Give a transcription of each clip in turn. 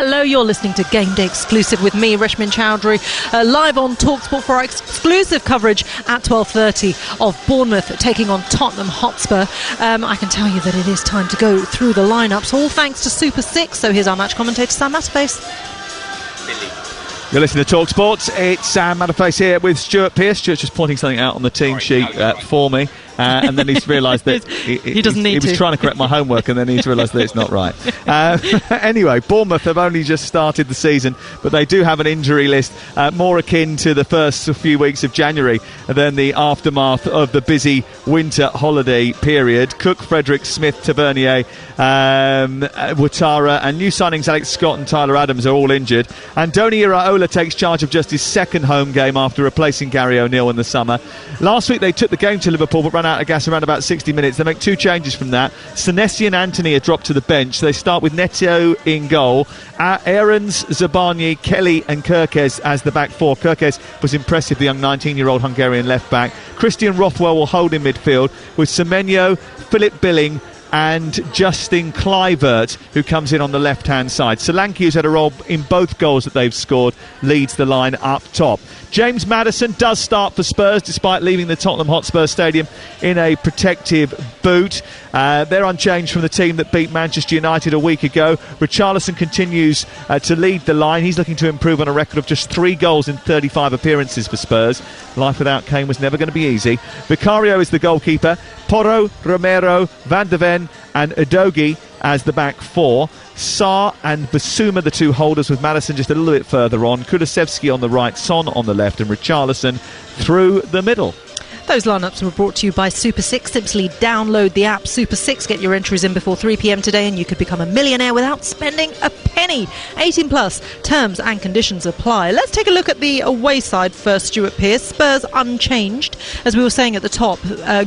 Hello, you're listening to Game Day Exclusive with me, Reshmin Chowdhury, live on Talksport for our exclusive coverage at 12:30 of Bournemouth taking on Tottenham Hotspur. I can tell you that it is time to go through the lineups, all thanks to Super 6. So here's our match commentator, Sam Matterface. You're listening to Talksport. It's Sam Matterface here with Stuart Pearce. Stuart's just pointing something out on the team sheet for me. And then he's realised that he was trying to correct my homework, and then he's realised that it's not right. Anyway, Bournemouth have only just started the season, but they do have an injury list more akin to the first few weeks of January than the aftermath of the busy winter holiday period. Cook, Frederick, Smith, Tavernier, Ouattara, and new signings Alex Scott and Tyler Adams are all injured. Andoni Iraola takes charge of just his second home game after replacing Gary O'Neill in the summer. Last week they took the game to Liverpool but ran out of gas around about 60 minutes. They make two changes from that. Senesi and Anthony are dropped to the bench. They start with Neto in goal. Aarons, Zabarnyi, Kelly and Kirkes as the back four. Kirkes was impressive, the young 19-year-old Hungarian left back. Christian Rothwell will hold in midfield with Semenyo, Philip Billing and Justin Kluivert, who comes in on the left-hand side. Solanke, who's had a role in both goals that they've scored, leads the line up top. James Maddison does start for Spurs despite leaving the Tottenham Hotspur Stadium in a protective boot. They're unchanged from the team that beat Manchester United a week ago. Richarlison continues to lead the line. He's looking to improve on a record of just 3 goals in 35 appearances for Spurs. Life without Kane was never going to be easy. Vicario is the goalkeeper. Porro, Romero, Van de Ven and Udogie as the back four. Sarr and Basuma, the two holders, with Maddison just a little bit further on. Kulusevski on the right, Son on the left and Richarlison through the middle. Those lineups were brought to you by Super 6. Simply download the app Super 6, get your entries in before 3 p.m. today and you could become a millionaire without spending a penny. 18 plus, terms and conditions apply. Let's take a look at the away side first, Stuart Pearce. Spurs unchanged, as we were saying at the top.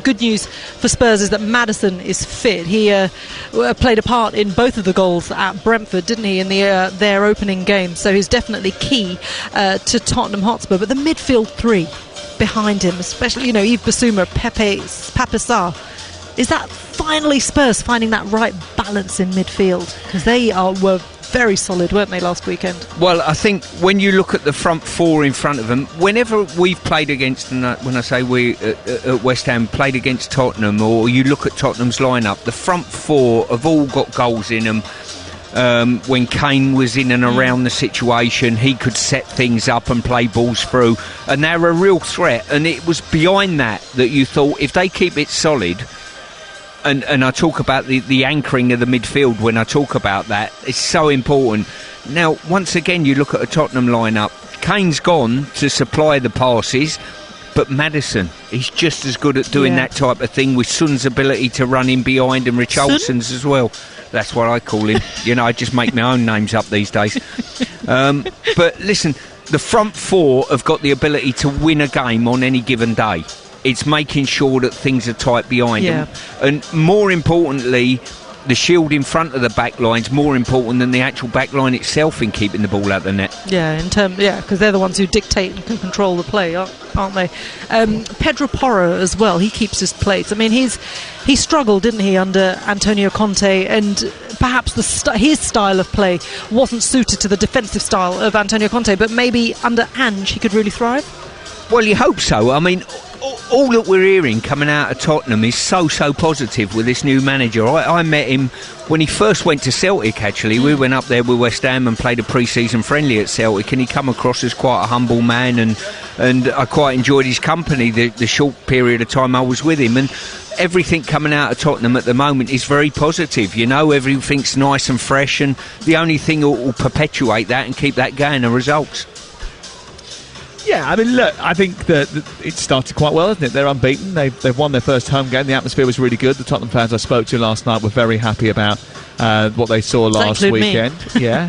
Good news for Spurs is that Maddison is fit. He played a part in both of the goals at Brentford, didn't he, in their opening game, so he's definitely key to Tottenham Hotspur. But the midfield three behind him, especially, Yves Basuma, Pepe Sarr, is that finally Spurs finding that right balance in midfield? Because they were very solid, weren't they, last weekend? Well, I think when you look at the front four in front of them, whenever we've played against, and when I say we at West Ham played against Tottenham, or you look at Tottenham's lineup, the front four have all got goals in them. When Kane was in and around the situation, he could set things up and play balls through, and they're a real threat. And it was behind that you thought, if they keep it solid, and I talk about the anchoring of the midfield when I talk about that, it's so important. Now, once again, you look at a Tottenham lineup, Kane's gone to supply the passes, but Maddison, he's just as good at doing that type of thing, with Son's ability to run in behind, and Richarlison's as well. That's what I call him. I just make my own names up these days. But listen, the front four have got the ability to win a game on any given day. It's making sure that things are tight behind them. And more importantly, the shield in front of the back line's more important than the actual back line itself in keeping the ball out the net. Because they're the ones who dictate and can control the play, aren't they? Pedro Porro as well, he keeps his place. I mean, he struggled, didn't he, under Antonio Conte, and perhaps his style of play wasn't suited to the defensive style of Antonio Conte, but maybe under Ange he could really thrive? Well, you hope so. I mean, all that we're hearing coming out of Tottenham is so positive with this new manager. I met him when he first went to Celtic, actually. We went up there with West Ham and played a pre-season friendly at Celtic, and he come across as quite a humble man, and I quite enjoyed his company the short period of time I was with him. And everything coming out of Tottenham at the moment is very positive. Everything's nice and fresh, and the only thing that will perpetuate that and keep that going are results. Yeah, I mean, look, I think that it started quite well, hasn't it? They're unbeaten. They've won their first home game. The atmosphere was really good. The Tottenham fans I spoke to last night were very happy about what they saw last weekend. Me? Yeah.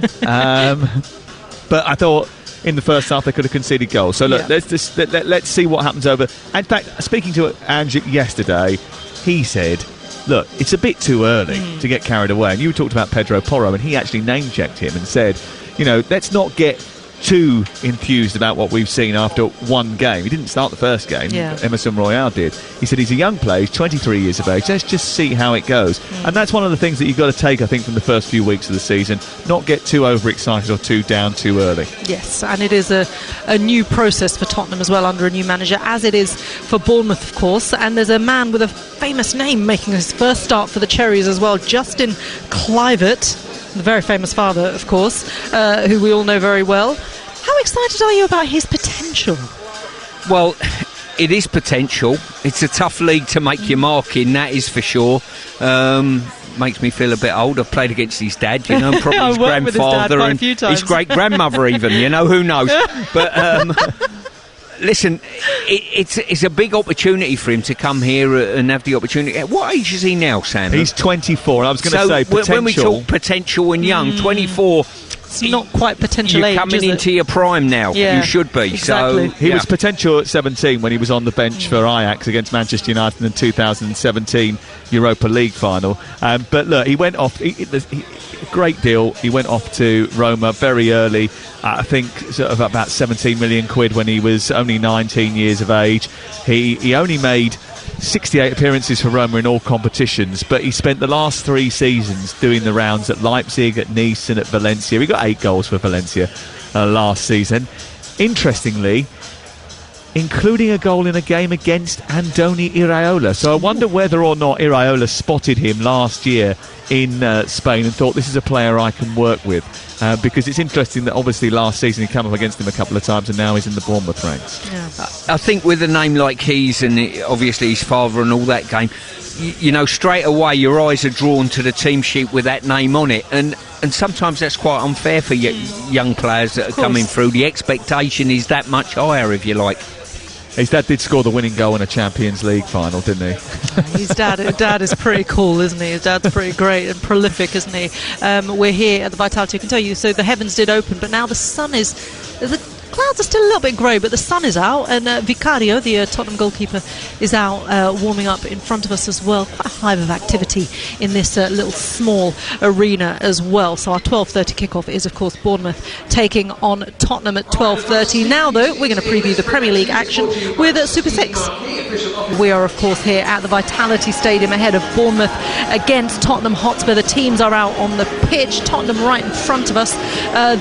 But I thought in the first half they could have conceded goals. So look, let's see what happens over. In fact, speaking to Ange yesterday, he said, look, it's a bit too early to get carried away. And you talked about Pedro Porro, and he actually name-checked him and said, let's not get too enthused about what we've seen after one game. He didn't start the first game. Emerson Royale did. He said he's a young player, he's 23 years of age, let's just see how it goes. And that's one of the things that you've got to take, I think, from the first few weeks of the season, not get too overexcited or too down too early. Yes, and it is a new process for Tottenham as well, under a new manager, as it is for Bournemouth, of course. And there's a man with a famous name making his first start for the Cherries as well, Justin Kluivert, the very famous father, of course, who we all know very well. How excited are you about his potential? Well, it is potential. It's a tough league to make your mark in, that is for sure. Makes me feel a bit old. I've played against his dad, you know, probably his grandfather and his great-grandmother even, you know, who knows. But listen, it's a big opportunity for him to come here and have the opportunity. What age is he now, Sam? He's 24. I was going to say potential. When we talk potential and young, 24... It's not quite potential age, you're coming into your prime now. You should be. Exactly. So he was potential at 17 when he was on the bench for Ajax against Manchester United in the 2017 Europa League final. But look, he went off. Great deal. He went off to Roma very early. I think sort of about 17 million quid when he was only 19 years of age. He only made 68 appearances for Roma in all competitions, but he spent the last 3 seasons doing the rounds at Leipzig, at Nice and at Valencia. He got 8 goals for Valencia last season. Interestingly, including a goal in a game against Andoni Iraola. So I wonder whether or not Iraola spotted him last year in Spain and thought, this is a player I can work with. Because it's interesting that obviously last season he came up against him a couple of times and now he's in the Bournemouth ranks. I think with a name like his and obviously his father and all that game, you know, straight away your eyes are drawn to the team sheet with that name on it, and sometimes that's quite unfair for young players that are coming through. The expectation is that much higher, if you like. His dad did score the winning goal in a Champions League final, didn't he? His dad is pretty cool, isn't he? His dad's pretty great and prolific, isn't he? We're here at the Vitality, I can tell you. So the heavens did open, but now the sun is... The clouds are still a little bit grey, but the sun is out, and Vicario, the Tottenham goalkeeper, is out warming up in front of us as well. Quite a hive of activity in this little small arena as well. So our 12:30 kickoff is, of course, Bournemouth taking on Tottenham at 12:30. Now, though, we're going to preview the Premier League action with Super 6. We are, of course, here at the Vitality Stadium ahead of Bournemouth against Tottenham Hotspur. The teams are out on the pitch. Tottenham right in front of us.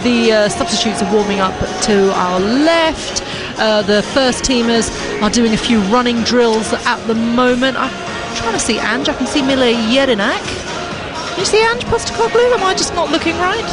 The substitutes are warming up to our left. The first teamers are doing a few running drills at the moment. I'm trying to see Ange. I can see Mile Jedinak. Can you see Ange Postecoglou? Am I just not looking right?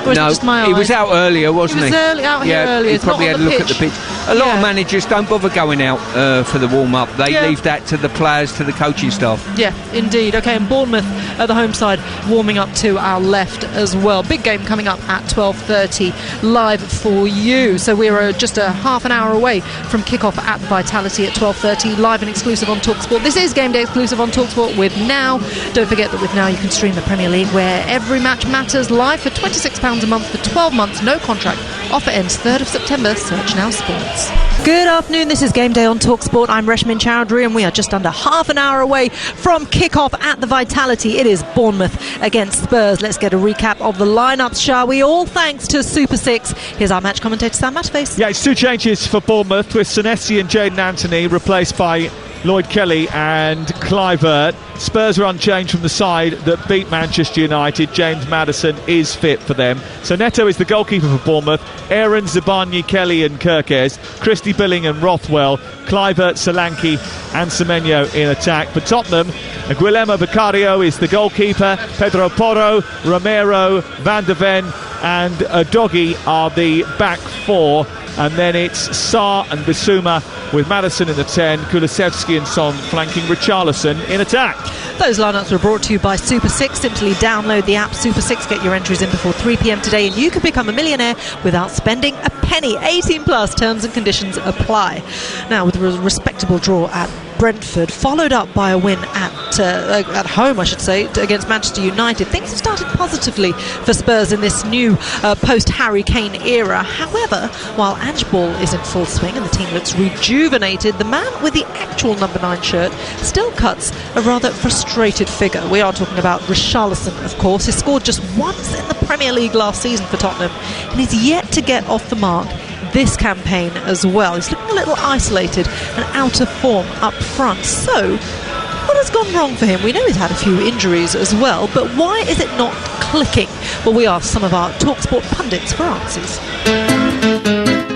Or is it just my he was out earlier, wasn't he? He was out here earlier. He probably had a look at the pitch. A lot of managers don't bother going out for the warm-up. They leave that to the players, to the coaching staff. Yeah, indeed. Okay, and Bournemouth at the home side warming up to our left as well. Big game coming up at 12:30 live for you. So we're just a half an hour away from kickoff at Vitality at 12:30, live and exclusive on Talksport. This is Game Day exclusive on Talksport with Now. Don't forget that with Now you can stream the Premier League where every match matters live for £26 a month for 12 months, no contract. Offer ends 3rd of September. Search Now Sports. Good afternoon, this is Game Day on Talksport. I'm Reshmin Chowdhury and we are just under half an hour away from kickoff at the Vitality. It is Bournemouth against Spurs. Let's get a recap of the lineups, shall we? All thanks to Super 6. Here's our match commentator, Sam Matterface. Yeah, it's 2 changes for Bournemouth with Senesi and Jayden Anthony replaced by Lloyd Kelly and Kluivert. Spurs are unchanged from the side that beat Manchester United. James Maddison is fit for them. So Neto is the goalkeeper for Bournemouth. Aaron, Zabarnyi, Kelly and Kirkes. Christie, Billing and Rothwell. Kluivert, Solanke and Semenyo in attack. For Tottenham, Guillermo Vicario is the goalkeeper. Pedro Porro, Romero, Van de Ven and Doggy are the back 4. And then it's Sarr and Bissouma with Maddison in the 10, Kulusevski and Son flanking Richarlison in attack. Those lineups were brought to you by Super 6. Simply download the app Super 6, get your entries in before 3 p.m. today and you can become a millionaire without spending a penny. 18 plus, terms and conditions apply. Now with a respectable draw at Brentford, followed up by a win at home, I should say, against Manchester United. Things have started positively for Spurs in this new post-Harry Kane era. However, while Ange Ball is in full swing and the team looks rejuvenated, the man with the actual number 9 shirt still cuts a rather frustrated figure. We are talking about Richarlison, of course. He scored just once in the Premier League last season for Tottenham, and he's yet to get off the mark this campaign as well. He's looking a little isolated and out of form up front. So, what has gone wrong for him? We know he's had a few injuries as well, but why is it not clicking? Well, we asked some of our Talksport pundits for answers.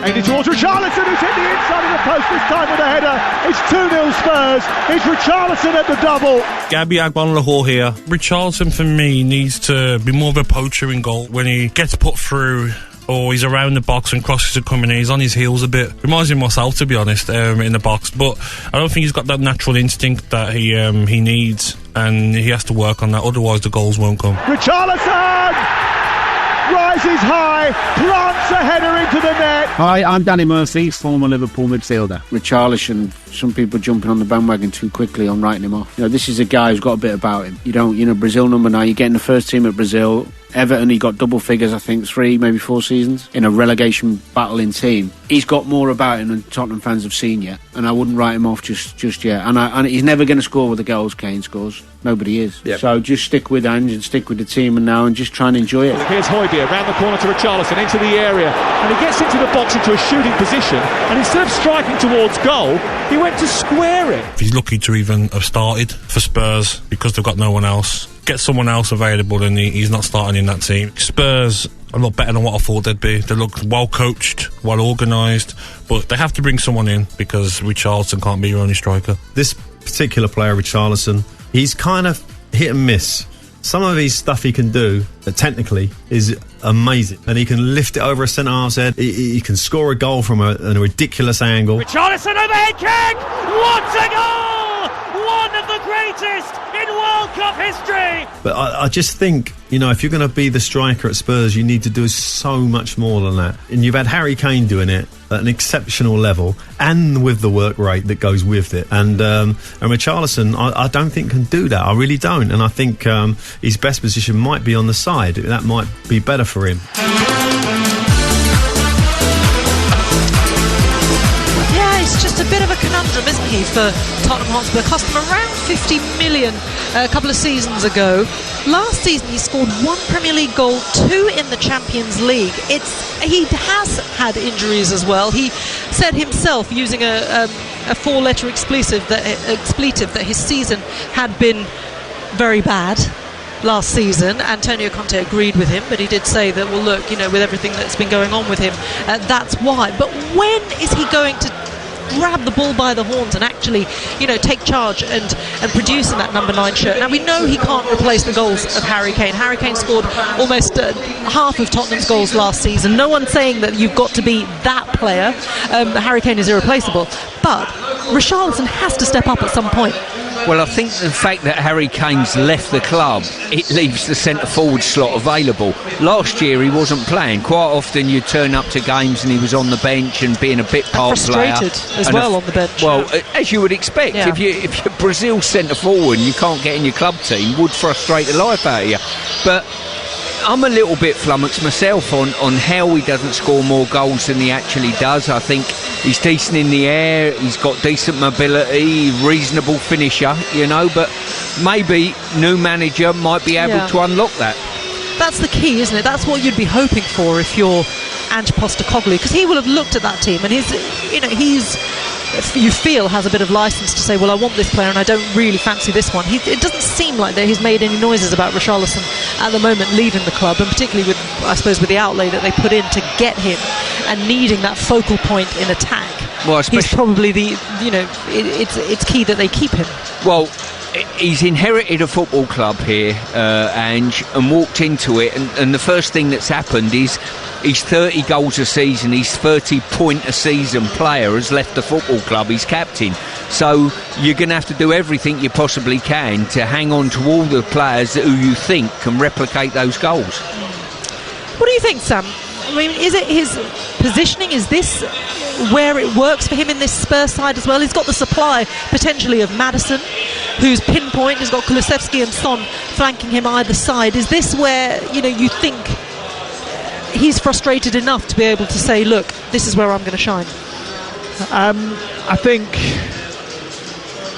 Aimed towards Richarlison, who's hit the inside of the post this time with a header. It's 2-0 Spurs. It's Richarlison at the double. Gabby Agbonlahor here. Richarlison, for me, needs to be more of a poacher in goal. When he gets put through or he's around the box and crosses are coming in, he's on his heels a bit. Reminds me of myself, to be honest, in the box. But I don't think he's got that natural instinct that he needs, and he has to work on that. Otherwise, the goals won't come. Richarlison rises high, plants a header into the net. Hi, I'm Danny Murphy, former Liverpool midfielder. Richarlison, some people jumping on the bandwagon too quickly on writing him off. This is a guy who's got a bit about him. Brazil number 9, you're getting the first team at Brazil. Everton, he got double figures, I think 3, maybe 4 seasons in a relegation battling team. He's got more about him than Tottenham fans have seen yet, and I wouldn't write him off just yet. And he's never going to score with the goals Kane scores. Nobody is. Yep. So just stick with Ange and stick with the team and just try and enjoy it. Here's Højbjerg around the corner to Richarlison into the area, and he gets into the box into a shooting position, and instead of striking towards goal, he went to square it. He's lucky to even have started for Spurs because they've got no one else. Get someone else available and he's not starting in that team. Spurs are a lot better than what I thought they'd be. They look well coached, well organised, but they have to bring someone in because Richarlison can't be your only striker. This particular player, Richarlison, he's kind of hit and miss. Some of his stuff he can do, technically, is amazing. And he can lift it over a centre-half's head. He can score a goal from a ridiculous angle. Richarlison overhead kick! What a goal! One of the greatest in World Cup history! But I just think, if you're going to be the striker at Spurs, you need to do so much more than that. And you've had Harry Kane doing it at an exceptional level and with the work rate that goes with it. And Richarlison, I don't think can do that. I really don't. And I think his best position might be on the side. That might be better for him. It's just a bit of a conundrum, isn't he, for Tottenham Hotspur? Cost him around 50 million a couple of seasons ago. Last season he scored 1 Premier League goal, 2 in the Champions League. He has had injuries as well. He said himself, using a 4-letter expletive, that his season had been very bad last season. Antonio Conte agreed with him, but he did say that, well, look, with everything that's been going on with him, that's why. But when is he going to grab the ball by the horns and actually, take charge and produce in that number 9 shirt? Now, we know he can't replace the goals of Harry Kane. Harry Kane scored almost half of Tottenham's goals last season. No one's saying that you've got to be that player. Harry Kane is irreplaceable. But Richarlison has to step up at some point. Well, I think the fact that Harry Kane's left the club, it leaves the centre-forward slot available. Last year he wasn't playing. Quite often you turn up to games and he was on the bench and being a bit part player. Frustrated as well on the bench. Well, as you would expect, if you're Brazil centre-forward and you can't get in your club team, would frustrate the life out of you. But I'm a little bit flummoxed myself on how he doesn't score more goals than he actually does. I think he's decent in the air, he's got decent mobility, reasonable finisher, but maybe new manager might be able to unlock that. That's the key, isn't it? That's what you'd be hoping for if you're Ange Postecoglou, because he will have looked at that team and you feel has a bit of license to say, well, I want this player and I don't really fancy this one. It doesn't seem like that he's made any noises about Richarlison at the moment leaving the club, and particularly with the outlay that they put in to get him and needing that focal point in attack. Well, he's probably it's key that they keep him. Well, he's inherited a football club here, Ange, and walked into it, and the first thing that's happened is he's 30 goals a season, he's 30-point-a-season player, has left the football club, he's captain. So you're going to have to do everything you possibly can to hang on to all the players who you think can replicate those goals. What do you think, Sam? I mean, is it his positioning? Is this where it works for him in this Spurs side as well? He's got the supply potentially of Maddison, who's pinpoint. He's got Kulusevski and Son flanking him either side. Is this where you think he's frustrated enough to be able to say, look, this is where I'm going to shine? I think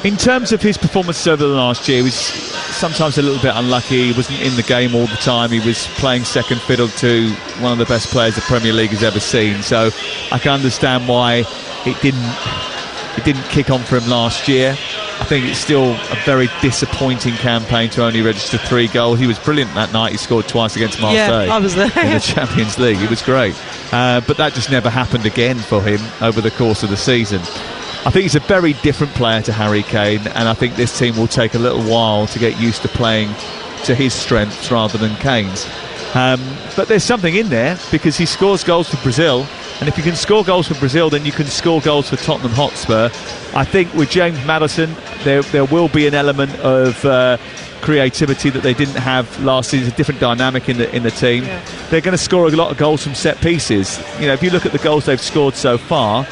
in terms of his performances over the last year, he was sometimes a little bit unlucky. He wasn't in the game all the time. He was playing second fiddle to one of the best players the Premier League has ever seen. So I can understand why it didn't kick on for him last year. I think it's still a very disappointing campaign to only register 3 goals. He was brilliant that night. He scored twice against Marseille. Yeah, I was there. In the Champions League. He was great. But that just never happened again for him over the course of the season. I think he's a very different player to Harry Kane, and I think this team will take a little while to get used to playing to his strengths rather than Kane's. But there's something in there, because he scores goals for Brazil, and if you can score goals for Brazil, then you can score goals for Tottenham Hotspur. I think with James Maddison, there will be an element of creativity that they didn't have last season, a different dynamic in the team. Yeah. They're going to score a lot of goals from set pieces. If you look at the goals they've scored so far,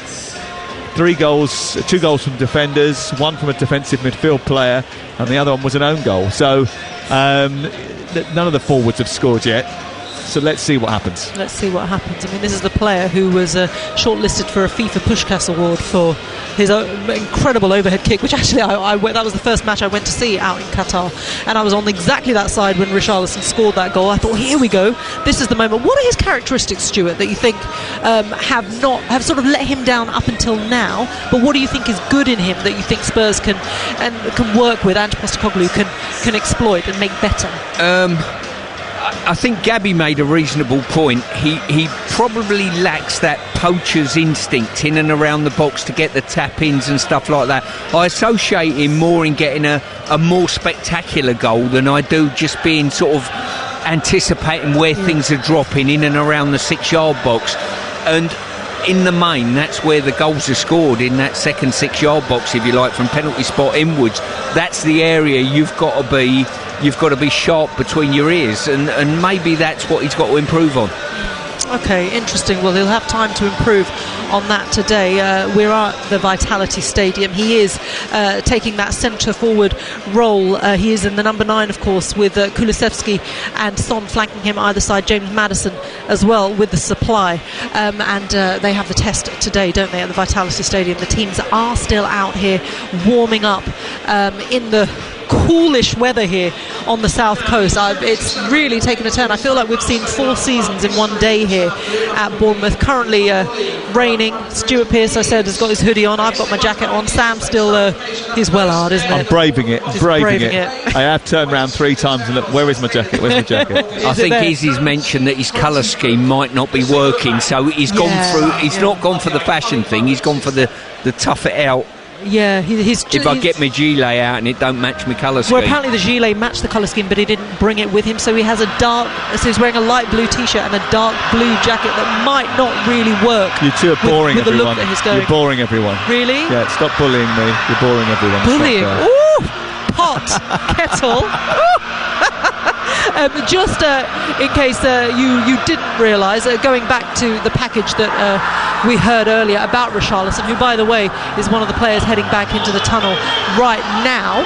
2 goals from defenders, 1 from a defensive midfield player, and the other one was an own goal. So none of the forwards have scored yet. So let's see what happens. Let's see what happens. I mean, this is the player who was shortlisted for a FIFA Puskás Award for his incredible overhead kick, which actually that was the first match I went to see out in Qatar, and I was on exactly that side when Richarlison scored that goal. I thought, here we go, this is the moment. What are his characteristics, Stuart, that you think have sort of let him down up until now, but what do you think is good in him that you think Spurs can work with, and Postecoglou can exploit and make better? I think Gabby made a reasonable point. He probably lacks that poacher's instinct in and around the box to get the tap-ins and stuff like that. I associate him more in getting a more spectacular goal than I do just being sort of anticipating where things are dropping in and around the 6-yard box. And in the main, that's where the goals are scored, in that second 6-yard box, if you like, from penalty spot inwards. That's the area you've got to be sharp between your ears, and maybe that's what he's got to improve on. Okay, interesting. Well, he'll have time to improve on that today. We're at the Vitality Stadium. He is taking that centre-forward role. He is in the number 9, of course, with Kulusevski and Son flanking him either side. James Maddison as well with the supply. And they have the test today, don't they, at the Vitality Stadium. The teams are still out here warming up in the coolish weather here on the south coast. It's really taken a turn. I feel like we've seen 4 seasons in one day here at Bournemouth. Currently raining. Stuart Pearce, I said, has got his hoodie on. I've got my jacket on. Sam still, he's well hard, isn't it? I'm braving it. Braving it. I have turned around 3 times and look, where is my jacket? Where's my jacket? I think Izzy's mentioned that his colour scheme might not be working, so he's gone through. He's not gone for the fashion thing. He's gone for the tough it out. Yeah, if I get my gilet out and it don't match my colour scheme. Well, apparently the gilet matched the colour scheme, but he didn't bring it with him, so he has so he's wearing a light blue t-shirt and a dark blue jacket that might not really work. You two are boring with everyone. The look that he's going. You're boring everyone. Really? Yeah, stop bullying me. You're boring everyone. Bullying? Ooh! Pot! Kettle! Just in case you didn't realise, going back to the package that we heard earlier about Richarlison, who, by the way, is one of the players heading back into the tunnel right now.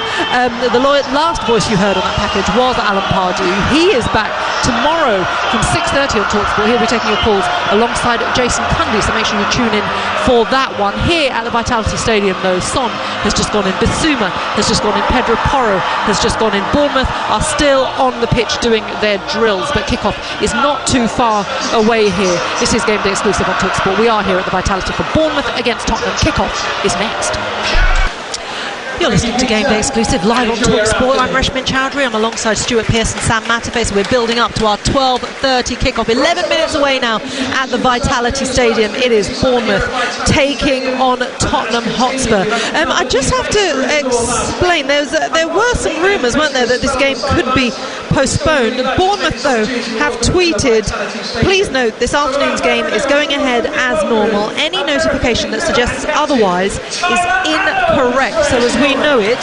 The last voice you heard on that package was Alan Pardew. He is back tomorrow from 6:30 on Talksport. He'll be taking your calls alongside Jason Cundy, so make sure you tune in for that one. Here at the Vitality Stadium, though, Son has just gone in, Bissouma has just gone in, Pedro Porro has just gone in. Bournemouth are still on the pitch doing their drills, but kickoff is not too far away here. This is Game Day exclusive on Talksport. We are here at the Vitality for Bournemouth against Tottenham. Kickoff is next. You're listening to Game Day exclusive live on Talksport. I'm Reshmin Chowdhury. I'm alongside Stuart Pearce and Sam Matterface. We're building up to our 12:30 kickoff. 11 minutes away now at the Vitality Stadium. It is Bournemouth taking on Tottenham Hotspur. I just have to explain. There were some rumours, weren't there, that this game could be postponed. Bournemouth, though, have tweeted, please note this afternoon's game is going ahead as normal. Any notification that suggests otherwise is incorrect. So as we know it,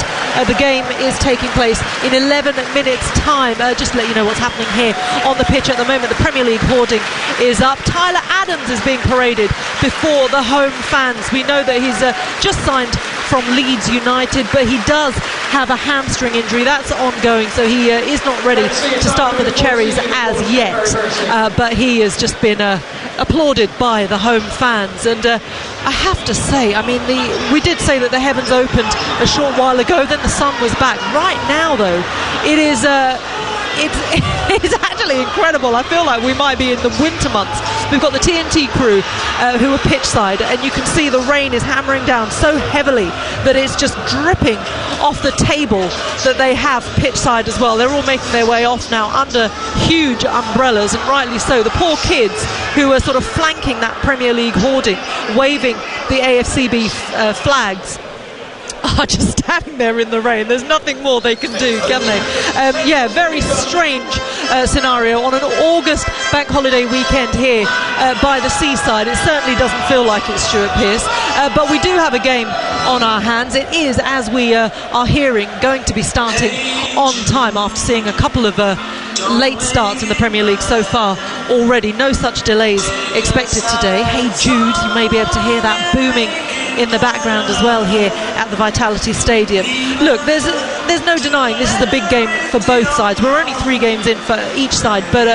the game is taking place in 11 minutes time. Just to let you know what's happening here on the pitch at the moment. The Premier League hoarding is up. Tyler Adams is being paraded before the home fans. We know that he's just signed from Leeds United, but he does have a hamstring injury that's ongoing, so he is not ready to start for the Cherries as yet, but he has just been applauded by the home fans. And I have to say, I mean, we did say that the heavens opened a short while ago, then the sun was back. Right now, though, it is it's actually incredible. I feel like we might be in the winter months. We've got the TNT crew who are pitchside, and you can see the rain is hammering down so heavily that it's just dripping off the table that they have pitchside as well. They're all making their way off now under huge umbrellas, and rightly so. The poor kids who are sort of flanking that Premier League hoarding, waving the AFCB flags, are just standing there in the rain. There's nothing more they can do, can they? Very strange scenario on an August bank holiday weekend here by the seaside. It certainly doesn't feel like it's Stuart Pearce, but we do have a game on our hands. It is, as we are hearing, going to be starting on time after seeing a couple of late starts in the Premier League so far already. No such delays expected today. Hey Jude, you may be able to hear that booming in the background as well here at the Vitality Stadium. Look, there's no denying this is a big game for both sides. We're only 3 games in for each side, but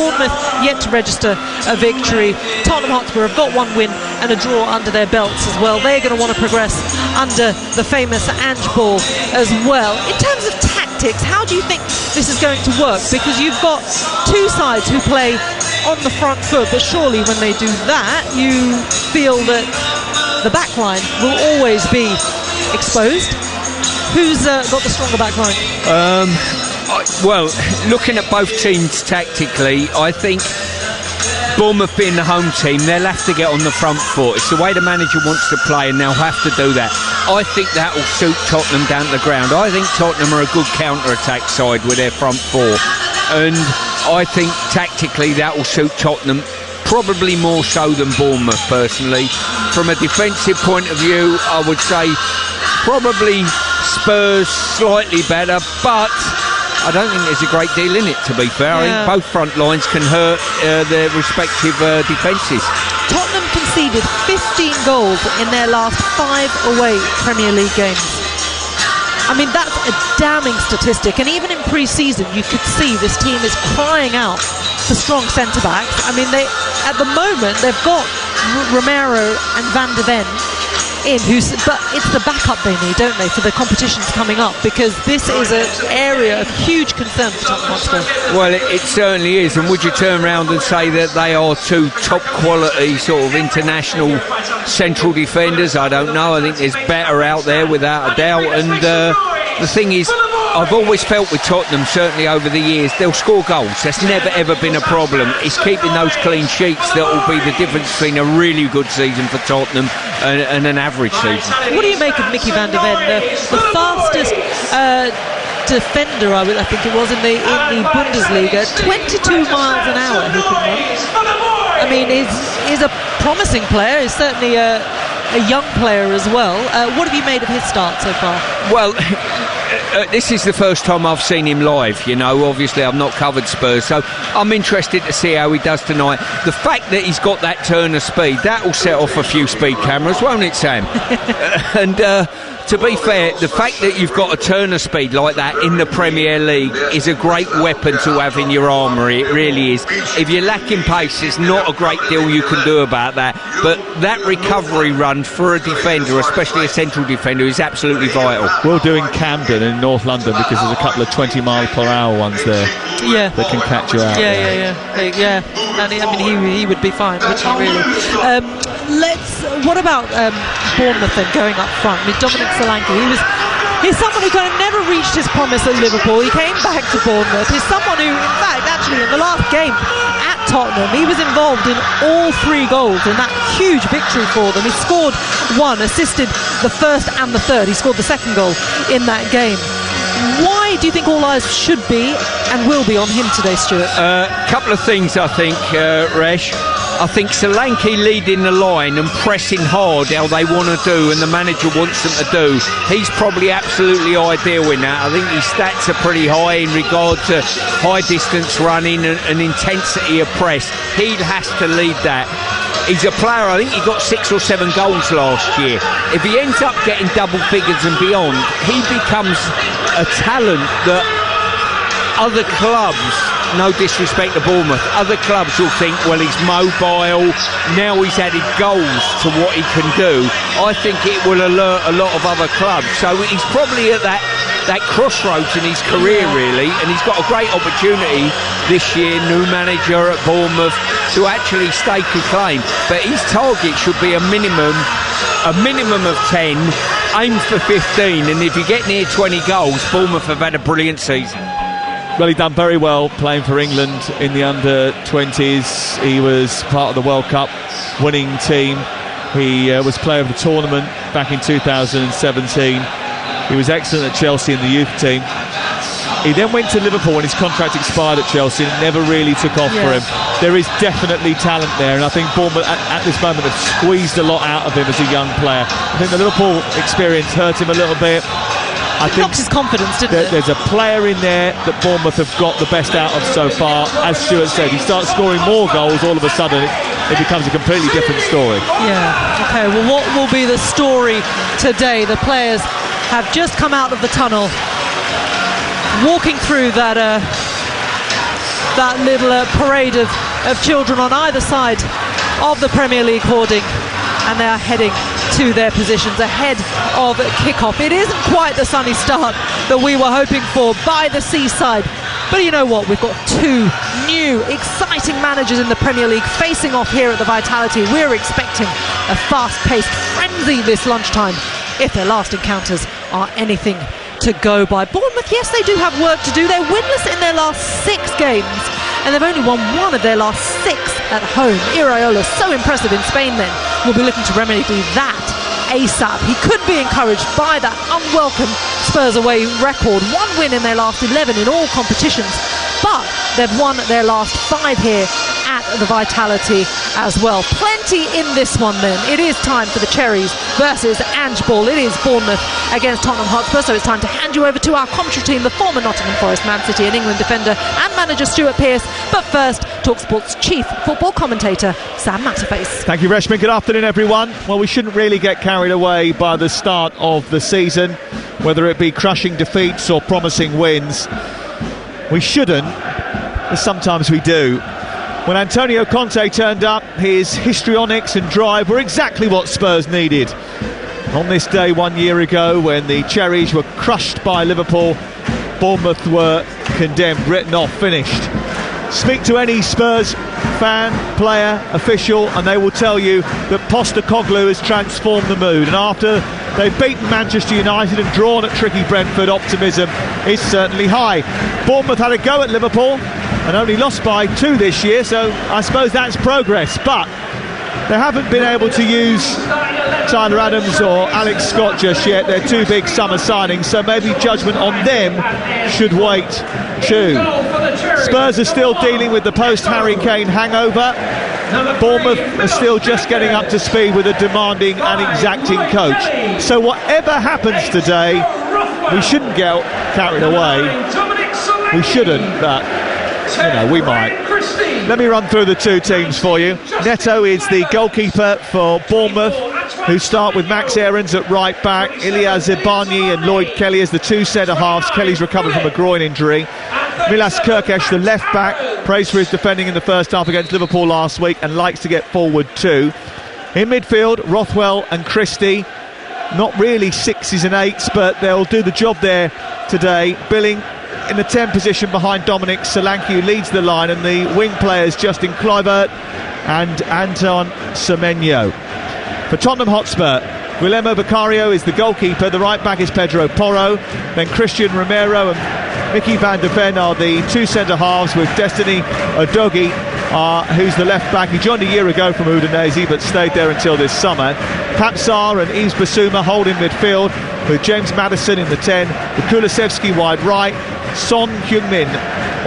Bournemouth yet to register a victory. Tottenham Hotspur have got 1 win and a draw under their belts as well. They're going to want to progress under the famous Ange ball as well. In terms of tactics, how do you think this is going to work? Because you've got 2 sides who play on the front foot, but surely when they do that, you feel that the back line will always be exposed. Who's got the stronger back line? Well, looking at both teams tactically, I think Bournemouth being the home team, they'll have to get on the front foot. It's the way the manager wants to play, and they'll have to do that. I think that will suit Tottenham down to the ground. I think Tottenham are a good counter-attack side with their front 4, and I think tactically that will suit Tottenham probably more so than Bournemouth, personally. From a defensive point of view, I would say probably Spurs slightly better, but I don't think there's a great deal in it, to be fair. I think both front lines can hurt their respective defences. Tottenham conceded 15 goals in their last 5 away Premier League games. I mean, that's a damning statistic, and even in pre-season you could see this team is crying out for strong centre-backs. I mean, at the moment they've got Romero and Van de Ven in, but it's the backup they need, don't they, for the competitions coming up, because this is an area of huge concern for Tottenham Hotspur. Well, it certainly is, and would you turn around and say that they are 2 top quality sort of international central defenders? I don't know. I think there's better out there without a doubt, and the thing is, I've always felt with Tottenham, certainly over the years, they'll score goals. That's never ever been a problem. It's keeping those clean sheets that will be the difference between a really good season for Tottenham and an average season. What do you make of Mickey van der Ven, the fastest defender, I think it was, in the Bundesliga? 22 miles an hour he can run. I mean, he's a promising player. He's certainly a young player as well. What have you made of his start so far? Well, this is the first time I've seen him live. Obviously I've not covered Spurs, so I'm interested to see how he does tonight. The fact that he's got that turn of speed, that will set off a few speed cameras, won't it, Sam? And to be fair, the fact that you've got a turn of speed like that in the Premier League is a great weapon to have in your armoury. It really is. If you're lacking pace, there's not a great deal you can do about that, but that recovery run for a defender, especially a central defender, is absolutely vital. We'll do in Camden in North London, because there's a couple of 20-mile-per-hour ones there that can catch you out. Yeah. And he would be fine, wouldn't he, really? What about Bournemouth then, going up front? I mean, Dominic Solanke, he's someone who kind of never reached his promise at Liverpool. He came back to Bournemouth. He's someone who, in fact, actually in the last game at Tottenham, he was involved in all 3 goals in that huge victory for them. He scored 1, assisted the first and the third. He scored the second goal in that game. Why do you think all eyes should be and will be on him today, Stuart? Couple of things, I think, Resh. I think Solanke leading the line and pressing hard how they want to do and the manager wants them to do. He's probably absolutely ideal in that. I think his stats are pretty high in regard to high distance running and intensity of press. He has to lead that. He's a player, I think he got 6 or 7 goals last year. If he ends up getting double figures and beyond, he becomes a talent that other clubs, no disrespect to Bournemouth, other clubs will think, well, he's mobile, now he's added goals to what he can do. I think it will alert a lot of other clubs. So he's probably at that crossroads in his career, really, and he's got a great opportunity this year, new manager at Bournemouth, to actually stake a claim. But his target should be a minimum of 10, aim for 15, and if you get near 20 goals, Bournemouth have had a brilliant season. Well, he done very well playing for England in the under-20s. He was part of the World Cup winning team. He was player of the tournament back in 2017. He was excellent at Chelsea in the youth team. He then went to Liverpool when his contract expired at Chelsea and never really took off for him. There is definitely talent there, and I think Bournemouth at this moment have squeezed a lot out of him as a young player. I think the Liverpool experience hurt him a little bit. I think knocked his confidence, didn't it? There's a player in there that Bournemouth have got the best out of so far. As Stuart said, he starts scoring more goals, all of a sudden it becomes a completely different story. Yeah, okay, well, what will be the story today? The players have just come out of the tunnel, walking through that little parade of children on either side of the Premier League hoarding, and they are heading to their positions ahead of kick-off. It isn't quite the sunny start that we were hoping for by the seaside, but you know what, we've got 2 new exciting managers in the Premier League facing off here at the Vitality. We're expecting a fast-paced frenzy this lunchtime if their last encounters are anything to go by. Bournemouth, yes, they do have work to do. They're winless in their last 6 games, and they've only won 1 of their last 6 at home. Iraola, so impressive in Spain then, will be looking to remedy that ASAP. He could be encouraged by that unwelcome Spurs away record. 1 win in their last 11 in all competitions, but they've won their last 5 here at the Vitality as well. Plenty in this one then. It is time for the Cherries versus Ange Ball. It is Bournemouth against Tottenham Hotspur, so it's time to hand you over to our commentary team, the former Nottingham Forest, Man City and England defender and manager Stuart Pearce. But first, Talksport's chief football commentator, Sam Matterface. Thank you, Reshman. Good afternoon, everyone. Well, we shouldn't really get carried away by the start of the season, whether it be crushing defeats or promising wins. We shouldn't, but sometimes we do. When Antonio Conte turned up, his histrionics and drive were exactly what Spurs needed. On this day 1 year ago, when the Cherries were crushed by Liverpool, Bournemouth were condemned, written off, finished. Speak to any Spurs fan, player, official, and they will tell you that Postecoglou has transformed the mood. And after they've beaten Manchester United and drawn at tricky Brentford, optimism is certainly high. Bournemouth had a go at Liverpool and only lost by 2 this year, so I suppose that's progress. But they haven't been able to use Tyler Adams or Alex Scott just yet. They're 2 big summer signings, so maybe judgment on them should wait too. Spurs are still dealing with the post-Harry Kane hangover. Bournemouth are still just getting up to speed with a demanding and exacting coach. So whatever happens today, we shouldn't get carried away. We shouldn't, but we might. Let me run through the 2 teams for you. Neto is the goalkeeper for Bournemouth, who start with Max Aarons at right back, Ilya Zibani and Lloyd Kelly as the 2 centre-halves. Kelly's recovered from a groin injury. Milas Kirkesh, the left back, praised for his defending in the first half against Liverpool last week and likes to get forward too. In midfield, Rothwell and Christie, not really 6s and 8s, but they'll do the job there today. Billing in the 10 position behind Dominic Solanke, who leads the line, and the wing players Justin Kluivert and Anton Semenyo. For Tottenham Hotspur, Guillermo Vicario is the goalkeeper, the right back is Pedro Porro, then Christian Romero and Mickey van der Ven are the 2 centre-halves, with Destiny Udogie who's the left back. He joined a year ago from Udinese but stayed there until this summer. Papsar and Yves Bissouma holding midfield, with James Maddison in the 10, with Kulusevski wide right, Son Heung-min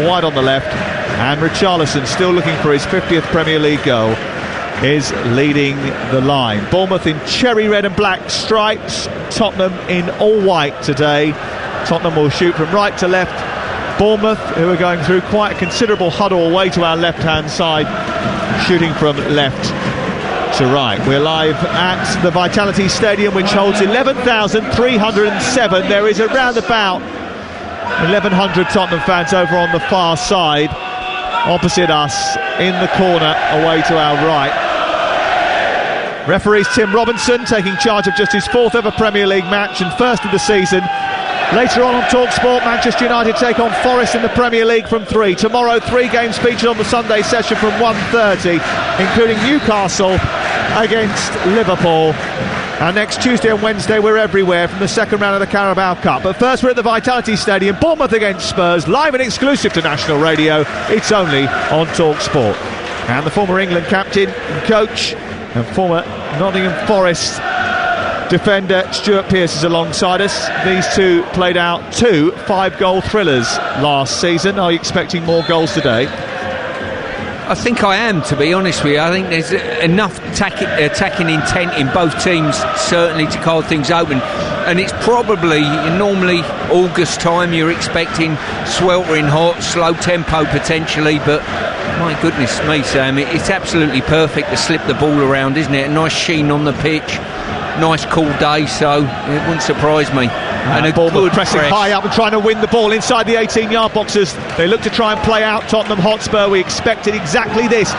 wide on the left, and Richarlison, still looking for his 50th Premier League goal, is leading the line. Bournemouth in cherry red and black stripes, Tottenham in all white today. Tottenham will shoot from right to left. Bournemouth, who are going through quite a considerable huddle away to our left-hand side, shooting from left to right. We're live at the Vitality Stadium, which holds 11,307. There is around about 1,100 Tottenham fans over on the far side, opposite us, in the corner away to our right. Referee's Tim Robinson taking charge of just his 4th ever Premier League match and 1st of the season. Later on Talksport, Manchester United take on Forest in the Premier League from 3. Tomorrow, 3 games featured on the Sunday session from 1:30, including Newcastle against Liverpool. And next Tuesday and Wednesday, we're everywhere from the second round of the Carabao Cup. But first, we're at the Vitality Stadium, Bournemouth against Spurs, live and exclusive to national radio. It's only on Talksport. And the former England captain and coach and former Nottingham Forest defender Stuart Pearce is alongside us. These two played out 2 5-goal thrillers last season. Are you expecting more goals today? I think I am, to be honest with you. I think there's enough attacking intent in both teams, certainly, to call things open. And it's probably, normally August time, you're expecting sweltering hot, slow tempo potentially, but my goodness me, Sam, it's absolutely perfect to slip the ball around, isn't it? A nice sheen on the pitch, nice cool day, so it wouldn't surprise me. And a good pressing press. high up and trying to win the ball inside the 18-yard boxes. They look to try and play out Tottenham Hotspur. We expected exactly this.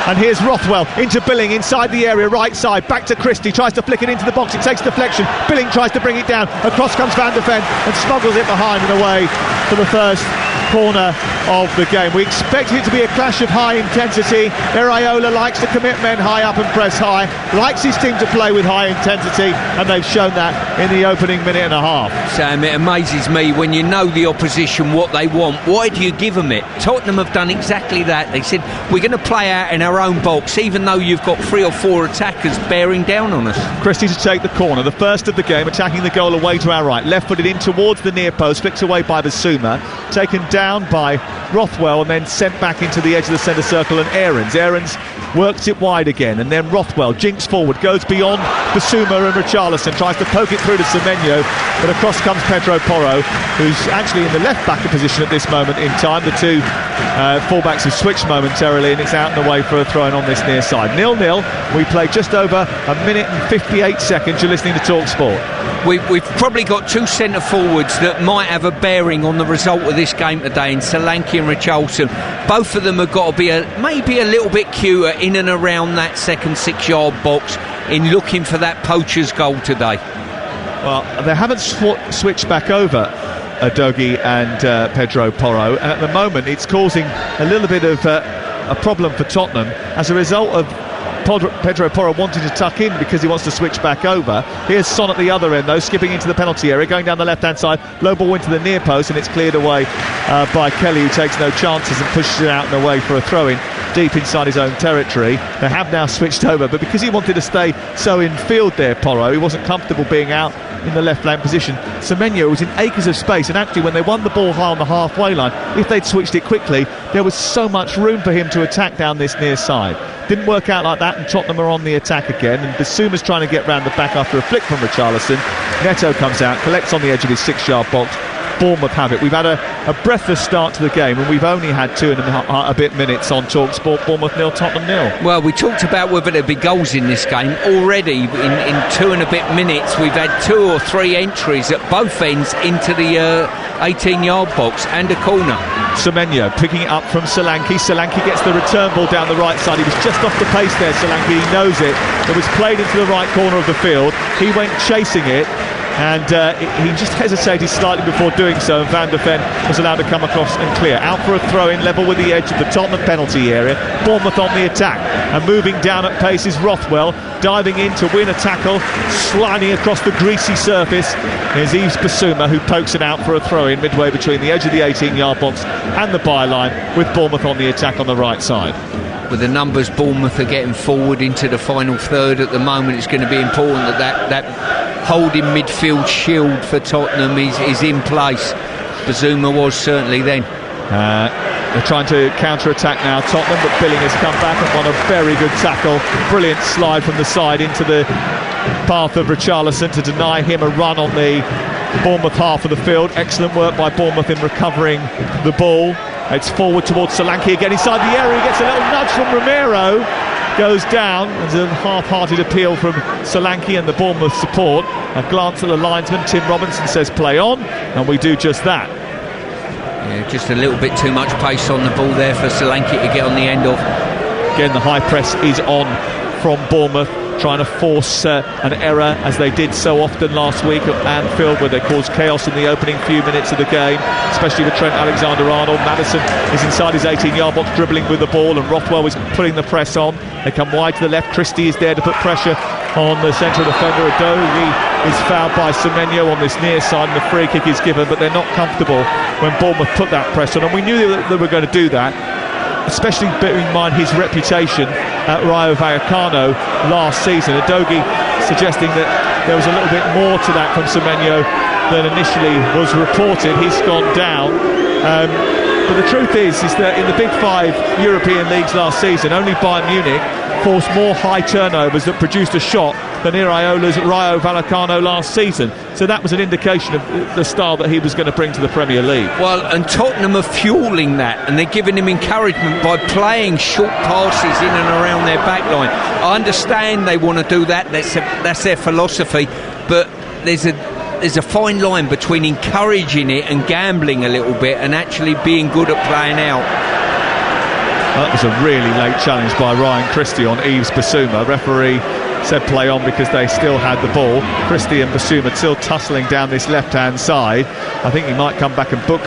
And here's Rothwell into Billing inside the area, right side, back to Christie, tries to flick it into the box, it takes deflection. Billing tries to bring it down, across comes Van der Ven and smuggles it behind and away for the first corner of the game. We expected it to be a clash of high intensity. Iraola likes to commit men high up and press high, likes his team to play with high intensity, and they've shown that in the opening minute and a half. Sam, it amazes me when you know the opposition, what they want. Why do you give them it? Tottenham have done exactly that. They said, we're going to play out in our own box, even though you've got 3 or 4 attackers bearing down on us. Christie to take the corner, the first of the game, attacking the goal away to our right, left-footed in towards the near post, flicked away by Bissouma, taken down by Rothwell and then sent back into the edge of the centre circle, and Aarons works it wide again, and then Rothwell jinks forward, goes beyond Bissouma and Richarlison, tries to poke it through to Semenyo, but across comes Pedro Porro, who's actually in the left-back position at this moment in time. The two full-backs have switched momentarily, and it's out and away for a throw-in on this near side. 0-0. We played just over a minute and 58 seconds. You're listening to Talksport. We've probably got 2 centre forwards that might have a bearing on the result of this game today, in Solanke and Richarlison. Both of them have got to be maybe a little bit cuter in and around that second 6-yard box in looking for that poacher's goal today. Well, they haven't switched back over Udogie and Pedro Porro, and at the moment it's causing a little bit of a problem for Tottenham as a result of Pedro Porro wanting to tuck in because he wants to switch back over. Here's Son at the other end though, skipping into the penalty area, going down the left hand side, low ball into the near post, and it's cleared away by Kelly, who takes no chances and pushes it out and away for a throw-in deep inside his own territory. They have now switched over, but because he wanted to stay so in field there, Porro, he wasn't comfortable being out in the left flank position. Semenyo was in acres of space, and actually when they won the ball high on the halfway line, if they'd switched it quickly, there was so much room for him to attack down this near side. Didn't work out like that, and Tottenham are on the attack again, and Bissouma's trying to get round the back after a flick from Richarlison. Neto comes out, collects on the edge of his 6-yard box. Bournemouth have it. We've had a breathless start to the game, and we've only had 2 and a bit minutes on Talksport. Bournemouth 0, Tottenham 0. Well, we talked about whether there'd be goals in this game. Already in 2 and a bit minutes we've had 2 or 3 entries at both ends into the 18-yard box and a corner. Semenyo picking it up from Solanke. Solanke gets the return ball down the right side. He was just off the pace there, Solanke. He knows it. It was played into the right corner of the field. He went chasing it, and he just hesitated slightly before doing so, and Van der Ven was allowed to come across and clear. Out for a throw-in, level with the edge of the Tottenham penalty area. Bournemouth on the attack, and moving down at pace is Rothwell, diving in to win a tackle, sliding across the greasy surface. Here's Yves Bissouma, who pokes it out for a throw-in midway between the edge of the 18-yard box and the byline, with Bournemouth on the attack on the right side. with the numbers Bournemouth are getting forward into the final third at the moment, it's going to be important that holding midfield shield for Tottenham is in place. Bazuma was certainly then. They're trying to counter-attack now, Tottenham, but Billing has come back and won a very good tackle. Brilliant slide from the side into the path of Richarlison to deny him a run on the Bournemouth half of the field. Excellent work by Bournemouth in recovering the ball. It's forward towards Solanke again inside the area. He gets a little nudge from Romero, goes down. There's a half-hearted appeal from Solanke and the Bournemouth support. A glance at the linesman, Tim Robinson says play on, and we do just that. Yeah, just a little bit too much pace on the ball there for Solanke to get on the end of. Again, the high press is on from Bournemouth, trying to force an error, as they did so often last week at Anfield, where they caused chaos in the opening few minutes of the game, especially with Trent Alexander-Arnold. Maddison is inside his 18-yard box dribbling with the ball, and Rothwell is putting the press on. They come wide to the left. Christie is there to put pressure on the central defender. Adogi is fouled by Semenyo on this near side, and the free kick is given, but they're not comfortable when Bournemouth put that press on, and we knew that they were going to do that, especially bearing in mind his reputation at Rayo Vallecano last season. Adogi suggesting that there was a little bit more to that from Semenyo than initially was reported. He's gone down. But the truth is that in the big five European leagues last season, only Bayern Munich forced more high turnovers that produced a shot than Iraola's Rayo Vallecano last season. So that was an indication of the style that he was going to bring to the Premier League. Well, and Tottenham are fuelling that, and they're giving him encouragement by playing short passes in and around their back line. I understand they want to do that, that's their philosophy, but there's a fine line between encouraging it and gambling a little bit and actually being good at playing out. That was a really late challenge by Ryan Christie on Yves Bissouma. Referee said play on because they still had the ball. Christie and Bissouma still tussling down this left-hand side. I think he might come back and book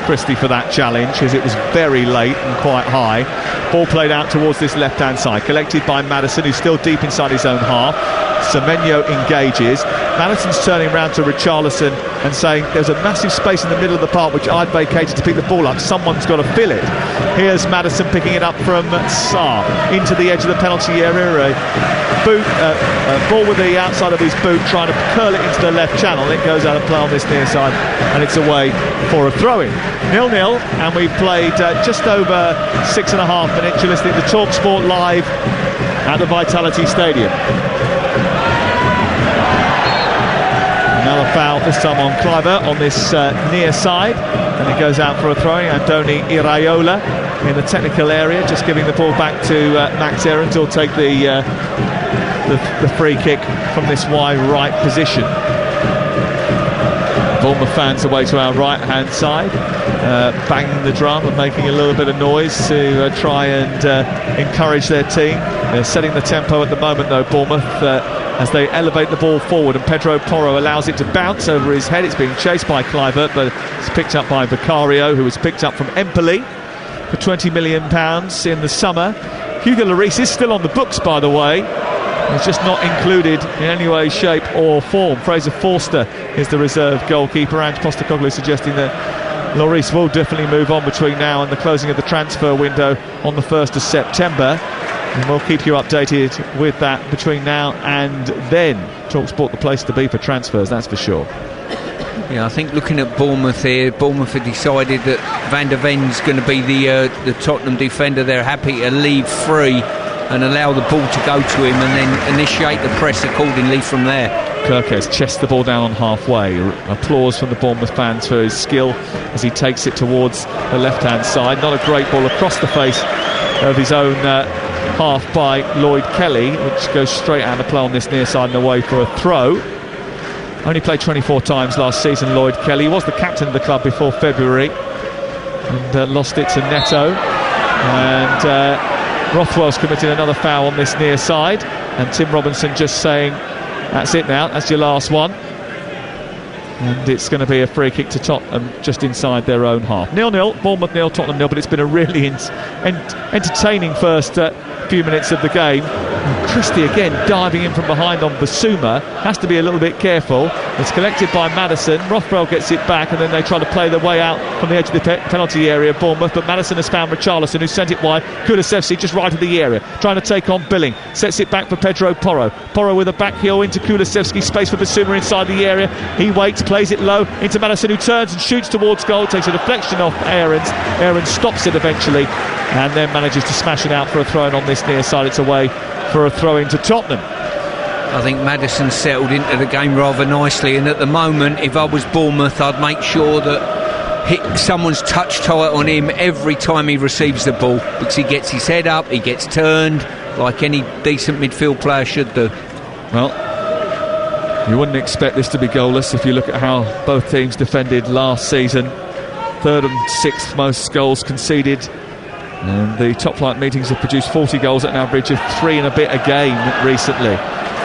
Christie for that challenge, because it was very late and quite high. Ball played out towards this left-hand side, collected by Maddison, who's still deep inside his own half. Semenyo engages. Maddison's turning round to Richarlison and saying there's a massive space in the middle of the park which I'd vacated to pick the ball up. Someone's got to fill it. Here's Maddison picking it up from Sarr into the edge of the penalty area. Ball with the outside of his boot, trying to curl it into the left channel. It goes out of play on this near side, and it's away for a throw-in. 0-0, and we've played just over 6.5 minutes. You're listening to Talksport live at the Vitality Stadium. Another foul, this time on Kluivert on this near side, and it goes out for a throw-in. Andoni Iraola in the technical area, just giving the ball back to Max Aarons, who'll take the free kick from this wide right position. Bournemouth fans away to our right-hand side, banging the drum and making a little bit of noise to try and encourage their team. They're setting the tempo at the moment, though, Bournemouth, as they elevate the ball forward, and Pedro Porro allows it to bounce over his head. It's being chased by Kluivert, but it's picked up by Vicario, who was picked up from Empoli for £20 million in the summer. Hugo Lloris is still on the books, by the way. He's just not included in any way, shape or form. Fraser Forster is the reserve goalkeeper, and Postecoglou suggesting that Lloris will definitely move on between now and the closing of the transfer window on the 1st of September. And we'll keep you updated with that between now and then. Talksport, the place to be for transfers, that's for sure. Yeah, I think looking at Bournemouth here, Bournemouth have decided that Van der Ven's going to be the Tottenham defender. They're happy to leave free and allow the ball to go to him, and then initiate the press accordingly from there. Kirkes chests the ball down on halfway. Applause from the Bournemouth fans for his skill as he takes it towards the left-hand side. Not a great ball across the face of his own half by Lloyd Kelly, which goes straight out of play on this near side and away for a throw. Only played 24 times last season, Lloyd Kelly. He was the captain of the club before February, and lost it to Neto. And Rothwell's committed another foul on this near side, and Tim Robinson just saying that's it now, that's your last one. And it's going to be a free kick to Tottenham just inside their own half. 0-0, Bournemouth 0, Tottenham 0, but it's been a really entertaining first few minutes of the game. Christie again diving in from behind on Basuma. Has to be a little bit careful. It's collected by Maddison. Rothwell gets it back, and then they try to play their way out from the edge of the penalty area, Bournemouth, but Maddison has found Richarlison, who sent it wide. Kulusevski just right of the area, trying to take on Billing. Sets it back for Pedro Porro. Porro with a back heel into Kulusevski. Space for Basuma inside the area. He waits, plays it low into Maddison, who turns and shoots towards goal. Takes a deflection off Aarons. Aarons stops it eventually, and then manages to smash it out for a throw-in on this near side. It's away for a throw-in to Tottenham. I think Maddison settled into the game rather nicely, and at the moment, if I was Bournemouth, I'd make sure that someone's touch tight on him every time he receives the ball, because he gets his head up, he gets turned like any decent midfield player should do. Well, you wouldn't expect this to be goalless if you look at how both teams defended last season. Third and sixth most goals conceded, and the top flight meetings have produced 40 goals at an average of 3 and a bit a game recently.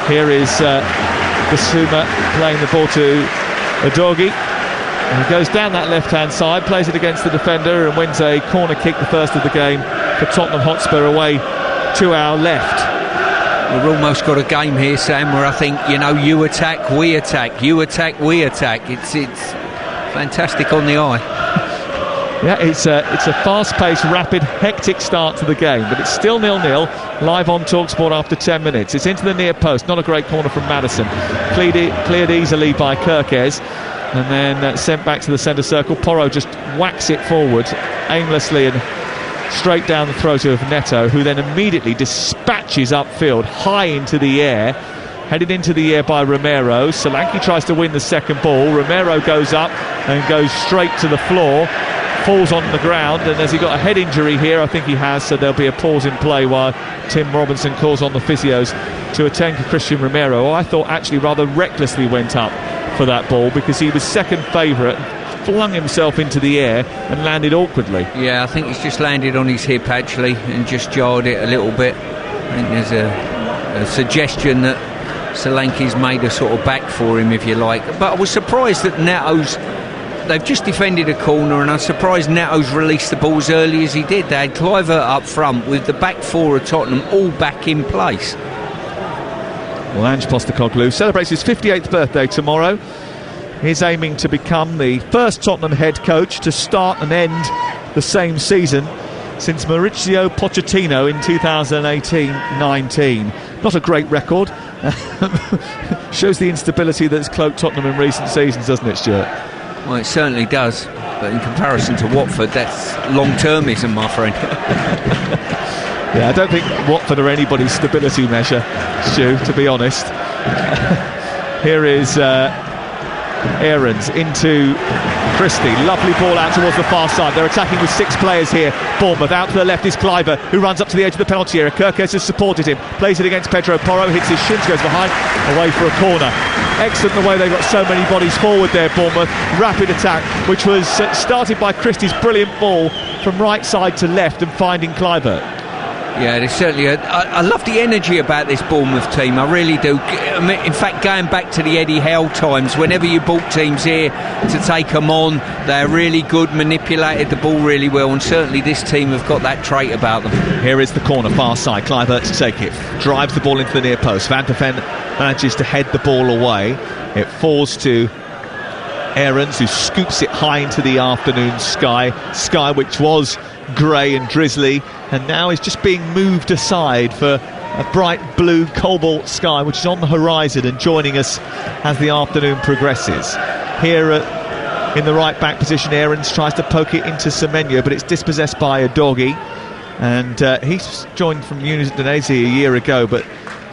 Here is Basuma playing the ball to Udogie, and he goes down that left hand side, plays it against the defender, and wins a corner kick, the first of the game for Tottenham Hotspur, away to our left. We've almost got a game here, Sam, where I think, you attack, we attack, you attack, we attack. It's fantastic on the eye. Yeah, it's a fast-paced, rapid, hectic start to the game, but it's still 0-0, live on Talksport after 10 minutes. It's into the near post, not a great corner from Maddison. Cleared easily by Kirkes, and then sent back to the centre circle. Porro just whacks it forward aimlessly and straight down the throat of Neto, who then immediately dispatches upfield, high into the air, headed into the air by Romero. Solanke tries to win the second ball. Romero goes up and goes straight to the floor, falls on the ground, and has he got a head injury here? I think he has, so there'll be a pause in play while Tim Robinson calls on the physios to attend to Christian Romero, who I thought actually rather recklessly went up for that ball, because he was second favourite, flung himself into the air and landed awkwardly. Yeah, I think he's just landed on his hip actually and just jarred it a little bit. I think there's a suggestion that Solanke's made a sort of back for him, if you like. But I was surprised that they've just defended a corner, and I'm surprised Neto's released the ball as early as he did. They had Cliver up front with the back four of Tottenham all back in place. Well, Ange Postecoglou celebrates his 58th birthday tomorrow. He's aiming to become the first Tottenham head coach to start and end the same season since Mauricio Pochettino in 2018-19. Not a great record. Shows the instability that's cloaked Tottenham in recent seasons, doesn't it, Stuart? Well, it certainly does, but in comparison to Watford, that's long-termism, my friend. Yeah, I don't think Watford are anybody's stability measure, Stu, to be honest. Here is Aarons into Christie. Lovely ball out towards the far side. They're attacking with 6 players here. Bournemouth. Out to the left is Cliver, who runs up to the edge of the penalty area. Kirkes has supported him. Plays it against Pedro Porro. Hits his shins, goes behind. Away for a corner. Excellent the way they've got so many bodies forward there, Bournemouth. Rapid attack, which was started by Christie's brilliant ball from right side to left and finding Cliver. Yeah, there's certainly I love the energy about this Bournemouth team, I really do. In fact, going back to the Eddie Howe times, whenever you brought teams here to take them on, they're really good, manipulated the ball really well, and certainly this team have got that trait about them. Here is the corner, far side. Kluivert to take it, drives the ball into the near post. Van de Ven manages to head the ball away. It falls to Aarons, who scoops it high into the afternoon sky which was grey and drizzly, and now is just being moved aside for a bright blue cobalt sky which is on the horizon and joining us as the afternoon progresses. Here in the right back position, Aarons tries to poke it into Semenyo, but it's dispossessed by Udogie, and he's joined from Udinese a year ago but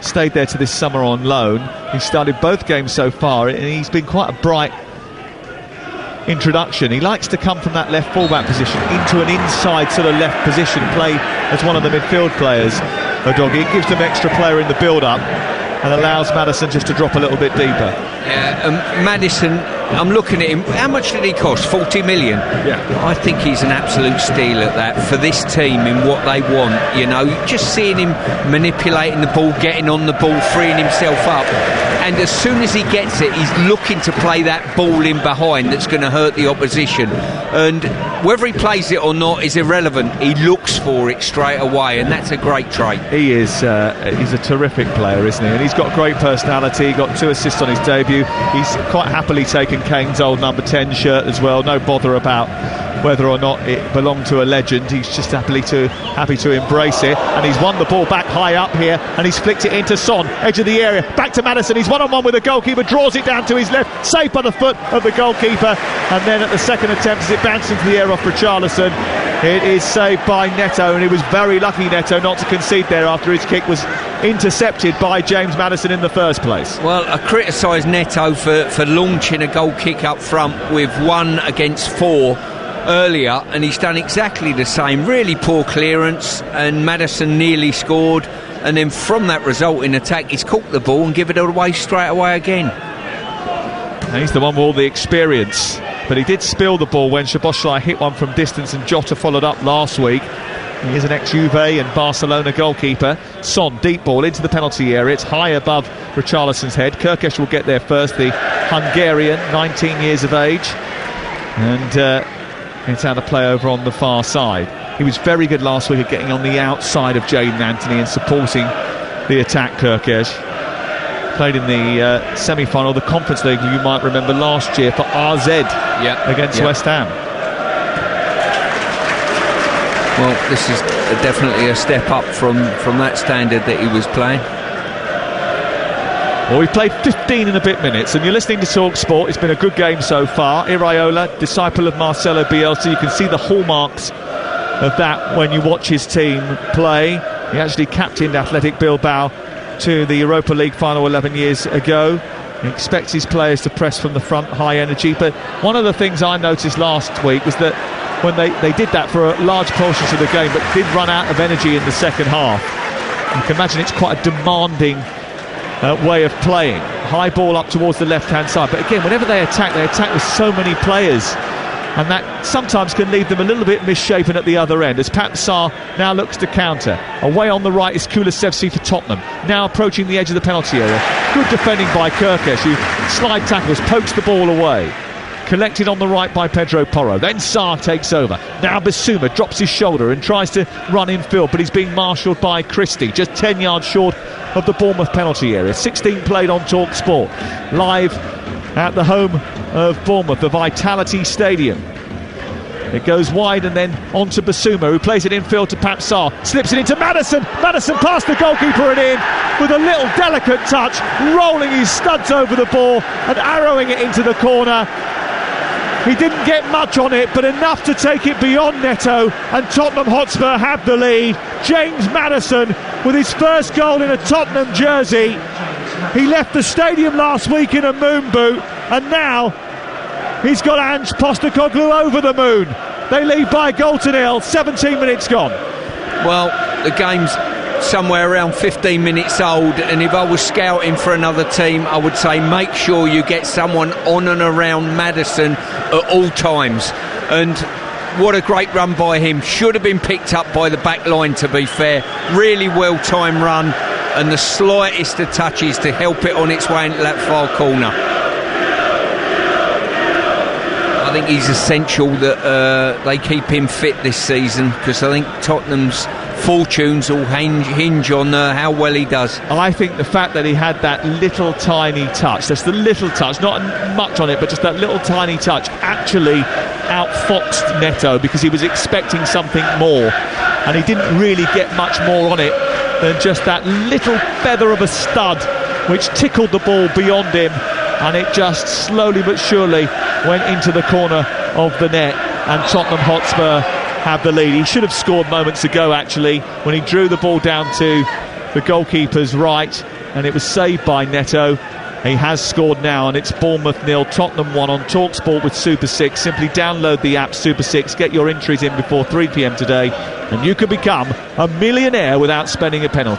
stayed there to this summer on loan. He started both games so far and he's been quite a bright introduction. He likes to come from that left fullback position into an inside sort of left position, play as one of the midfield players. Udogie, it gives them extra player in the build-up and allows Maddison just to drop a little bit deeper. Yeah, Maddison, I'm looking at him. How much did he cost? 40 million? Yeah. I think he's an absolute steal at that for this team in what they want. Just seeing him manipulating the ball, getting on the ball, freeing himself up. and as soon as he gets it, he's looking to play that ball in behind that's going to hurt the opposition. And whether he plays it or not is irrelevant. He looks for it straight away, and that's a great trait. He is. He's a terrific player, isn't he? And he's got great personality. He got 2 assists on his debut. He's quite happily taken Kane's old number 10 shirt as well. No bother about whether or not it belonged to a legend. He's just happy to embrace it, and he's won the ball back high up here, and he's flicked it into Son, edge of the area, back to Maddison. He's one-on-one with the goalkeeper, draws it down to his left, saved by the foot of the goalkeeper, and then at the second attempt, as it bounced into the air off Richarlison, it is saved by Neto, and he was very lucky, Neto, not to concede there after his kick was intercepted by James Maddison in the first place. Well, I criticise Neto for launching a goal kick up front with 1 against 4 earlier, and he's done exactly the same. Really poor clearance, and Maddison nearly scored, and then from that resulting attack he's caught the ball and given it away straight away again. And he's the one with all the experience, but he did spill the ball when Szoboszlai hit one from distance, and Jota followed up last week. He is an ex-Juve and Barcelona goalkeeper. Son, deep ball into the penalty area. It's high above Richarlison's head. Kirkesh will get there first, the Hungarian, 19 years of age, and it's out of play over on the far side. He was very good last week at getting on the outside of Jadon Anthony and supporting the attack, Kirkesh. Played in the semi-final of the Conference League, you might remember, last year for RZ against West Ham. Well, this is definitely a step up from that standard that he was playing. Well, we've played 15 and a bit minutes, and you're listening to Talksport. It's been a good game so far. Iraola, disciple of Marcelo Bielsa, you can see the hallmarks of that when you watch his team play. He actually captained Athletic Bilbao to the Europa League final 11 years ago. He expects his players to press from the front, high energy, but one of the things I noticed last week was that when they did that for a large portion of the game, but did run out of energy in the second half. You can imagine it's quite a demanding way of playing. High ball up towards the left-hand side, but again, whenever they attack with so many players, and that sometimes can leave them a little bit misshapen at the other end, as Pat Sarr now looks to counter. Away on the right is Kulusevski for Tottenham, now approaching the edge of the penalty area. Good defending by Kirkesh, who slide tackles, pokes the ball away. Collected on the right by Pedro Porro. Then Sarr takes over. Now Bissouma drops his shoulder and tries to run in field, but he's being marshalled by Christie, just 10 yards short of the Bournemouth penalty area. 16 played on Talksport, live at the home of Bournemouth, the Vitality Stadium. It goes wide and then on to Bissouma, who plays it infield to Pat Sarr. Slips it into Maddison. Maddison past the goalkeeper and in with a little delicate touch, rolling his studs over the ball and arrowing it into the corner. He didn't get much on it, but enough to take it beyond Neto, and Tottenham Hotspur have the lead. James Maddison with his first goal in a Tottenham jersey. He left the stadium last week in a moon boot, and now he's got Ange Postecoglou over the moon. They lead by a goal to nil, 17 minutes gone. Well, the game's somewhere around 15 minutes old, and if I was scouting for another team, I would say make sure you get someone on and around Maddison at all times. And what a great run by him. Should have been picked up by the back line, to be fair. Really well timed run, and the slightest of touches to help it on its way into that far corner. I think he's essential that they keep him fit this season, because I think Tottenham's fortunes will hinge on how well he does. I think the fact that he had that little tiny touch, just the little touch, not much on it, but just that little tiny touch, actually outfoxed Neto, because he was expecting something more, and he didn't really get much more on it than just that little feather of a stud which tickled the ball beyond him, and it just slowly but surely went into the corner of the net, and Tottenham Hotspur have the lead. He should have scored moments ago, actually, when he drew the ball down to the goalkeeper's right, and it was saved by Neto. He has scored now, and it's Bournemouth 0, Tottenham 1 on Talksport with Super 6. Simply download the app Super 6, get your entries in before 3 p.m. today, and you could become a millionaire without spending a penny.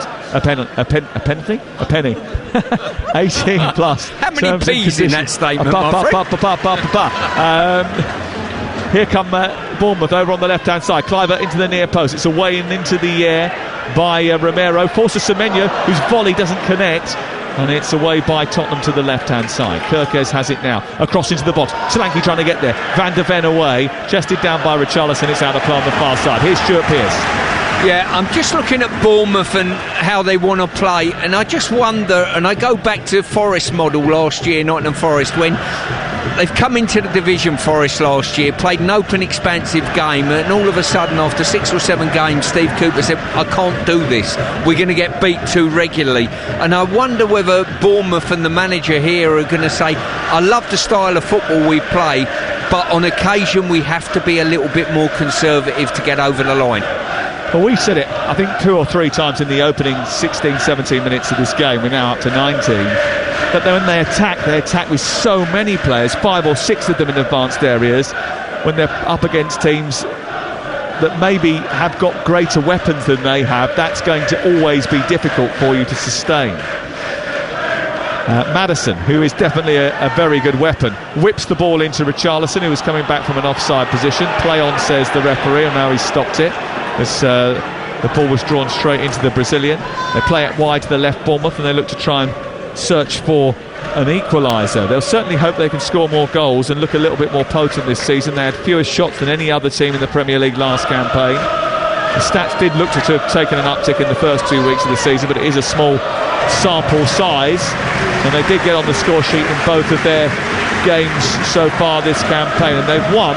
18 plus. How many P's in that statement, Here come Bournemouth over on the left-hand side. Cliver into the near post. It's away and into the air by Romero. Forces Semenyo, whose volley doesn't connect. And it's away by Tottenham to the left-hand side. Kirkes has it now, across into the box. Solanke trying to get there. Van de Ven away, chested down by Richarlison. It's out of play on the far side. Here's Stuart Pearce. Yeah, I'm just looking at Bournemouth and how they want to play, and I just wonder, and I go back to Forest model last year, Nottingham Forest, when they've come into the division, Forest last year, played an open, expansive game, and all of a sudden, after 6 or 7 games, Steve Cooper said, I can't do this. We're going to get beat too regularly. And I wonder whether Bournemouth and the manager here are going to say, I love the style of football we play, but on occasion we have to be a little bit more conservative to get over the line. Well, we've said it, I think, 2 or 3 times in the opening 16, 17 minutes of this game. We're now up to 19. But when they attack with so many players, 5 or 6 of them in advanced areas, when they're up against teams that maybe have got greater weapons than they have. That's going to always be difficult for you to sustain. Maddison, who is definitely a very good weapon, whips the ball into Richarlison, who was coming back from an offside position. Play on, says the referee, and now he's stopped it as the ball was drawn straight into the Brazilian. They play it wide to the left, Bournemouth, and they look to try and search for an equaliser. They'll certainly hope they can score more goals and look a little bit more potent this season. They had fewer shots than any other team in the Premier League last campaign. The stats did look to have taken an uptick in the first 2 weeks of the season, but it is a small sample size, and they did get on the score sheet in both of their games so far this campaign, and they've won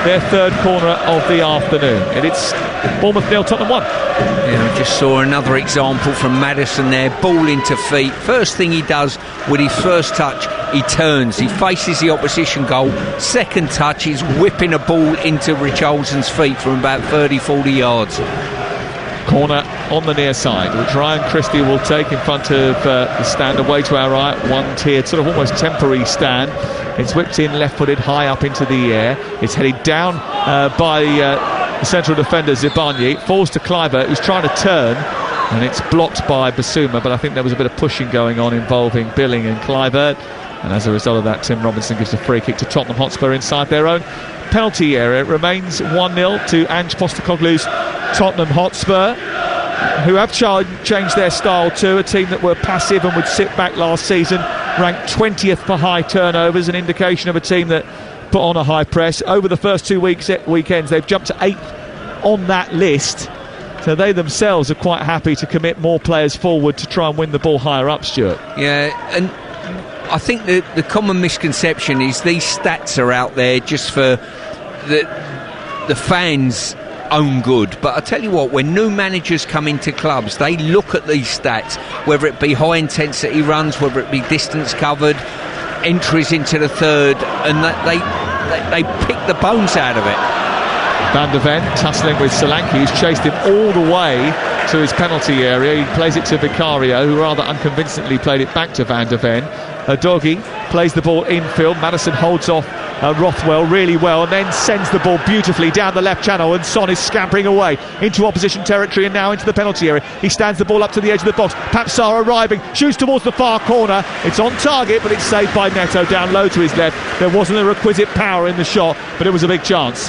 their 3rd corner of the afternoon, and it's Bournemouth 0, Tottenham 1. Yeah, I just saw another example from Maddison there, ball into feet. First thing he does with his first touch, he turns, he faces the opposition goal. Second touch, he's whipping a ball into Richarlison's feet from about 30-40 yards. Corner on the near side, which Ryan Christie will take in front of the stand away to our right, one tiered, sort of almost temporary stand. It's whipped in left-footed high up into the air. It's headed down by the central defender Zibanejad. It falls to Kluivert, who's trying to turn, and it's blocked by Basuma, but I think there was a bit of pushing going on involving Billing and Kluivert, and as a result of that, Tim Robinson gives a free kick to Tottenham Hotspur inside their own penalty area. It remains 1-0 to Ange Postecoglou's Tottenham Hotspur, who have changed their style too. A team that were passive and would sit back last season, ranked 20th for high turnovers, an indication of a team that put on a high press. Over the first 2 weekends, they've jumped to 8th on that list, so they themselves are quite happy to commit more players forward to try and win the ball higher up, Stuart. Yeah, and I think the common misconception is these stats are out there just for the fans' own good. But I tell you what, when new managers come into clubs, they look at these stats, whether it be high intensity runs, whether it be distance covered, entries into the third, and they pick the bones out of it. Van de Ven tussling with Solanke, who's chased him all the way to his penalty area. He plays it to Vicario, who rather unconvincingly played it back to Van de Ven. Doggy plays the ball infield. Maddison holds off Rothwell really well and then sends the ball beautifully down the left channel, and Son is scampering away into opposition territory and now into the penalty area. He stands the ball up to the edge of the box. Papsar arriving, shoots towards the far corner. It's on target, but it's saved by Neto down low to his left. There wasn't a requisite power in the shot, but it was a big chance.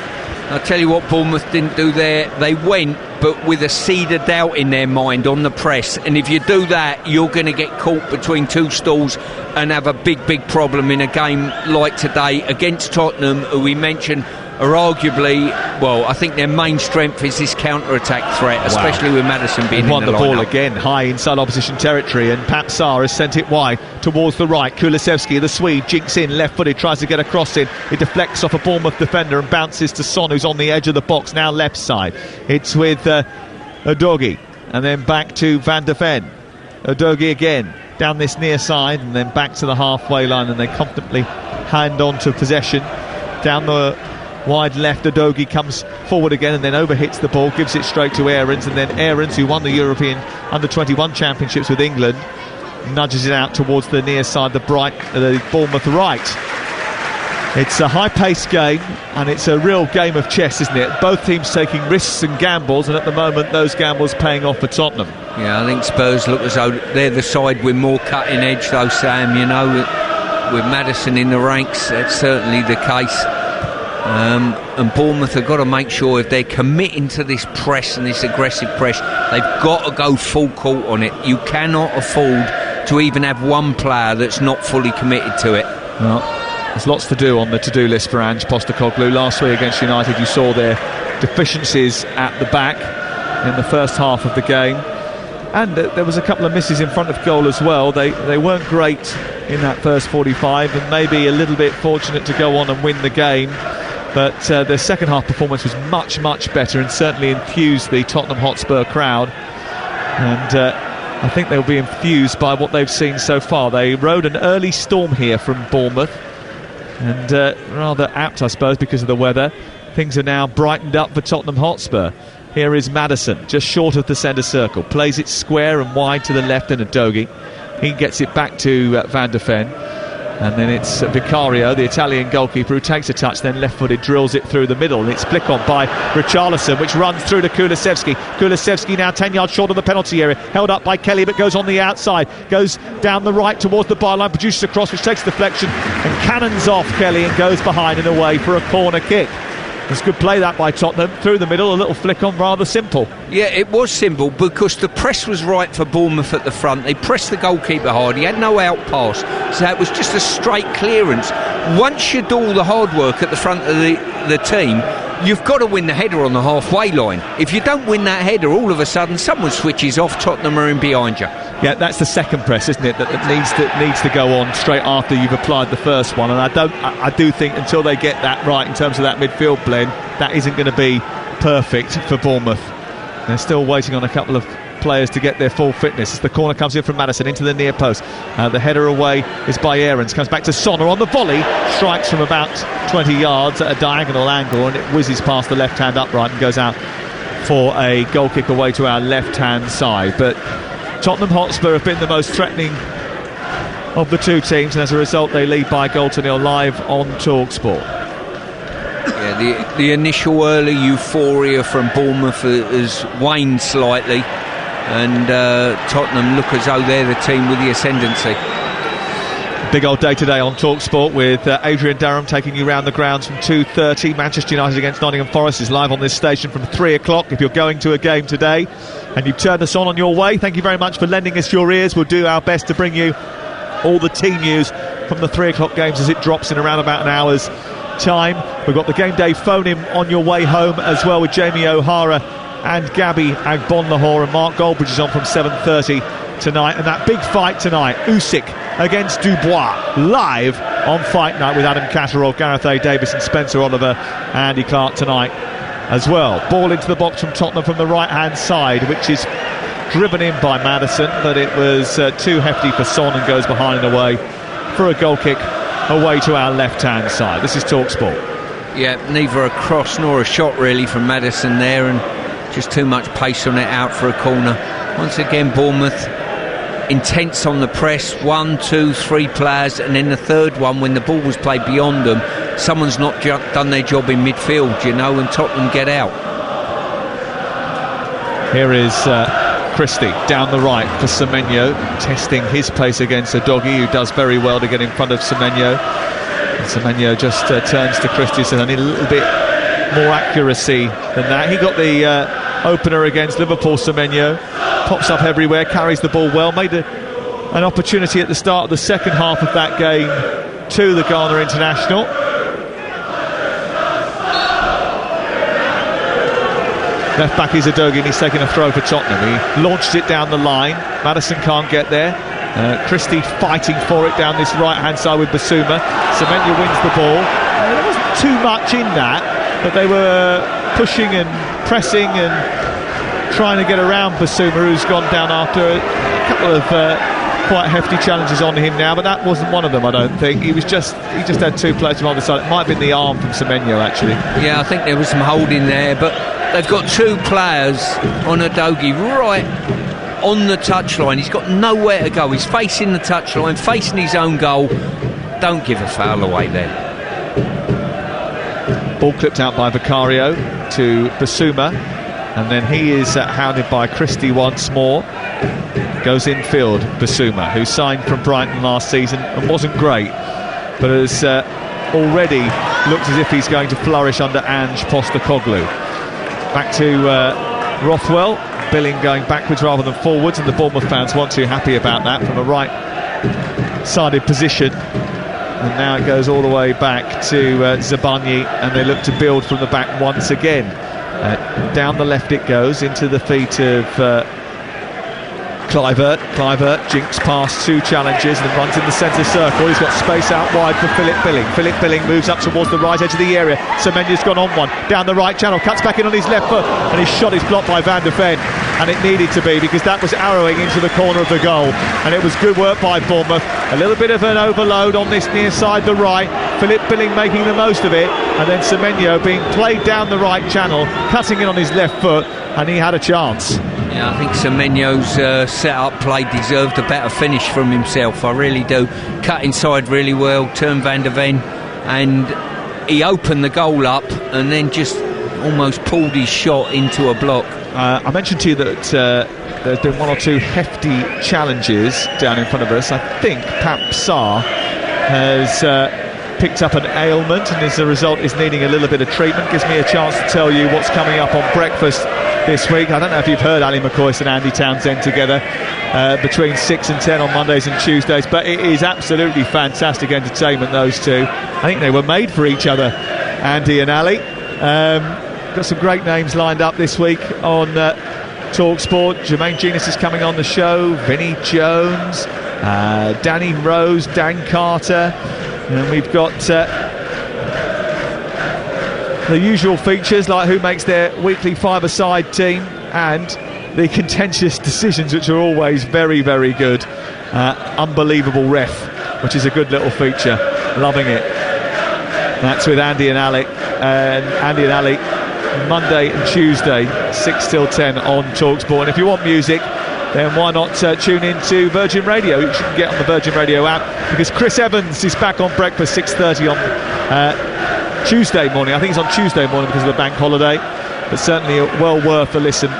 I'll tell you what Bournemouth didn't do there. They went, but with a seed of doubt in their mind on the press. And if you do that, you're going to get caught between two stools and have a big problem in a game like today against Tottenham, who we mentioned are arguably, well, I think their main strength is this counter-attack threat, especially with Maddison being in the lineup. Won the ball again, high inside opposition territory, and Papsar has sent it wide towards the right. Kulusevski, the Swede, jinks in, left-footed, tries to get a cross in. It deflects off a Bournemouth defender and bounces to Son, who's on the edge of the box, now left side. It's with Udogie, and then back to Van de Ven. Udogie again, down this near side, and then back to the halfway line, and they comfortably hand on to possession. Down the wide left, Udogie comes forward again and then overhits the ball, gives it straight to Aarons, and then Aarons, who won the European Under-21 Championships with England, nudges it out towards the near side, the Bournemouth right. It's a high-paced game, and it's a real game of chess, isn't it? Both teams taking risks and gambles, and at the moment those gambles paying off for Tottenham. Yeah, I think Spurs look as though they're the side with more cutting edge, though, Sam, you know, with Maddison in the ranks, that's certainly the case. And Bournemouth have got to make sure if they're committing to this press and this aggressive press, they've got to go full court on it. You cannot afford to even have one player that's not fully committed to it. Well, there's lots to do on the to-do list for Ange Postecoglou. Last week against United, you saw their deficiencies at the back in the first half of the game, and there was a couple of misses in front of goal as well. They weren't great in that first 45, and maybe a little bit fortunate to go on and win the game, but their second half performance was much better and certainly enthused the Tottenham Hotspur crowd, and I think they'll be enthused by what they've seen so far. They rode an early storm here from Bournemouth, and rather apt, I suppose, because of the weather. Things are now brightened up for Tottenham Hotspur. Here is Maddison, just short of the centre circle, plays it square and wide to the left, and Udogie. He gets it back to Van der Ven, and then it's Vicario, the Italian goalkeeper, who takes a touch, then left-footed drills it through the middle, and it's flick on by Richarlison, which runs through to Kulusevski. Kulusevski now 10 yards short of the penalty area, held up by Kelly, but goes on the outside, goes down the right towards the byline, produces a cross which takes deflection and cannons off Kelly and goes behind and away for a corner kick. It's good play that by Tottenham, through the middle, a little flick on, rather simple. Yeah, it was simple because the press was right for Bournemouth at the front. They pressed the goalkeeper hard, he had no out pass, so it was just a straight clearance. Once you do all the hard work at the front of the team, you've got to win the header on the halfway line. If you don't win that header, all of a sudden someone switches off, Tottenham are in behind you. Yeah, that's the second press, isn't it, that needs to go on straight after you've applied the first one, and I do think until they get that right in terms of that midfield blend, that isn't going to be perfect for Bournemouth. They're still waiting on a couple of players to get their full fitness as the corner comes in from Maddison into the near post. The header away is by Aarons, comes back to Sonner on the volley, strikes from about 20 yards at a diagonal angle, and it whizzes past the left hand upright and goes out for a goal kick away to our left hand side. But Tottenham Hotspur have been the most threatening of the two teams, and as a result they lead by a goal to nil live on Talksport. Yeah, the initial early euphoria from Bournemouth has waned slightly, and Tottenham look as though they're the team with the ascendancy. Big old day today on Talksport with Adrian Durham taking you round the grounds from 2:30. Manchester United against Nottingham Forest is live on this station from 3 o'clock. If you're going to a game today and you've turned us on your way, thank you very much for lending us your ears. We'll do our best to bring you all the team news from the 3 o'clock games as it drops in around about an hour's time. We've got the game day phone in on your way home as well with Jamie O'Hara and Gabby Agbonlahor, and Mark Goldbridge is on from 7:30 tonight. And that big fight tonight, Usyk against Dubois, live on Fight Night with Adam Catterall, Gareth A. Davis and Spencer Oliver, Andy Clark tonight as well. Ball into the box from Tottenham from the right hand side, which is driven in by Maddison, but it was too hefty for Son and goes behind and away for a goal kick away to our left hand side. This is Talksport. Yeah, neither a cross nor a shot really from Maddison there, and just too much pace on it out for a corner. Once again Bournemouth intense on the press, 1, 2, 3 players, and then the third one, when the ball was played beyond them, someone's not done their job in midfield, you know, and Tottenham get out. Here is Christie down the right for Semenyo, testing his pace against Udogie, who does very well to get in front of Semenyo. And Semenyo just turns to Christie and says, I need a little bit more accuracy than that. He got the opener against Liverpool, Semenyo. Pops up everywhere, carries the ball well, made an opportunity at the start of the second half of that game to the Ghana international. Left back is Udogie, and he's taking a throw for Tottenham. He launched it down the line, Maddison can't get there. Christie fighting for it down this right hand side with Basuma. Semenyo wins the ball. There wasn't too much in that, but they were pushing and pressing and trying to get around Basuma, who's gone down after a couple of quite hefty challenges on him now, but that wasn't one of them, I don't think. He just had two players from either side. It might have been the arm from Semenyo, actually. Yeah, I think there was some holding there, but they've got two players on Udogie right on the touchline. He's got nowhere to go. He's facing the touchline, facing his own goal. Don't give a foul away there. Ball clipped out by Vicario to Basuma, and then he is hounded by Christie once more. Goes infield, Basuma, who signed from Brighton last season and wasn't great, but has already looked as if he's going to flourish under Ange Postecoglou. Back to Rothwell, Billing going backwards rather than forwards, and the Bournemouth fans weren't too happy about that from a right-sided position. And now it goes all the way back to Zabanyi, and they look to build from the back once again. Down the left it goes, into the feet of Kluivert. Kluivert jinks past 2 challenges and runs in the centre circle. He's got space out wide for Philip Billing. Philip Billing moves up towards the right edge of the area. Semenya's gone on one, down the right channel, cuts back in on his left foot, and his shot is blocked by Van de Ven. And it needed to be, because that was arrowing into the corner of the goal. And it was good work by Bournemouth. A little bit of an overload on this near side, the right. Philip Billing making the most of it, and then Semenya being played down the right channel, cutting in on his left foot, and he had a chance. Yeah, I think Semenyo's set-up play deserved a better finish from himself. I really do. Cut inside really well, turned Van de Ven, and he opened the goal up and then just almost pulled his shot into a block. I mentioned to you that there's been 1 or 2 hefty challenges down in front of us. I think Pap Sarr has picked up an ailment, and as a result is needing a little bit of treatment. Gives me a chance to tell you what's coming up on breakfast this week. I don't know if you've heard Ali McCoist and Andy Townsend together between 6 and 10 on Mondays and Tuesdays, but it is absolutely fantastic entertainment, those two. I think they were made for each other, Andy and Ali. Got some great names lined up this week on Talksport. Jermaine Genius is coming on the show, Vinnie Jones, Danny Rose, Dan Carter, and we've got the usual features like who makes their weekly 5-a-side team, and the contentious decisions, which are always very, very good. Unbelievable ref, which is a good little feature. Loving it. That's with Andy and Ali. And Andy and Ali, Monday and Tuesday, 6 till 10 on Talksport. And if you want music, then why not tune in to Virgin Radio, which you can get on the Virgin Radio app, because Chris Evans is back on breakfast 6:30 on Tuesday morning. I think it's on Tuesday morning because of the bank holiday, but certainly well worth a listen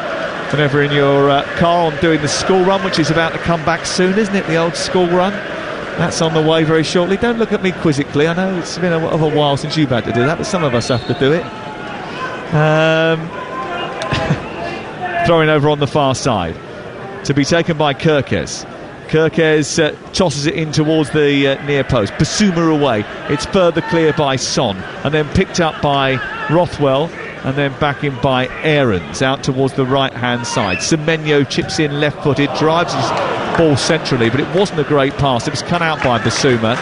whenever in your car on doing the school run, which is about to come back soon, isn't it? The old school run. That's on the way very shortly. Don't look at me quizzically. I know it's been a while since you've had to do that, but some of us have to do it. Throwing over on the far side to be taken by Kirkes. Kirkes tosses it in towards the near post. Basuma away. It's further clear by Son, and then picked up by Rothwell, and then back in by Aarons out towards the right hand side. Semenyo chips in left-footed, drives his ball centrally, but it wasn't a great pass. It was cut out by Basuma,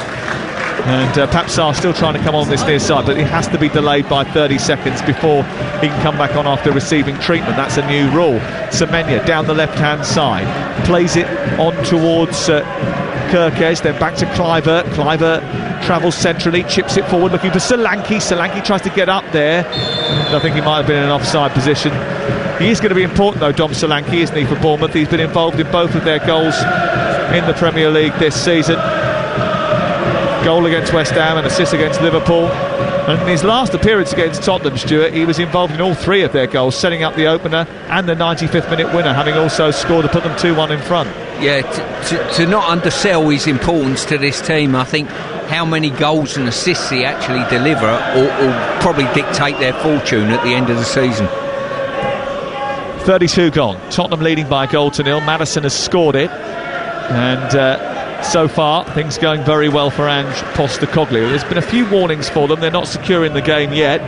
and Pap Sarr still trying to come on this near side, but it has to be delayed by 30 seconds before he can come back on after receiving treatment. That's a new rule. Semenya down the left hand side, plays it on towards Kirkes, then back to Kluivert. Kluivert travels centrally, chips it forward looking for Solanke. Solanke tries to get up there, and I think he might have been in an offside position. He is going to be important though, Dom Solanke, isn't he, for Bournemouth? He's been involved in both of their goals in the Premier League this season. Goal against West Ham and assist against Liverpool, and in his last appearance against Tottenham, Stuart, he was involved in all 3 of their goals, setting up the opener and the 95th minute winner, having also scored to put them 2-1 in front. Yeah, to not undersell his importance to this team. I think how many goals and assists he actually deliver will probably dictate their fortune at the end of the season. 32 gone, Tottenham leading by a goal to 0. Maddison has scored it, and so far things going very well for Ange Postecoglou. There's been a few warnings for them. They're not secure in the game yet,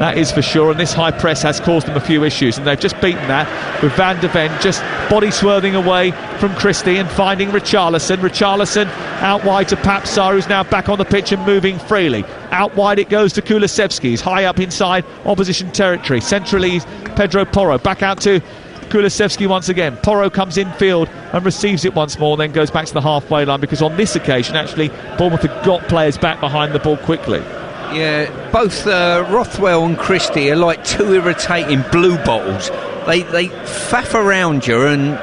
that is for sure, and this high press has caused them a few issues, and they've just beaten that with Van de Ven just body swerving away from Christie and finding Richarlison out wide to Pap Sarr, who's now back on the pitch and moving freely. Out wide it goes to Kulusevski. He's high up inside opposition territory. Centrally Pedro Porro, back out to Kulusevski once again. Porro comes infield and receives it once more, then goes back to the halfway line, because on this occasion actually Bournemouth have got players back behind the ball quickly. Yeah, both Rothwell and Christie are like 2 irritating blue bottles. They faff around you and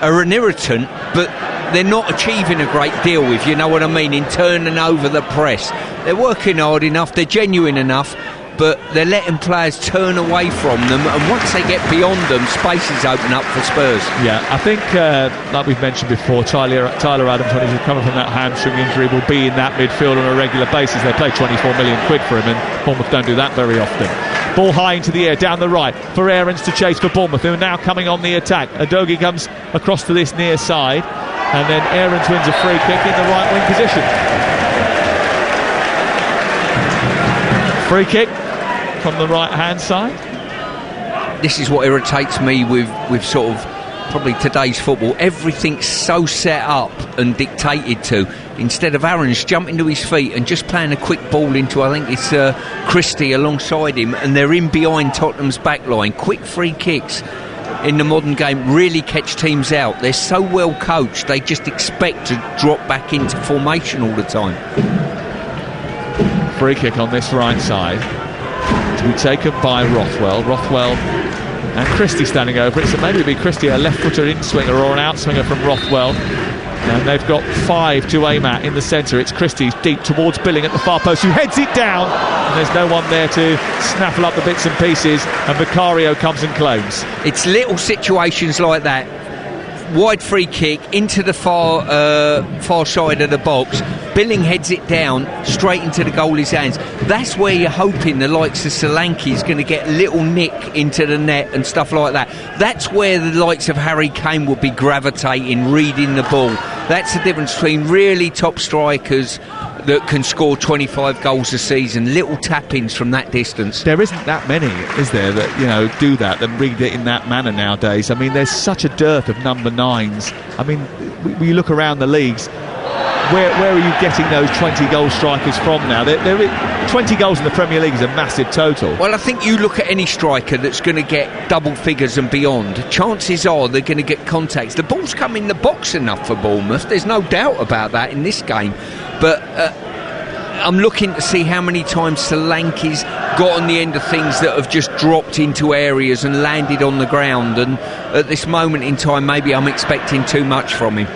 are an irritant, but they're not achieving a great deal, if you know what I mean, in turning over the press. They're working hard enough, they're genuine enough, but they're letting players turn away from them, and once they get beyond them, spaces open up for Spurs. Yeah, I think, like we've mentioned before, Tyler Adams, when he's recovering from that hamstring injury, will be in that midfield on a regular basis. They pay 24 million quid for him, and Bournemouth don't do that very often. Ball high into the air, down the right for Aarons to chase for Bournemouth, who are now coming on the attack. Udogie comes across to this near side, and then Aarons wins a free kick in the right wing position. Free kick from the right hand side. This is what irritates me with sort of probably today's football. Everything's so set up and dictated to. Instead of Aarons jumping to his feet and just playing a quick ball into, I think it's Christie alongside him, and they're in behind Tottenham's back line. Quick free kicks in the modern game really catch teams out. They're so well coached, they just expect to drop back into formation all the time. Free kick on this right side to be taken by Rothwell. Rothwell and Christie standing over it, so maybe it'll be Christie, a left-footer in-swinger or an out-swinger from Rothwell. And they've got 5 to aim at in the centre. It's Christie deep towards Billing at the far post, who heads it down, and there's no one there to snaffle up the bits and pieces, and Vicario comes and claims. It's little situations like that. Wide free kick into the far side of the box. Billing heads it down straight into the goalie's hands. That's where you're hoping the likes of Solanke is going to get a little nick into the net and stuff like that. That's where the likes of Harry Kane will be gravitating, reading the ball. That's the difference between really top strikers that can score 25 goals a season, little tap-ins from that distance. There isn't that many, is there, that do that and read it in that manner nowadays. I mean, there's such a dearth of number 9s. I mean, when you look around the leagues, where are you getting those 20 goal strikers from now? 20 goals in the Premier League is a massive total. Well, I think you look at any striker that's going to get double figures and beyond, chances are they're going to get contacts. The ball's come in the box enough for Bournemouth, there's no doubt about that in this game. But I'm looking to see how many times Solanke's got on the end of things that have just dropped into areas and landed on the ground, and at this moment in time maybe I'm expecting too much from him.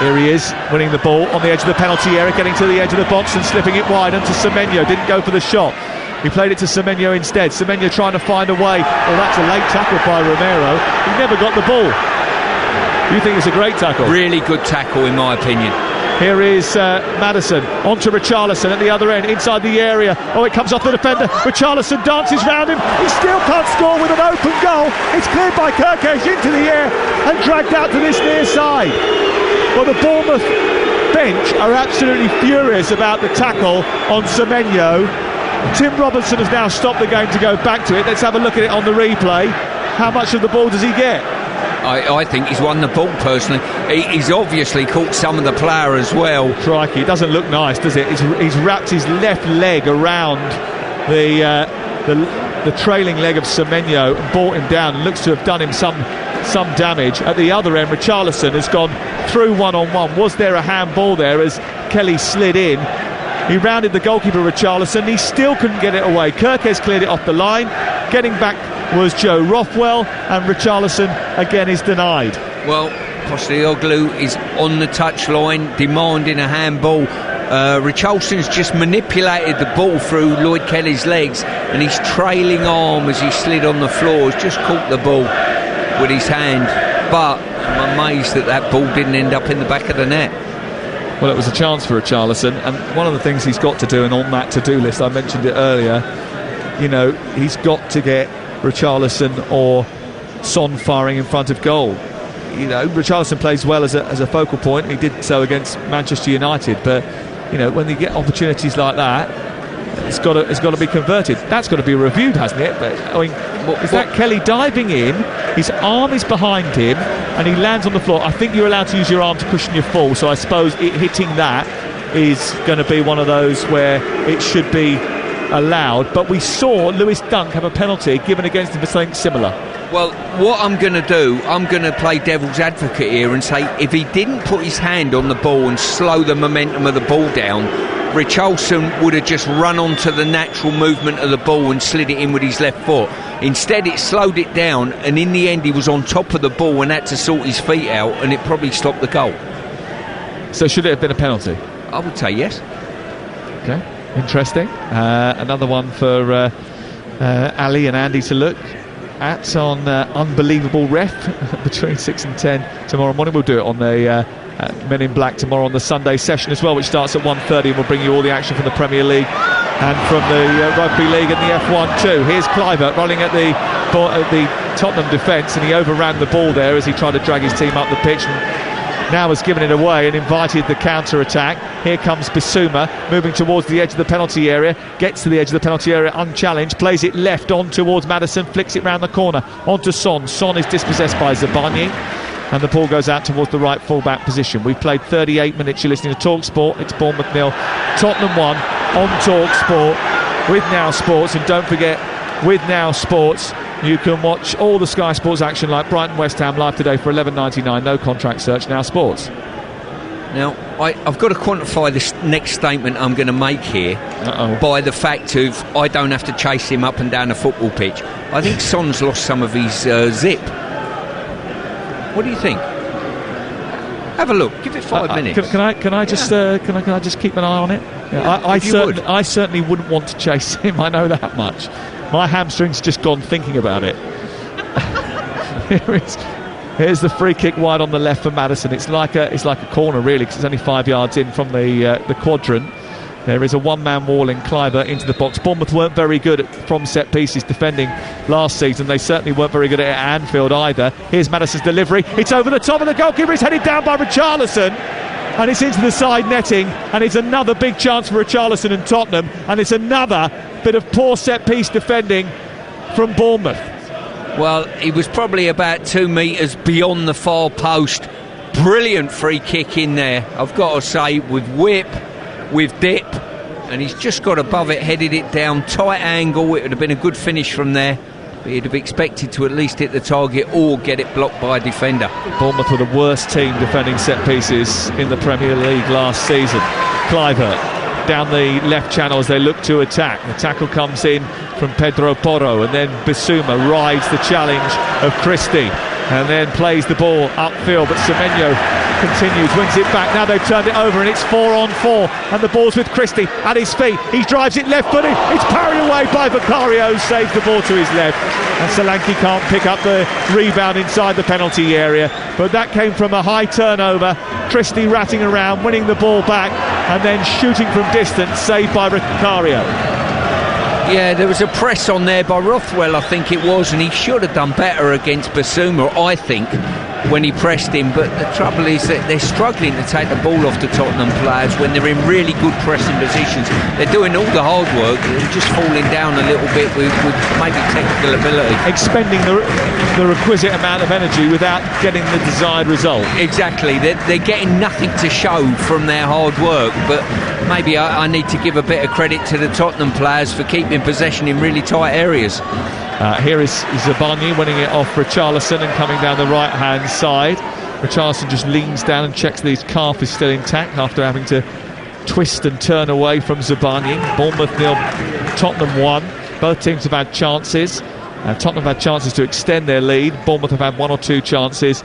Here he is, winning the ball on the edge of the penalty area, getting to the edge of the box and slipping it wide onto Semenyo. Didn't go for the shot. He played it to Semenyo instead. Semenyo trying to find a way. Well, that's a late tackle by Romero. He never got the ball. You think it's a great tackle? Really good tackle, in my opinion. Here is Maddison onto Richarlison at the other end, inside the area. Oh, it comes off the defender. Richarlison dances round him. He still can't score with an open goal. It's cleared by Kirkesh into the air and dragged out to this near side. Well, the Bournemouth bench are absolutely furious about the tackle on Semenyo. Tim Robinson has now stopped the game to go back to it. Let's have a look at it on the replay. How much of the ball does he get? I think he's won the ball personally. He's obviously caught some of the player as well. Crikey, it doesn't look nice, does it? He's wrapped his left leg around the trailing leg of Semenyo and brought him down, and looks to have done him some damage. At the other end, Richarlison has gone through one-on-one. Was there a handball there as Kelly slid in? He rounded the goalkeeper, Richarlison. He still couldn't get it away. Kirkes cleared it off the line. Getting back was Joe Rothwell, and Richarlison again is denied. Well, Postecoglou is on the touchline demanding a handball. Richarlison's just manipulated the ball through Lloyd Kelly's legs, and his trailing arm as he slid on the floor has just caught the ball with his hand. But I'm amazed that ball didn't end up in the back of the net. Well, it was a chance for Richarlison, and one of the things he's got to do, and on that to-do list, I mentioned it earlier, he's got to get Richarlison or Son firing in front of goal. Richarlison plays well as a focal point. He did so against Manchester United, but when you get opportunities like that, it's got to be converted. That's got to be reviewed, hasn't it? But is that Kelly diving in? His arm is behind him, and he lands on the floor. I think you're allowed to use your arm to cushion your fall, so I suppose it hitting that is going to be one of those where it should be allowed. But we saw Lewis Dunk have a penalty given against him for something similar. Well, what I'm going to do, I'm going to play devil's advocate here and say if he didn't put his hand on the ball and slow the momentum of the ball down, Richarlison would have just run onto the natural movement of the ball and slid it in with his left foot. Instead, it slowed it down, and in the end he was on top of the ball and had to sort his feet out, and it probably stopped the goal. So should it have been a penalty? I would say yes. Okay, interesting. Another one for Ali and Andy to look at on Unbelievable Ref between 6 and 10 tomorrow morning. We'll do it on the Men in Black tomorrow on the Sunday session as well, which starts at 1:30, and will bring you all the action from the Premier League and from the Rugby League and the F1 too. Here's Kluivert running at the Tottenham defence, and he overran the ball there as he tried to drag his team up the pitch, and now has given it away and invited the counter-attack. Here comes Bissouma moving towards the edge of the penalty area, gets to the edge of the penalty area unchallenged, plays it left on towards Maddison, flicks it round the corner onto Son. Son is dispossessed by Zabarnyi, and the ball goes out towards the right full-back position. We've played 38 minutes. You're listening to Talksport. It's Bournemouth 0, Tottenham 1 on Talksport with Now Sports. And don't forget, with Now Sports, you can watch all the Sky Sports action like Brighton West Ham live today for $11.99. No contract search. Now Sports. Now, I've got to quantify this next statement I'm going to make here by the fact of I don't have to chase him up and down a football pitch. I think Son's lost some of his zip. What do you think? Have a look. Give it 5 minutes. Can I just keep an eye on it? Yeah, I certainly wouldn't want to chase him. I know that much. My hamstring's just gone thinking about it. Here's the free kick wide on the left for Maddison. It's like a corner really, because it's only 5 yards in from the quadrant. There is a one-man wall in Kluivert into the box. Bournemouth weren't very good from set pieces defending last season. They certainly weren't very good at Anfield either. Here's Maddison's delivery. It's over the top of the goalkeeper. It's headed down by Richarlison, and it's into the side netting, and it's another big chance for Richarlison and Tottenham, and it's another bit of poor set piece defending from Bournemouth. Well, he was probably about 2 metres beyond the far post. Brilliant free kick in there, I've got to say, with whip, with dip, and he's just got above it, headed it down, tight angle. It would have been a good finish from there, but he'd have expected to at least hit the target or get it blocked by a defender. Bournemouth were the worst team defending set pieces in the Premier League last season. Kluivert down the left channel as they look to attack. The tackle comes in from Pedro Porro, and then Bissouma rides the challenge of Christie and then plays the ball upfield, but Semenyo continues, wins it back. Now they've turned it over, and it's 4-on-4, and the ball's with Christie at his feet. He drives it left-footed. It's parried away by Vicario, saves the ball to his left, and Solanke can't pick up the rebound inside the penalty area, but that came from a high turnover. Christie ratting around, winning the ball back, and then shooting from distance, saved by Vicario. Yeah, there was a press on there by Rothwell, I think it was, and he should have done better against Bissouma, I think, when he pressed him. But the trouble is that they're struggling to take the ball off the Tottenham players when they're in really good pressing positions. They're doing all the hard work, they're just falling down a little bit with maybe technical ability. Expending the requisite amount of energy without getting the desired result. Exactly, they're getting nothing to show from their hard work, but maybe I need to give a bit of credit to the Tottenham players for keeping possession in really tight areas. Here is Zabarnyi winning it off Richarlison and coming down the right hand side. Richarlison just leans down and checks that his calf is still intact after having to twist and turn away from Zabarnyi. Bournemouth 0, Tottenham 1. Both teams have had chances. Tottenham have had chances to extend their lead. Bournemouth have had 1 or 2 chances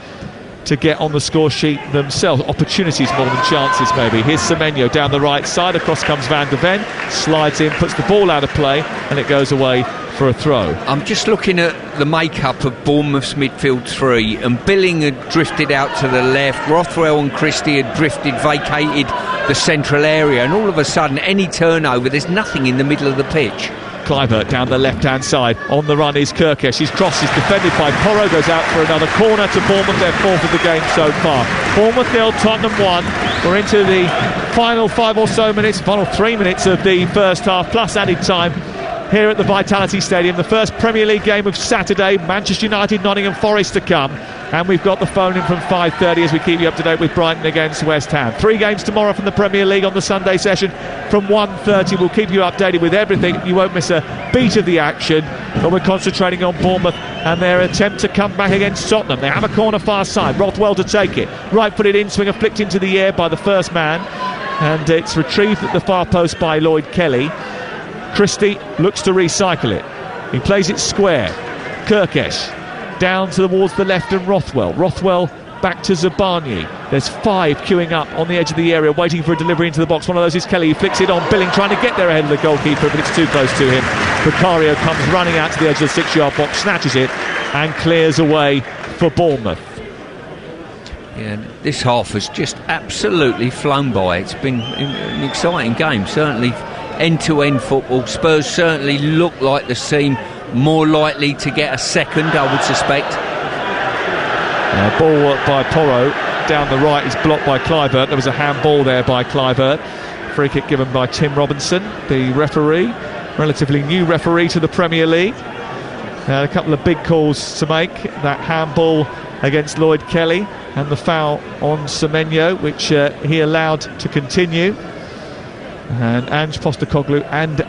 to get on the score sheet themselves. Opportunities more than chances maybe. Here's Semenyo down the right side. Across comes Van de Ven, slides in, puts the ball out of play, and it goes away for a throw. I'm just looking at the makeup of Bournemouth's midfield three, and Billing had drifted out to the left, Rothwell and Christie had vacated the central area, and all of a sudden any turnover, there's nothing in the middle of the pitch. Kluivert down the left-hand side. On the run is Kirkesh. His cross is defended by Porro. Goes out for another corner to Bournemouth. Their 4th of the game so far. Bournemouth 0, Tottenham 1. We're into the final 5 or so minutes, final 3 minutes of the first half, plus added time here at the Vitality Stadium. The first Premier League game of Saturday. Manchester United, Nottingham Forest to come. And we've got the phone in from 5:30 as we keep you up to date with Brighton against West Ham. 3 games tomorrow from the Premier League on the Sunday session from 1:30. We'll keep you updated with everything. You won't miss a beat of the action. But we're concentrating on Bournemouth and their attempt to come back against Tottenham. They have a corner far side. Rothwell to take it. Right-footed in-swinger flicked into the air by the first man. And it's retrieved at the far post by Lloyd Kelly. Christie looks to recycle it. He plays it square. Kirkesh down towards the left and Rothwell back to Zabarnyi. There's 5 queuing up on the edge of the area waiting for a delivery into the box. One of those is Kelly. He flicks it on. Billing trying to get there ahead of the goalkeeper, but it's too close to him. Vicario comes running out to the edge of the 6-yard box, snatches it and clears away for Bournemouth. Yeah, this half has just absolutely flown by. It's been an exciting game, certainly end-to-end football. Spurs certainly look like the team more likely to get a second, I would suspect. Ball by Porro down the right is blocked by Kluivert. There was a handball there by Kluivert. Free kick given by Tim Robinson, the referee, relatively new referee to the Premier League. A couple of big calls to make. That handball against Lloyd Kelly and the foul on Semenyo, which he allowed to continue. And Ange Postecoglou and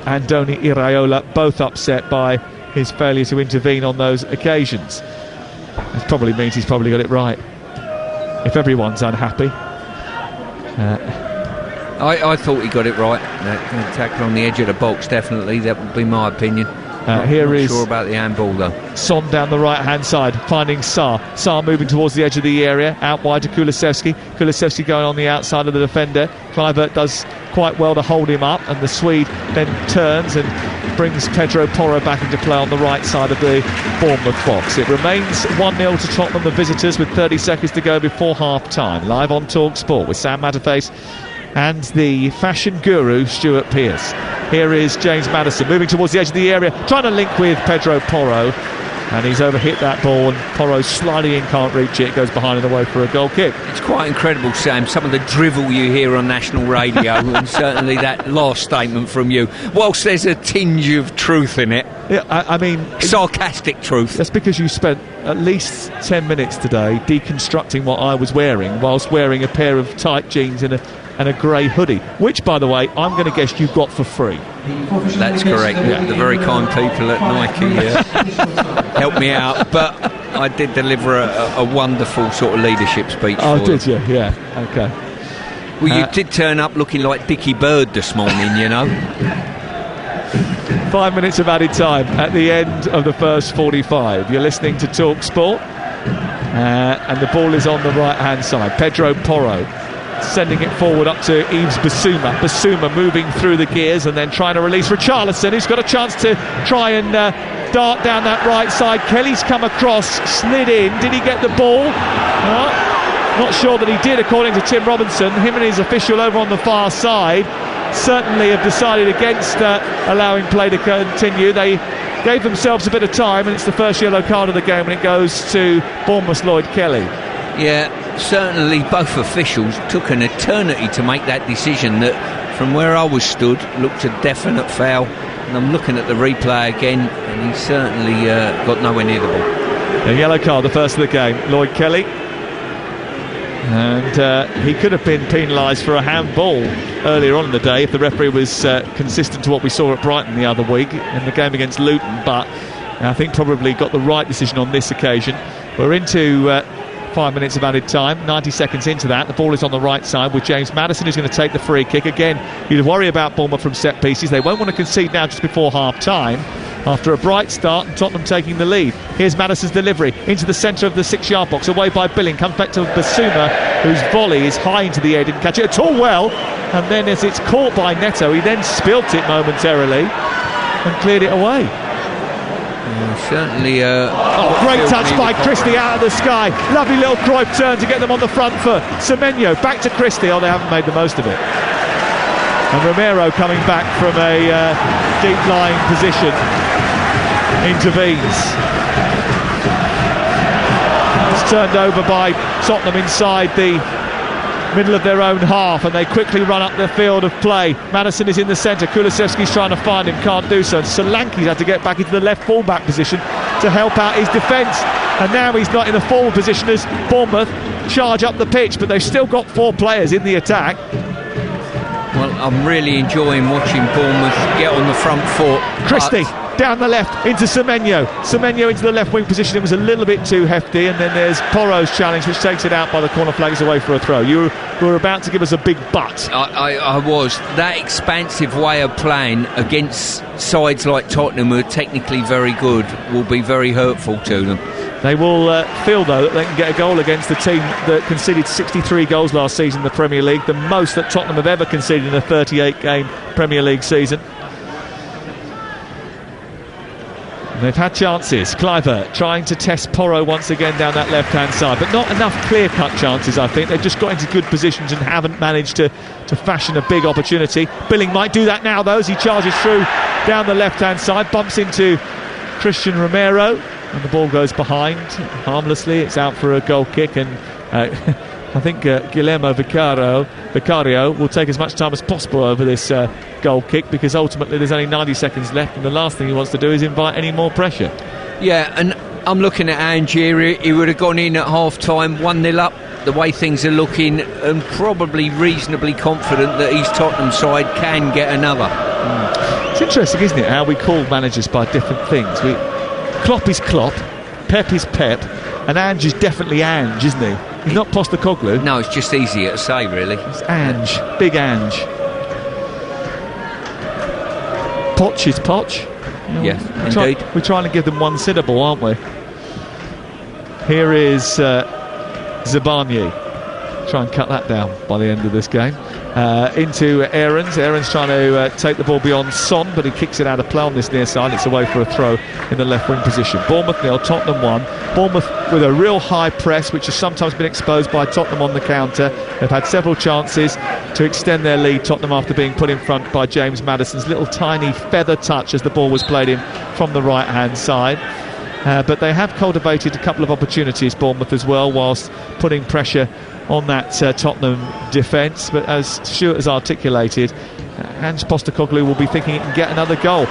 Andoni Iraola both upset by his failure to intervene on those occasions. It probably means he's probably got it right. If everyone's unhappy. I thought he got it right. That tackle on the edge of the box, definitely. That would be my opinion. Here not is sure about the handball though. Son down the right hand side finding Sarr. Sarr moving towards the edge of the area, out wide to Kulusevski. Kulusevski going on the outside of the defender. Kluivert does quite well to hold him up, and the Swede then turns and brings Pedro Porro back into play on the right side of the Bournemouth box. It remains 1-0 to Tottenham, the visitors, with 30 seconds to go before half time. Live on Talksport with Sam Matterface and the fashion guru Stuart Pearce. Here is James Maddison moving towards the edge of the area, trying to link with Pedro Porro, and he's overhit that ball, and Porro sliding in, can't reach it, goes behind and away for a goal kick. It's quite incredible, Sam, some of the drivel you hear on national radio and certainly that last statement from you, whilst there's a tinge of truth in it. Yeah, I mean, sarcastic truth. That's because you spent at least 10 minutes today deconstructing what I was wearing whilst wearing a pair of tight jeans and a grey hoodie, which, by the way, I'm going to guess you got for free. That's correct. Yeah. The very kind people at Nike helped me out, but I did deliver a wonderful sort of leadership speech. Oh, did you? Yeah. Okay. Well, you did turn up looking like Dickie Bird this morning, you know. 5 minutes of added time at the end of the first 45. You're listening to Talk Sport, and the ball is on the right hand side. Pedro Porro sending it forward up to Yves Bissouma. Bissouma moving through the gears and then trying to release Richarlison, who's got a chance to try and dart down that right side. Kelly's come across, slid in. Did he get the ball? Not sure that he did, according to Tim Robinson. Him and his official over on the far side certainly have decided against allowing play to continue. They gave themselves a bit of time, and it's the first yellow card of the game, and it goes to Bournemouth's Lloyd Kelly. Yeah, certainly both officials took an eternity to make that decision that, from where I was stood, looked a definite foul. And I'm looking at the replay again, and he certainly got nowhere near the ball. A yellow card, the first of the game. Lloyd Kelly. And he could have been penalised for a handball earlier on in the day if the referee was consistent to what we saw at Brighton the other week in the game against Luton, but I think probably got the right decision on this occasion. We're into 5 minutes of added time, 90 seconds into that. The ball is on the right side with James Maddison, who's going to take the free kick. Again, you'd worry about Bournemouth from set pieces. They won't want to concede now just before half time after a bright start and Tottenham taking the lead. Here's Maddison's delivery into the centre of the 6-yard box, away by Billing, comes back to Bissouma, whose volley is high into the air, didn't catch it at all well, and then as it's caught by Neto, he then spilt it momentarily and cleared it away. Certainly great touch by Christie out of the sky. Lovely little Cruyff turn to get them on the front foot. Semenyo back to Christie. They haven't made the most of it. And Romero coming back from a deep lying position intervenes. It's turned over by Tottenham inside the middle of their own half, and they quickly run up the field of play. Maddison is in the centre. Kulusevski's trying to find him, can't do so. And Solanke's had to get back into the left full-back position to help out his defence. And now he's not in the forward position as Bournemouth charge up the pitch, but they've still got 4 players in the attack. Well, I'm really enjoying watching Bournemouth get on the front foot. Christie down the left into Semenyo. Semenyo into the left wing position. It was a little bit too hefty, and then there's Porro's challenge, which takes it out by the corner flags away for a throw. You were about to give us a big butt. I was. That expansive way of playing against sides like Tottenham, who are technically very good, will be very hurtful to them. They will feel, though, that they can get a goal against the team that conceded 63 goals last season in the Premier League, the most that Tottenham have ever conceded in a 38-game Premier League season. They've had chances. Kluivert trying to test Porro once again down that left-hand side, but not enough clear-cut chances, I think. They've just got into good positions and haven't managed to fashion a big opportunity. Billing might do that now, though, as he charges through down the left-hand side, bumps into Christian Romero, and the ball goes behind harmlessly. It's out for a goal kick, and I think Guillermo Vicario will take as much time as possible over this goal kick, because ultimately there's only 90 seconds left, and the last thing he wants to do is invite any more pressure. Yeah, and I'm looking at Angier. He would have gone in at half-time 1-0 up, the way things are looking, and probably reasonably confident that his Tottenham side can get another. It's interesting, isn't it, how we call managers by different things. Klopp is Klopp, Pep is Pep, and Ange is definitely Ange, isn't he? He's not Postecoglou. No, it's just easier to say, really. It's Ange, big Ange. Poch is Poch. Yeah, indeed. We're trying to give them one syllable, aren't we? Here is Zabarnyi. Try and cut that down by the end of this game. Into Aarons. Aarons trying to take the ball beyond Son, but he kicks it out of play on this near side. It's away for a throw in the left wing position. Bournemouth 0, Tottenham 1. Bournemouth with a real high press, which has sometimes been exposed by Tottenham on the counter. They've had several chances to extend their lead, Tottenham, after being put in front by James Maddison's little tiny feather touch as the ball was played in from the right hand side. But they have cultivated a couple of opportunities, Bournemouth, as well, whilst putting pressure on that Tottenham defence. But as Stuart has articulated, Ange Postecoglou will be thinking he can get another goal.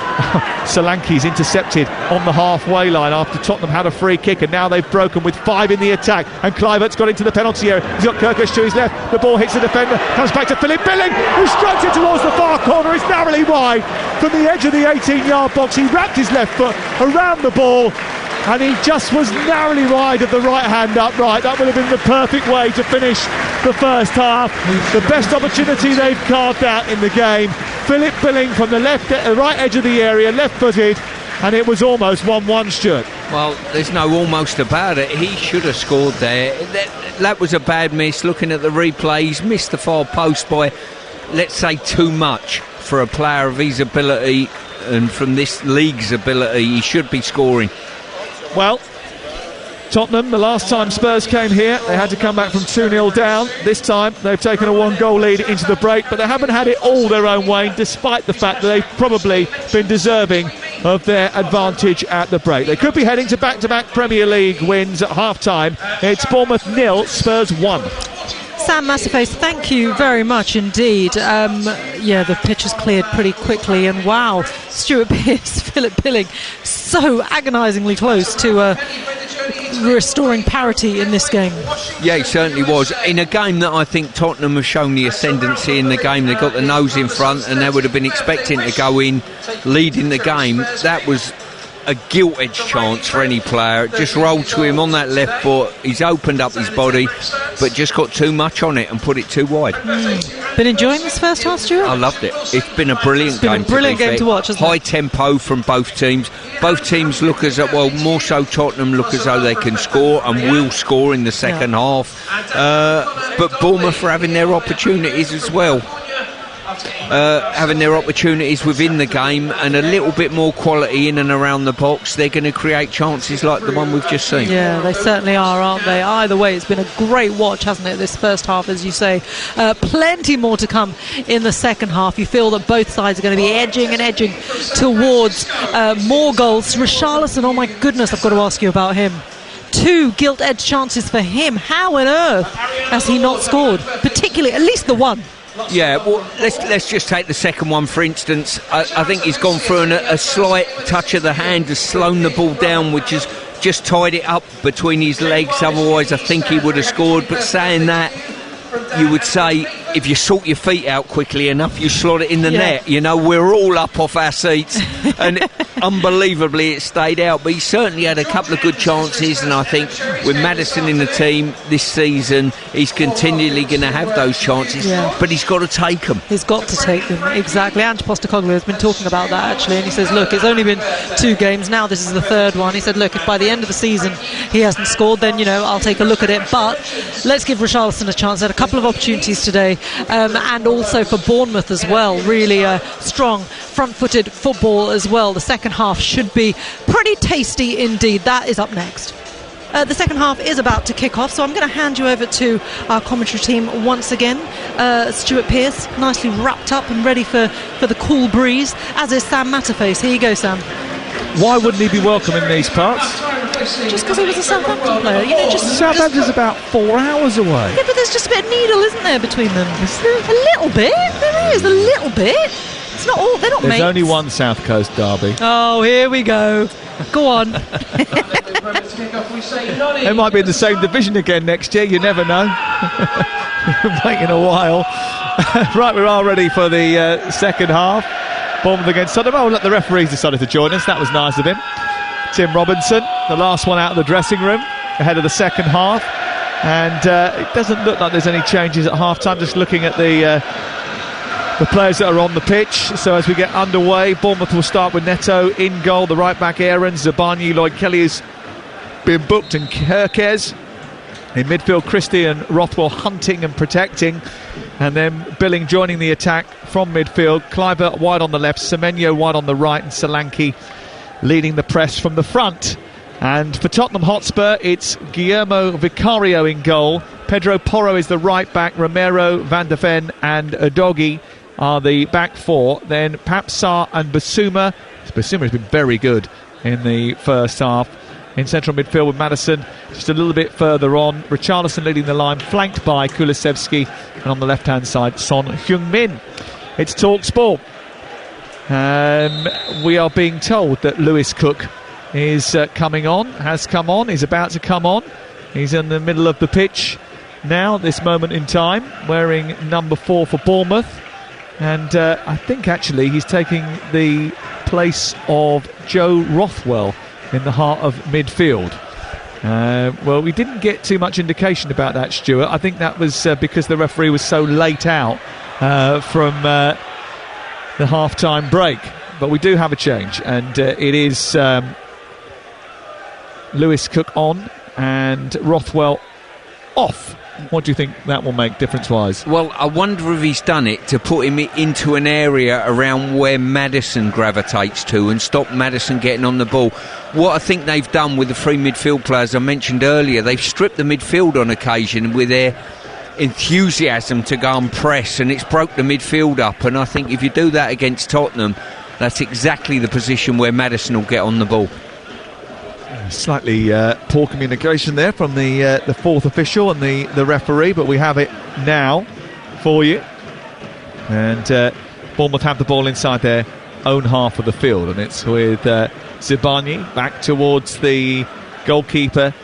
Solanke's intercepted on the halfway line after Tottenham had a free kick, and now they've broken with 5 in the attack, and Kluivert's got into the penalty area. He's got Kirkus to his left, the ball hits the defender, comes back to Philip Billing, who strikes it towards the far corner. It's narrowly wide from the edge of the 18-yard box. He wrapped his left foot around the ball, and he just was narrowly wide of the right hand upright. That would have been the perfect way to finish the first half. The best opportunity they've carved out in the game. Philip Billing from the right edge of the area, left-footed, and it was almost 1-1, Stuart. Well, there's no almost about it. He should have scored there. That was a bad miss. Looking at the replays, missed the far post by, let's say, too much for a player of his ability and from this league's ability. He should be scoring. Well, Tottenham, the last time Spurs came here, they had to come back from 2-0 down. This time they've taken a 1-goal lead into the break, but they haven't had it all their own way, despite the fact that they've probably been deserving of their advantage at the break. They could be heading to back-to-back Premier League wins at half-time. It's Bournemouth 0, Spurs 1. Sam Massiface, thank you very much indeed. The pitch has cleared pretty quickly, and wow, Stuart Pearce, Philip Billing, so agonisingly close to restoring parity in this game. Yeah, he certainly was. In a game that I think Tottenham have shown the ascendancy in the game, they got the nose in front, and they would have been expecting to go in leading the game. That was a gilt-edged chance for any player. It just rolled to him on that left foot. He's opened up his body, but just got too much on it and put it too wide. Been enjoying this first half, Stuart? I loved it. It's been a brilliant game. To watch, hasn't High it? tempo from both teams. Both teams look as though, well, more so Tottenham look as though they can score and will score in the second half. But Bournemouth are having their opportunities as well. Having their opportunities within the game and a little bit more quality in and around the box, they're going to create chances like the one we've just seen. Yeah, they certainly are, aren't they? Either way, it's been a great watch, hasn't it, this first half, as you say. Plenty more to come in the second half. You feel that both sides are going to be edging towards more goals. Richarlison, oh my goodness, I've got to ask you about him. 2 gilt-edged chances for him. How on earth has he not scored? Particularly, at least the one. Yeah, well, let's just take the second one, for instance. I think he's gone through and a slight touch of the hand has slowed the ball down, which has just tied it up between his legs. Otherwise, I think he would have scored. But saying that, you would say if you sort your feet out quickly enough, you slot it in the net. You know, we're all up off our seats, and unbelievably it stayed out. But he certainly had a couple of good chances, and I think with Maddison in the team this season, he's continually going to have those chances. But he's got to take them. He's got to take them, exactly. Ange Postecoglou has been talking about that, actually, and he says, look, it's only been 2 games now, this is the 3rd one. He said, look, if by the end of the season he hasn't scored, then, I'll take a look at it. But let's give Richarlison a chance. Had a couple of opportunities today and also for Bournemouth as well. Really strong front-footed football as well. The second half should be pretty tasty indeed. That is up next. The second half is about to kick off, so I'm going to hand you over to our commentary team once again. Stuart Pearce, nicely wrapped up and ready for the cool breeze, as is Sam Matterface. Here you go, Sam. Why wouldn't he be welcome in these parts? Just because he was a Southampton player, Southampton's about 4 hours away. Yeah, but there's just a bit of needle, isn't there, between them? A little bit. There is a little bit. It's not all. They're not mates. There's only one South Coast derby. Oh, here we go. Go on. They might be in the same division again next year. You never know. Waiting a while. Right, we're all ready for the second half. Bournemouth against Tottenham. Oh, look, the referee's decided to join us. That was nice of him. Tim Robinson, the last one out of the dressing room ahead of the second half. And it doesn't look like there's any changes at half-time. Just looking at the players that are on the pitch. So as we get underway, Bournemouth will start with Neto in goal, the right back Aaron, Zabarnyi, Lloyd Kelly has been booked, and Kerkez. In midfield, Christie and Rothwell hunting and protecting, and then Billing joining the attack from midfield. Kluivert wide on the left, Semenyo wide on the right, and Solanke leading the press from the front. And for Tottenham Hotspur, it's Guillermo Vicario in goal. Pedro Porro is the right back. Romero, Van de Ven and Udogie are the back four. Then Papsar and Basuma. Basuma has been very good in the first half. In central midfield with Maddison just a little bit further on. Richarlison leading the line, flanked by Kulusevski. And on the left-hand side, Son Heung-min. It's Talksport. We are being told that Lewis Cook is coming on, has come on, is about to come on. He's in the middle of the pitch now, this moment in time, wearing number 4 for Bournemouth. And I think actually he's taking the place of Joe Rothwell in the heart of midfield. Well, we didn't get too much indication about that, Stuart. I think that was because the referee was so late out from the half-time break. But we do have a change, and it is Lewis Cook on and Rothwell off. What do you think that will make difference-wise? Well, I wonder if he's done it to put him into an area around where Maddison gravitates to and stop Maddison getting on the ball. What I think they've done with the three midfield players I mentioned earlier, they've stripped the midfield on occasion with their enthusiasm to go and press, and it's broke the midfield up. And I think if you do that against Tottenham, that's exactly the position where Maddison will get on the ball. Slightly poor communication there from the fourth official and the referee, but we have it now for you. And Bournemouth have the ball inside their own half of the field, and it's with Zabarnyi back towards the goalkeeper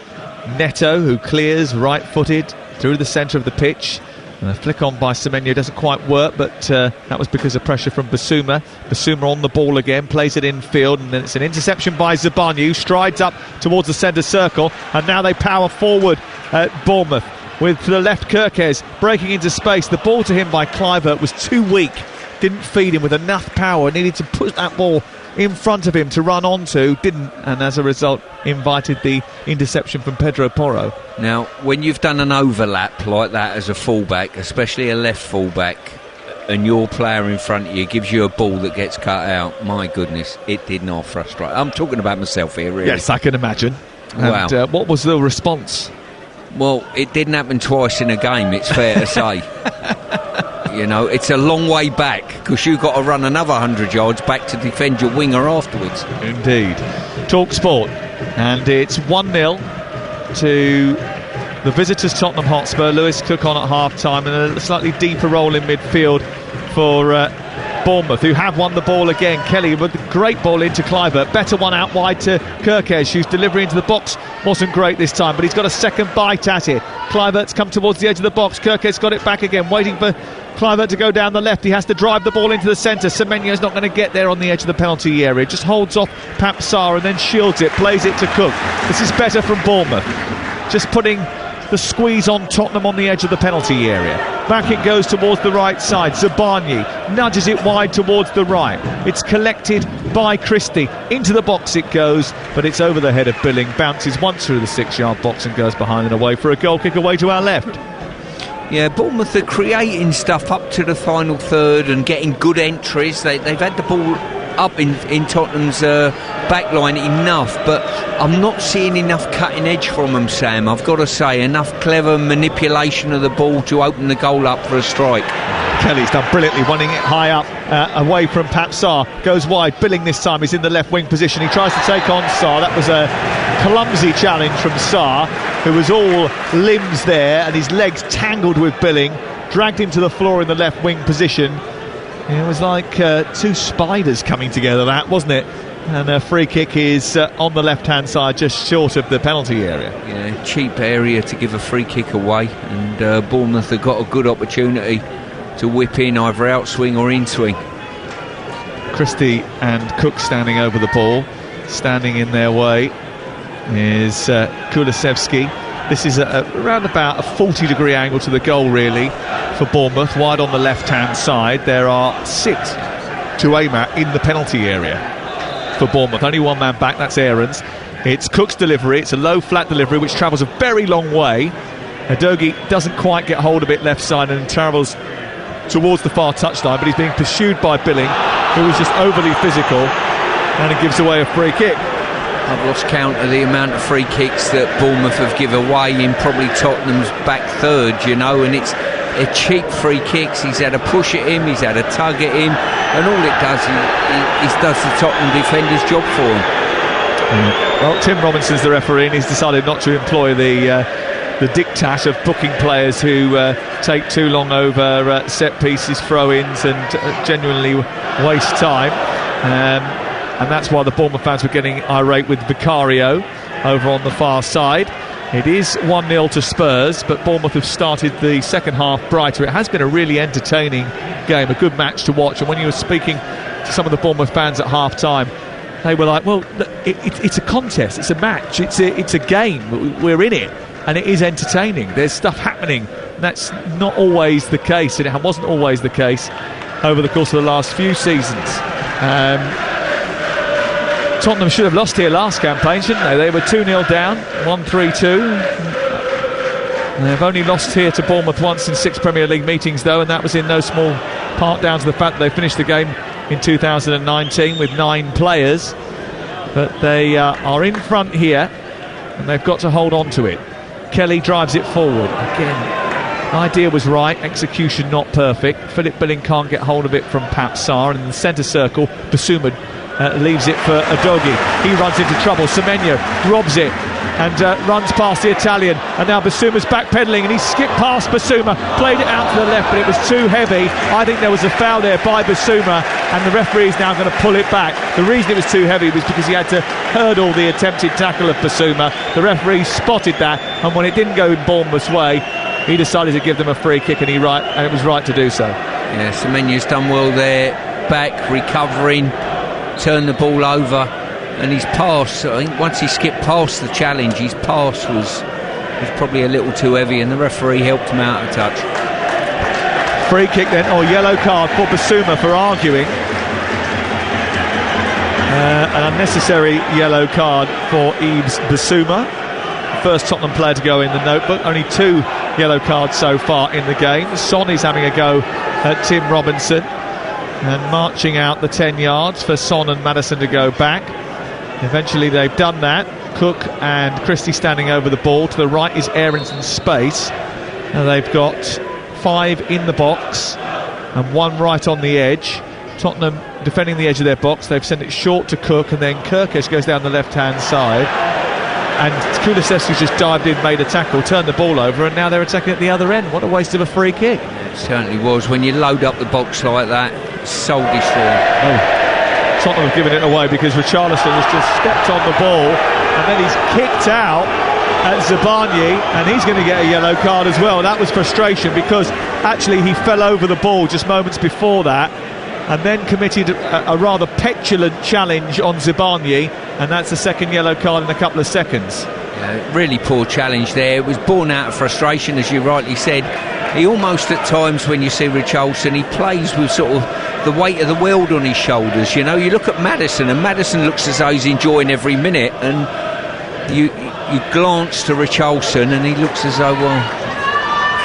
Neto, who clears right-footed through the centre of the pitch. And a flick on by Semenyo doesn't quite work, but that was because of pressure from Basuma. Basuma on the ball again, plays it in field, and then it's an interception by Zabarnyi, who strides up towards the centre circle, and now they power forward at Bournemouth with the left Kerkez breaking into space. The ball to him by Kluivert was too weak, didn't feed him with enough power, needed to put that ball in front of him to run onto, didn't, and as a result invited the interception from Pedro Porro. Now, when you've done an overlap like that as a fullback, especially a left fullback, and your player in front of you gives you a ball that gets cut out, my goodness, it did not frustrate. I'm talking about myself here, really. Yes, I can imagine. And wow. What was the response? Well, it didn't happen twice in a game, it's fair to say. You know, it's a long way back, because you've got to run another 100 yards back to defend your winger afterwards. Indeed. Talksport, and it's 1-0 to the visitors Tottenham Hotspur. Lewis Cook on at half-time, and a slightly deeper role in midfield for Bournemouth, who have won the ball again. Kelly with a great ball into Kluivert, better one out wide to Kerkez, whose delivery into the box wasn't great this time, but he's got a second bite at it. Kluivert's come towards the edge of the box. Kerkez got it back again, waiting for Kluivert to go down the left. He has to drive the ball into the centre. Semenyo's not going to get there on the edge of the penalty area. Just holds off Papsar and then shields it, plays it to Cook. This is better from Bournemouth, just putting the squeeze on Tottenham on the edge of the penalty area. Back it goes towards the right side. Zabarnyi nudges it wide towards the right. It's collected by Christie. Into the box it goes, but it's over the head of Billing. Bounces once through the 6-yard box and goes behind and away for a goal kick away to our left. Yeah, Bournemouth are creating stuff up to the final third and getting good entries. They've had the ball up in Tottenham's back line enough, but I'm not seeing enough cutting edge from them, Sam. I've got to say, enough clever manipulation of the ball to open the goal up for a strike. Kelly's done brilliantly, running it high up, away from Pap Sarr. Goes wide, Billing this time, he's in the left wing position. He tries to take on Sarr. That was a clumsy challenge from Sarr, who was all limbs there, and his legs tangled with Billing. Dragged him to the floor in the left wing position. It was like two spiders coming together, that, wasn't it? And a free kick is on the left-hand side, just short of the penalty area. Yeah, cheap area to give a free kick away, and Bournemouth have got a good opportunity to whip in either outswing or inswing. Christie and Cook standing over the ball. Standing in their way is Kulusevski. This is around about a 40-degree angle to the goal, really, for Bournemouth. Wide on the left-hand side. There are 6 to aim at in the penalty area for Bournemouth. Only one man back, that's Aarons. It's Cook's delivery. It's a low, flat delivery, which travels a very long way. Udogie doesn't quite get hold of it left side and travels towards the far touchline, but he's being pursued by Billing, who is just overly physical, and it gives away a free kick. I've lost count of the amount of free kicks that Bournemouth have given away in probably Tottenham's back third, you know, and it's a cheap free kicks. He's had a push at him, he's had a tug at him, and all it does is does the Tottenham defender's job for him. Well, Tim Robinson's the referee, and he's decided not to employ the diktat of booking players who take too long over set pieces, throw-ins, and genuinely waste time. And that's why the Bournemouth fans were getting irate with Vicario over on the far side. It is 1-0 to Spurs, but Bournemouth have started the second half brighter. It has been a really entertaining game, a good match to watch. And when you were speaking to some of the Bournemouth fans at half-time, they were like, well, it's a contest, it's a match, it's a game, we're in it, and it is entertaining. There's stuff happening. That's not always the case, and it wasn't always the case over the course of the last few seasons. Tottenham should have lost here last campaign, shouldn't they? They were 2-0 down, 1-3-2. They've only lost here to Bournemouth once in 6 Premier League meetings, though, and that was in no small part down to the fact that they finished the game in 2019 with 9 players. But they are in front here, and they've got to hold on to it. Kelly drives it forward. Again, idea was right, execution not perfect. Philip Billing can't get hold of it from Pap Sarr, and in the centre circle, Basuma leaves it for Udogie. He runs into trouble. Semenyo robs it and runs past the Italian, and now Basuma's backpedaling, and he skipped past Basuma, played it out to the left, but it was too heavy. I think there was a foul there by Basuma, and the referee is now going to pull it back. The reason it was too heavy was because he had to hurdle the attempted tackle of Basuma. The referee spotted that, and when it didn't go in Bournemouth's way, he decided to give them a free kick, and it was right to do so. Yeah, Semenyo's done well there, back, recovering, turned the ball over, and his pass, I think once he skipped past the challenge, his pass was probably a little too heavy, and the referee helped him out a touch. Free kick then, or yellow card for Basuma for arguing. An unnecessary yellow card for Yves Basuma, first Tottenham player to go in the notebook. Only 2 yellow cards so far in the game. Son is having a go at Tim Robinson and marching out the 10 yards for Son and Maddison to go back. Eventually they've done that. Cook and Christie standing over the ball. To the right is Aarons in space. And they've got 5 in the box and 1 right on the edge. Tottenham defending the edge of their box. They've sent it short to Cook, and then Kirkesh goes down the left-hand side. And Kulusevski's just dived in, made a tackle, turned the ball over, and now they're attacking at the other end. What a waste of a free kick. It certainly was. When you load up the box like that, soul destroying. Tottenham have given it away because Richarlison has just stepped on the ball, and then he's kicked out at Zabarnyi, and he's going to get a yellow card as well. That was frustration because actually he fell over the ball just moments before that, and then committed a rather petulant challenge on Zabarnyi, and that's the second yellow card in a couple of seconds. Really poor challenge there. It was born out of frustration, as you rightly said. He almost at times, when you see Richarlison, he plays with sort of the weight of the world on his shoulders. You know, you look at Maddison, and Maddison looks as though he's enjoying every minute, and you glance to Richarlison, and he looks as though, well,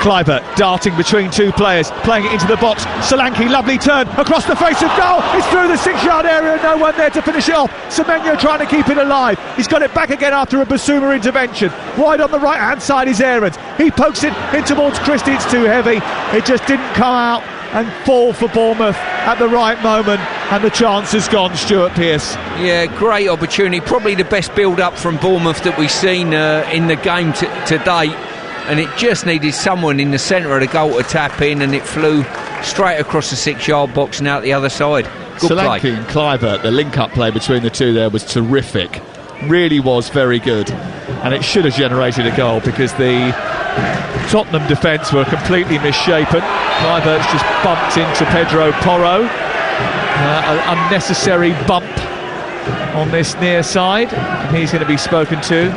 Kluivert darting between two players, playing it into the box. Solanke, lovely turn across the face of goal. It's through the 6-yard area, no one there to finish it off. Semenyo trying to keep it alive. He's got it back again after a Basuma intervention. Wide on the right hand side is Aarons. He pokes it in towards Christie. It's too heavy. It just didn't come out and fall for Bournemouth at the right moment, and the chance has gone. Stuart Pearce. Yeah, great opportunity. Probably the best build-up from Bournemouth that we've seen in the game to date. And it just needed someone in the centre of the goal to tap in, and it flew straight across the 6-yard box and out the other side. Good Solanke play. and Kluivert, the link-up play between the two there was terrific. Really was very good, and it should have generated a goal because the Tottenham defence were completely misshapen. Kluivert's just bumped into Pedro Porro, an unnecessary bump on this near side, and he's going to be spoken to,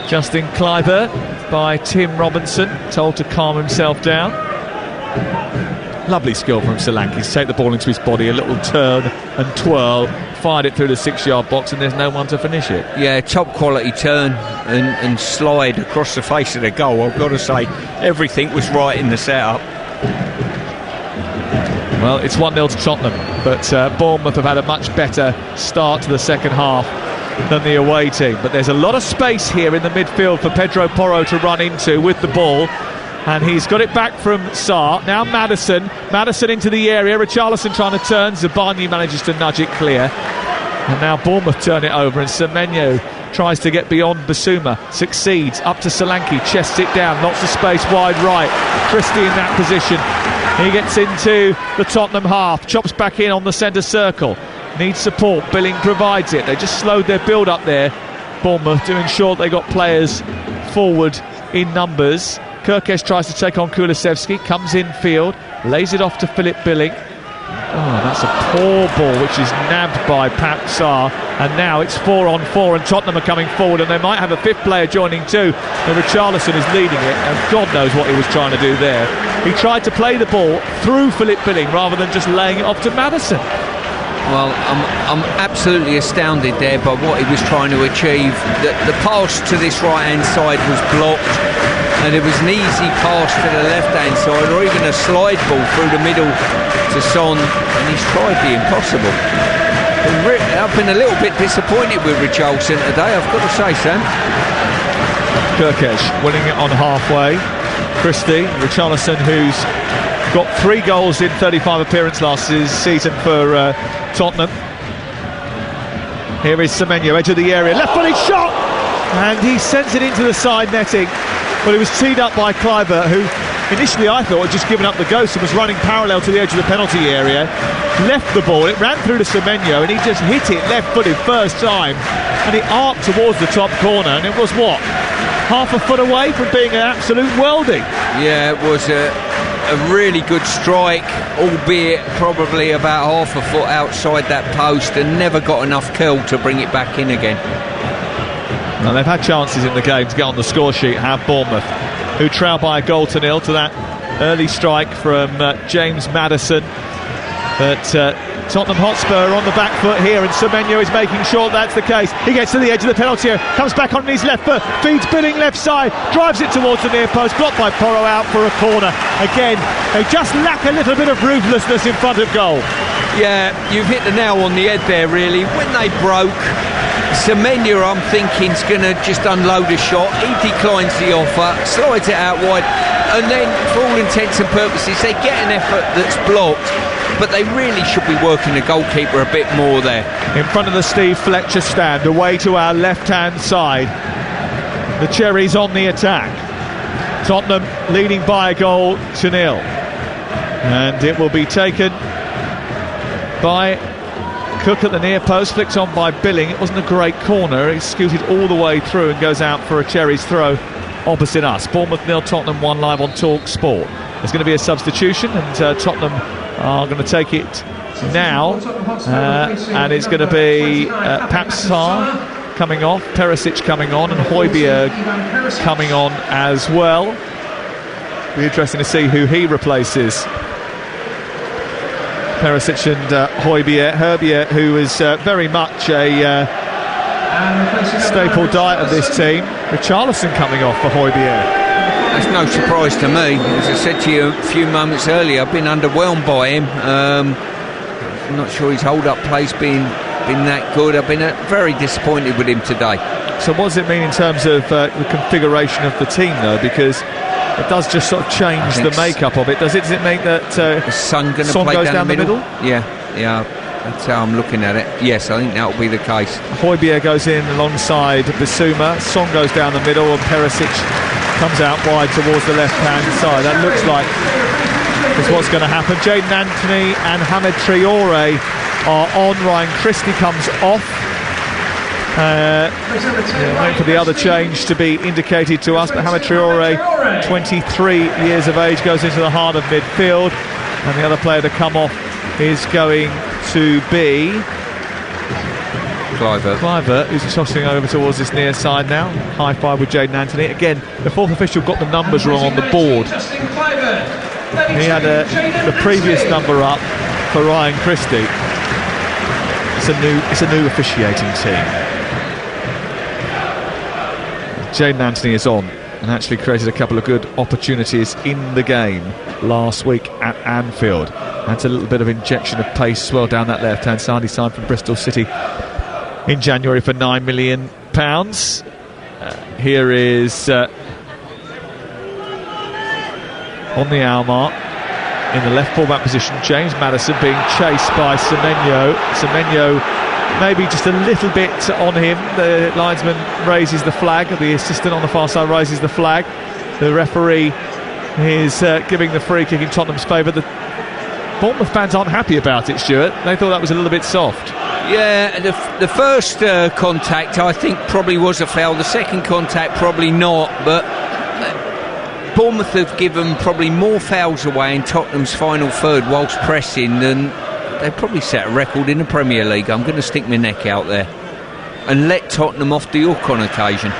Justin Kluivert, by Tim Robinson, told to calm himself down. Lovely skill from Solanke. He's taken the ball into his body, a little turn and twirl, fired it through the 6-yard box, and there's no one to finish it. Yeah, top quality turn and slide across the face of the goal. I've got to say, everything was right in the setup. Well, it's 1-0 to Tottenham, but Bournemouth have had a much better start to the second half than the away team. But there's a lot of space here in the midfield for Pedro Porro to run into with the ball. And he's got it back from Sarr. Now Maddison into the area. Richarlison trying to turn. Zabarnyi manages to nudge it clear. And now Bournemouth turn it over, and Semenyo tries to get beyond Basuma. Succeeds. Up to Solanke. Chests it down. Lots of space wide right. Christie in that position. He gets into the Tottenham half. Chops back in on the centre circle. Needs support. Billing provides it. They just slowed their build up there, Bournemouth, to ensure they got players forward in numbers. Kirkesh tries to take on Kulusevski, comes in field, lays it off to Philip Billing. Oh, that's a poor ball which is nabbed by Pat Sarr, and now it's 4-on-4 and Tottenham are coming forward, and they might have a fifth player joining too. And Richarlison is leading it, and God knows what he was trying to do there. He tried to play the ball through Philip Billing rather than just laying it off to Maddison. Well, I'm absolutely astounded there by what he was trying to achieve. The pass to this right-hand side was blocked, and it was an easy pass to the left-hand side, or even a slide ball through the middle to Son, and he's tried the impossible. I've been a little bit disappointed with Richarlison today, I've got to say, Sam. Kirkesh winning it on halfway. Christie, Richarlison, who's got 3 goals in 35 appearances last season for Tottenham. Here is Semenyo, edge of the area, left-footed shot, and he sends it into the side netting. Well, he was teed up by Kluivert, who initially I thought had just given up the ghost and was running parallel to the edge of the penalty area. Left the ball, it ran through to Semenyo, and he just hit it left-footed first time, and it arced towards the top corner, and it was what? Half a foot away from being an absolute worldie. Yeah, it was a really good strike, albeit probably about half a foot outside that post, and never got enough curl to bring it back in again. Now, they've had chances in the game to get on the score sheet, have Bournemouth, who trail by 1-0 to that early strike from James Maddison. But Tottenham Hotspur on the back foot here, and Semenyo is making sure that's the case. He gets to the edge of the penalty area, comes back on his left foot, feeds Billing left side, drives it towards the near post, blocked by Porro, out for a corner. Again, they just lack a little bit of ruthlessness in front of goal. Yeah, you've hit the nail on the head there, really. When they broke, Semenyo, I'm thinking, is going to just unload a shot. He declines the offer, slides it out wide, and then, for all intents and purposes, they get an effort that's blocked. But they really should be working the goalkeeper a bit more there. In front of the Steve Fletcher stand, away to our left-hand side. The Cherries on the attack. Tottenham leading by 1-0. And it will be taken by Cook at the near post, flicked on by Billing. It wasn't a great corner. He scooted all the way through and goes out for a Cherries throw opposite us. Bournemouth 0, Tottenham 1, live on Talksport. There's going to be a substitution, and Tottenham are going to take it now, and it's going to be Papsar coming off, Perisic coming on, and Højbjerg coming on as well. Be interesting to see who he replaces. Perisic and Højbjerg, who is very much a staple diet of this team. Richarlison coming off for Højbjerg. That's no surprise to me. As I said to you a few moments earlier, I've been underwhelmed by him. I'm not sure his hold-up play's been that good. I've been very disappointed with him today. So what does it mean in terms of the configuration of the team, though? Because it does just sort of change the makeup of it. Does it mean that Son goes down the middle? Yeah. That's how I'm looking at it. Yes, I think that will be the case. Højbjerg goes in alongside Bissouma. Son goes down the middle, and Perisic comes out wide towards the left-hand side. That looks like is what's going to happen. Jayden Anthony and Hamed Traore are on. Ryan Christie comes off. Waiting for the other change to be indicated to us, but Hamed Traore, 23 years of age, goes into the heart of midfield, and the other player to come off is going to be Kluivert, who's tossing over towards this near side now. High five with Jayden Anthony. Again, the fourth official got the numbers wrong on the board. He had the previous number up for Ryan Christie. It's a new officiating team. Jayden Anthony is on and actually created a couple of good opportunities in the game last week at Anfield. That's a little bit of injection of pace as well down that left-hand side. He signed from Bristol City in January for £9 million. Here is on the hour mark in the left fullback position, James Maddison being chased by Semenyo. Semenyo maybe just a little bit on him. The linesman raises the flag, the assistant on the far side raises the flag. The referee is giving the free kick in Tottenham's favour. The Bournemouth fans aren't happy about it, Stuart. They thought that was a little bit soft. Yeah, the first contact I think probably was a foul. The second contact probably not, but Bournemouth have given probably more fouls away in Tottenham's final third whilst pressing than they probably set a record in the Premier League. I'm going to stick my neck out there and let Tottenham off the hook on occasion.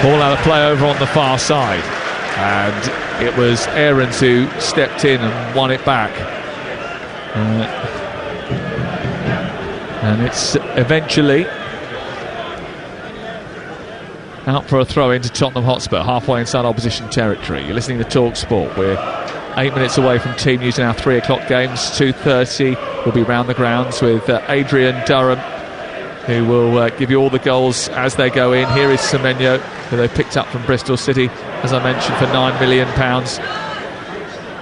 Ball out of play over on the far side, and it was Aarons who stepped in and won it back. And it's eventually out for a throw into Tottenham Hotspur, halfway inside opposition territory. You're listening to Talksport. We're 8 minutes away from team news in our 3 o'clock games. 2:30 we'll be round the grounds with Adrian Durham, who will give you all the goals as they go in. Here is Semenyo, who they picked up from Bristol City, as I mentioned, for £9 million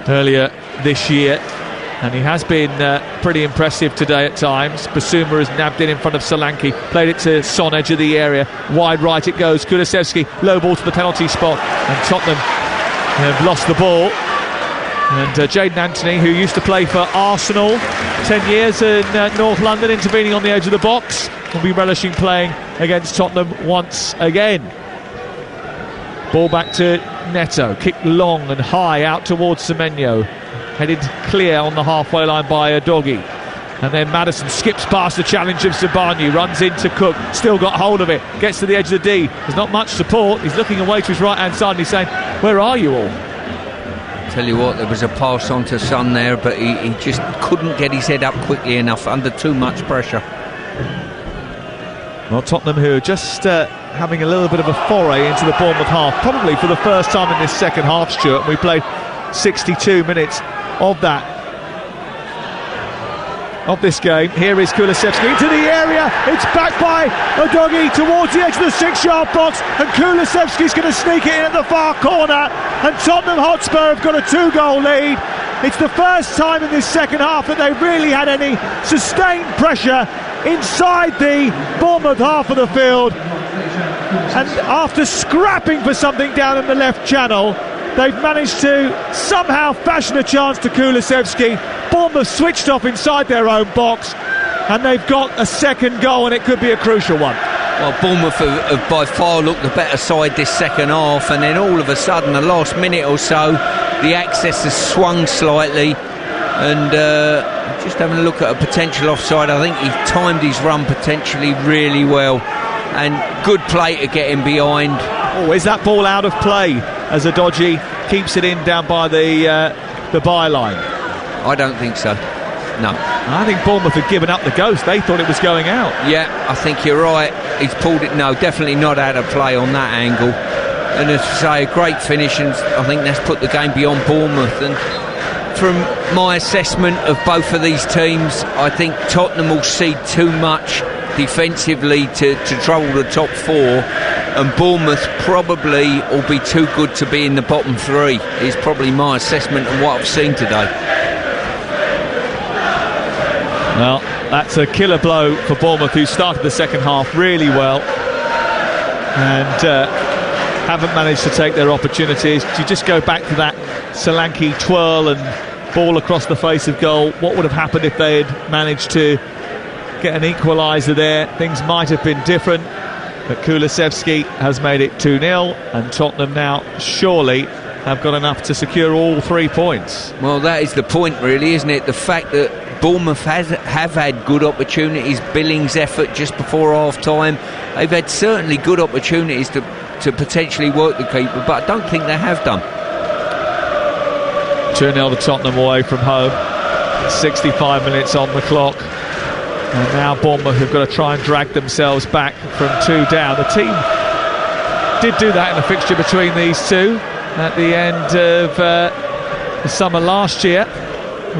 earlier this year. And he has been pretty impressive today at times. Bissouma has nabbed in front of Solanke, played it to Son, edge of the area, wide right it goes. Kulusevski, low ball to the penalty spot, and Tottenham have lost the ball. And Jayden Anthony, who used to play for Arsenal 10 years in North London, intervening on the edge of the box, will be relishing playing against Tottenham once again. Ball back to Neto, kicked long and high out towards Semenyo, headed clear on the halfway line by Udogie. And then Maddison skips past the challenge of Zabarnyi, runs into Cook, still got hold of it, gets to the edge of the D. There's not much support. He's looking away to his right hand side and he's saying, where are you all? Tell you what, there was a pass on to Son there, but he just couldn't get his head up quickly enough under too much pressure. Well, Tottenham, who are just having a little bit of a foray into the Bournemouth half, probably for the first time in this second half, Stuart. We played 62 minutes of this game. Here is Kulusevski into the area. It's back by Udogie towards the edge of the 6-yard box, and Kulusevski's going to sneak it in at the far corner, and Tottenham Hotspur have got a 2-goal lead. It's the first time in this second half that they've really had any sustained pressure inside the Bournemouth half of the field, and after scrapping for something down in the left channel, they've managed to somehow fashion a chance to Kulusevski. Bournemouth switched off inside their own box, and they've got a second goal, and it could be a crucial one. Well, Bournemouth have by far looked the better side this second half, and then all of a sudden, the last minute or so, the access has swung slightly, and just having a look at a potential offside, I think he timed his run potentially really well, and good play to get him behind. Oh, is that ball out of play as Udogie keeps it in down by the byline? I don't think so. No. I think Bournemouth had given up the ghost. They thought it was going out. Yeah, I think you're right. He's pulled it. No, definitely not out of play on that angle. And as I say, a great finish, and I think that's put the game beyond Bournemouth. And from my assessment of both of these teams, I think Tottenham will cede too much defensively to trouble the top four, and Bournemouth probably will be too good to be in the bottom three, is probably my assessment of what I've seen today. Well, that's a killer blow for Bournemouth, who started the second half really well and haven't managed to take their opportunities. You just go back to that Solanke twirl and ball across the face of goal. What would have happened if they had managed to get an equaliser there? Things might have been different, but Kulusevski has made it 2-0, and Tottenham now surely have got enough to secure all 3 points. Well, that is the point, really, isn't it? The fact that Bournemouth have had good opportunities. Billings' effort just before half-time, they've had certainly good opportunities to potentially work the keeper, but I don't think they have done. 2-0 to Tottenham away from home, 65 minutes on the clock, and now Bournemouth have got to try and drag themselves back from 2 down. The team did do that in a fixture between these two at the end of the summer last year,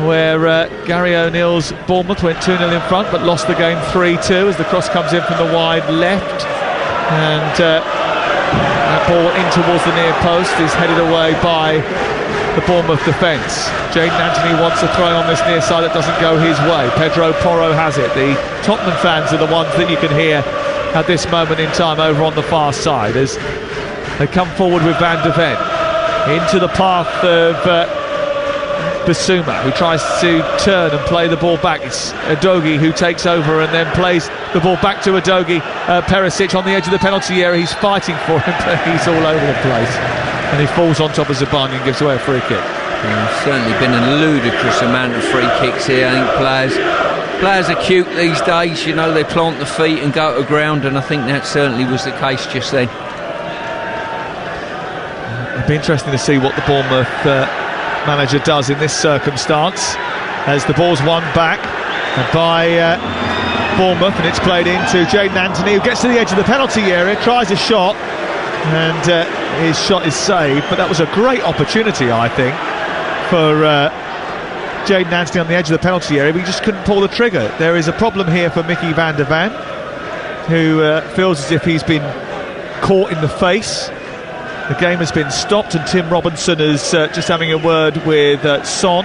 where Gary O'Neill's Bournemouth went 2-0 in front but lost the game 3-2 as the cross comes in from the wide left, and that ball in towards the near post is headed away by the Bournemouth defence. Jayden Anthony wants a throw on this near side that doesn't go his way. Pedro Porro has it. The Tottenham fans are the ones that you can hear at this moment in time over on the far side as they come forward with Van de Ven into the path of Bissouma, who tries to turn and play the ball back. It's Udogie who takes over and then plays the ball back to Udogie. Perisic on the edge of the penalty area. He's fighting for him, but he's all over the place, and he falls on top of Zabani and gives away a free kick. There's certainly been a ludicrous amount of free kicks here. I think players are cute these days, you know, they plant the feet and go to ground, and I think that certainly was the case just then. It'd be interesting to see what the Bournemouth manager does in this circumstance, as the ball's won back by Bournemouth, and it's played into Jayden Anthony, who gets to the edge of the penalty area, tries a shot, and his shot is saved. But that was a great opportunity, I think, for Jayden Anthony on the edge of the penalty area, but he just couldn't pull the trigger. There is a problem here for Mickey van der Ven, who feels as if he's been caught in the face. The game has been stopped, and Tim Robinson is just having a word with Son.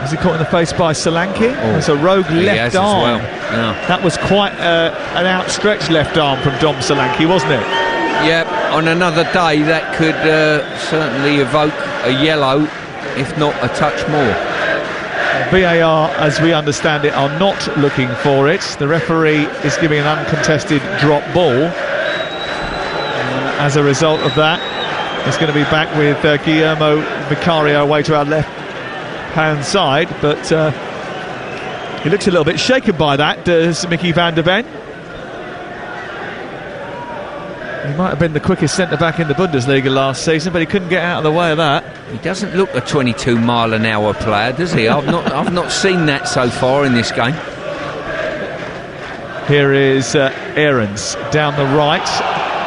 Was he caught in the face by Solanke? There's a rogue left arm. As well. Yeah. That was quite an outstretched left arm from Dom Solanke, wasn't it? Yeah, on another day that could certainly evoke a yellow, if not a touch more. VAR, as we understand it, are not looking for it. The referee is giving an uncontested drop ball. As a result of that, it's going to be back with Guillermo Vicario away to our left-hand side, but he looks a little bit shaken by that, does Mickey van der Ven. He might have been the quickest centre-back in the Bundesliga last season, but he couldn't get out of the way of that. He doesn't look a 22-mile-an-hour player, does he? I've not seen that so far in this game. Here is Aarons down the right.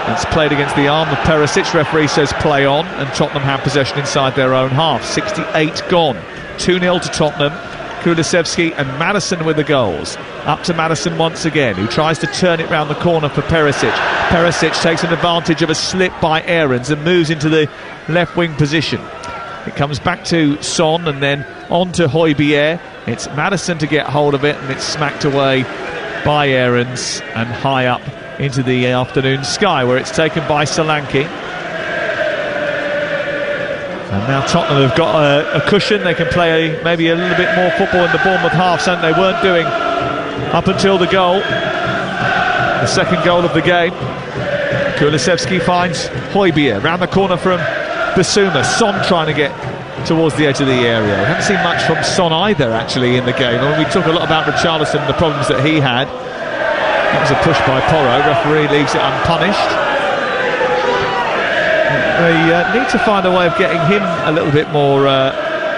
It's played against the arm of Perisic. Referee says play on, and Tottenham have possession inside their own half. 68 gone. 2-0 to Tottenham. Kulusevski and Maddison with the goals. Up to Maddison once again, who tries to turn it round the corner for Perisic. Perisic takes an advantage of a slip by Aarons and moves into the left wing position. It comes back to Son and then on to Højbjerg. It's Maddison to get hold of it, and it's smacked away by Aarons and high up into the afternoon sky, where it's taken by Solanke. And now Tottenham have got a cushion. They can play maybe a little bit more football in the Bournemouth half, something they weren't doing up until the goal. The second goal of the game. Kulusevski finds Højbjerg round the corner from Bissouma. Son trying to get towards the edge of the area. We haven't seen much from Son either, actually, in the game. I mean, we talk a lot about Richarlison and the problems that he had. That was a push by Porro. Referee leaves it unpunished. They need to find a way of getting him a little bit more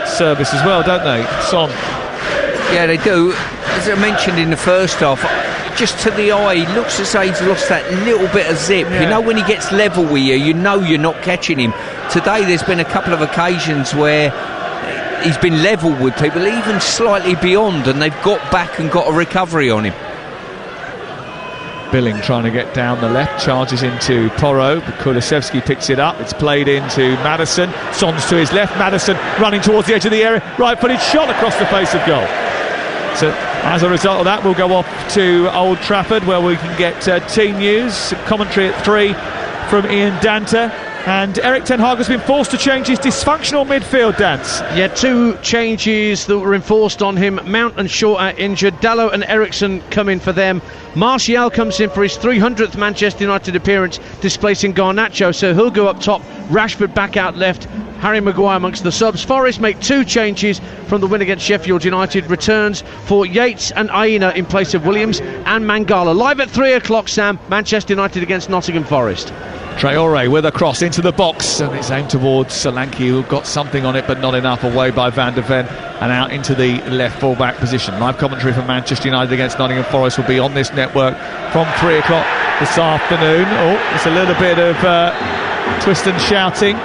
service as well, don't they, Son? Yeah, they do. As I mentioned in the first half, just to the eye, he looks as though he's lost that little bit of zip. Yeah. You know, when he gets level with you, you know you're not catching him. Today there's been a couple of occasions where he's been level with people, even slightly beyond, and they've got back and got a recovery on him. Billing trying to get down the left, charges into Porro, but Kulusevski picks it up. It's played into Maddison. Son's to his left. Maddison running towards the edge of the area. Right-footed shot across the face of goal. So as a result of that, we'll go off to Old Trafford, where we can get team news, commentary at 3 from Ian Danta. And Erik ten Hag has been forced to change his dysfunctional midfield, Dance. Yeah, 2 changes that were enforced on him. Mount and Shaw are injured. Dalot and Eriksson come in for them. Martial comes in for his 300th Manchester United appearance, displacing Garnacho, so he'll go up top. Rashford back out left. Harry Maguire amongst the subs. Forest make 2 changes from the win against Sheffield United. Returns for Yates and Aina in place of Williams and Mangala. Live at 3 o'clock, Sam. Manchester United against Nottingham Forest. Traore with a cross into the box, and it's aimed towards Solanke, who got something on it but not enough. Away by Van der Ven and out into the left full-back position. Live commentary from Manchester United against Nottingham Forest will be on this network from 3 o'clock this afternoon. Oh, it's a little bit of twist and shouting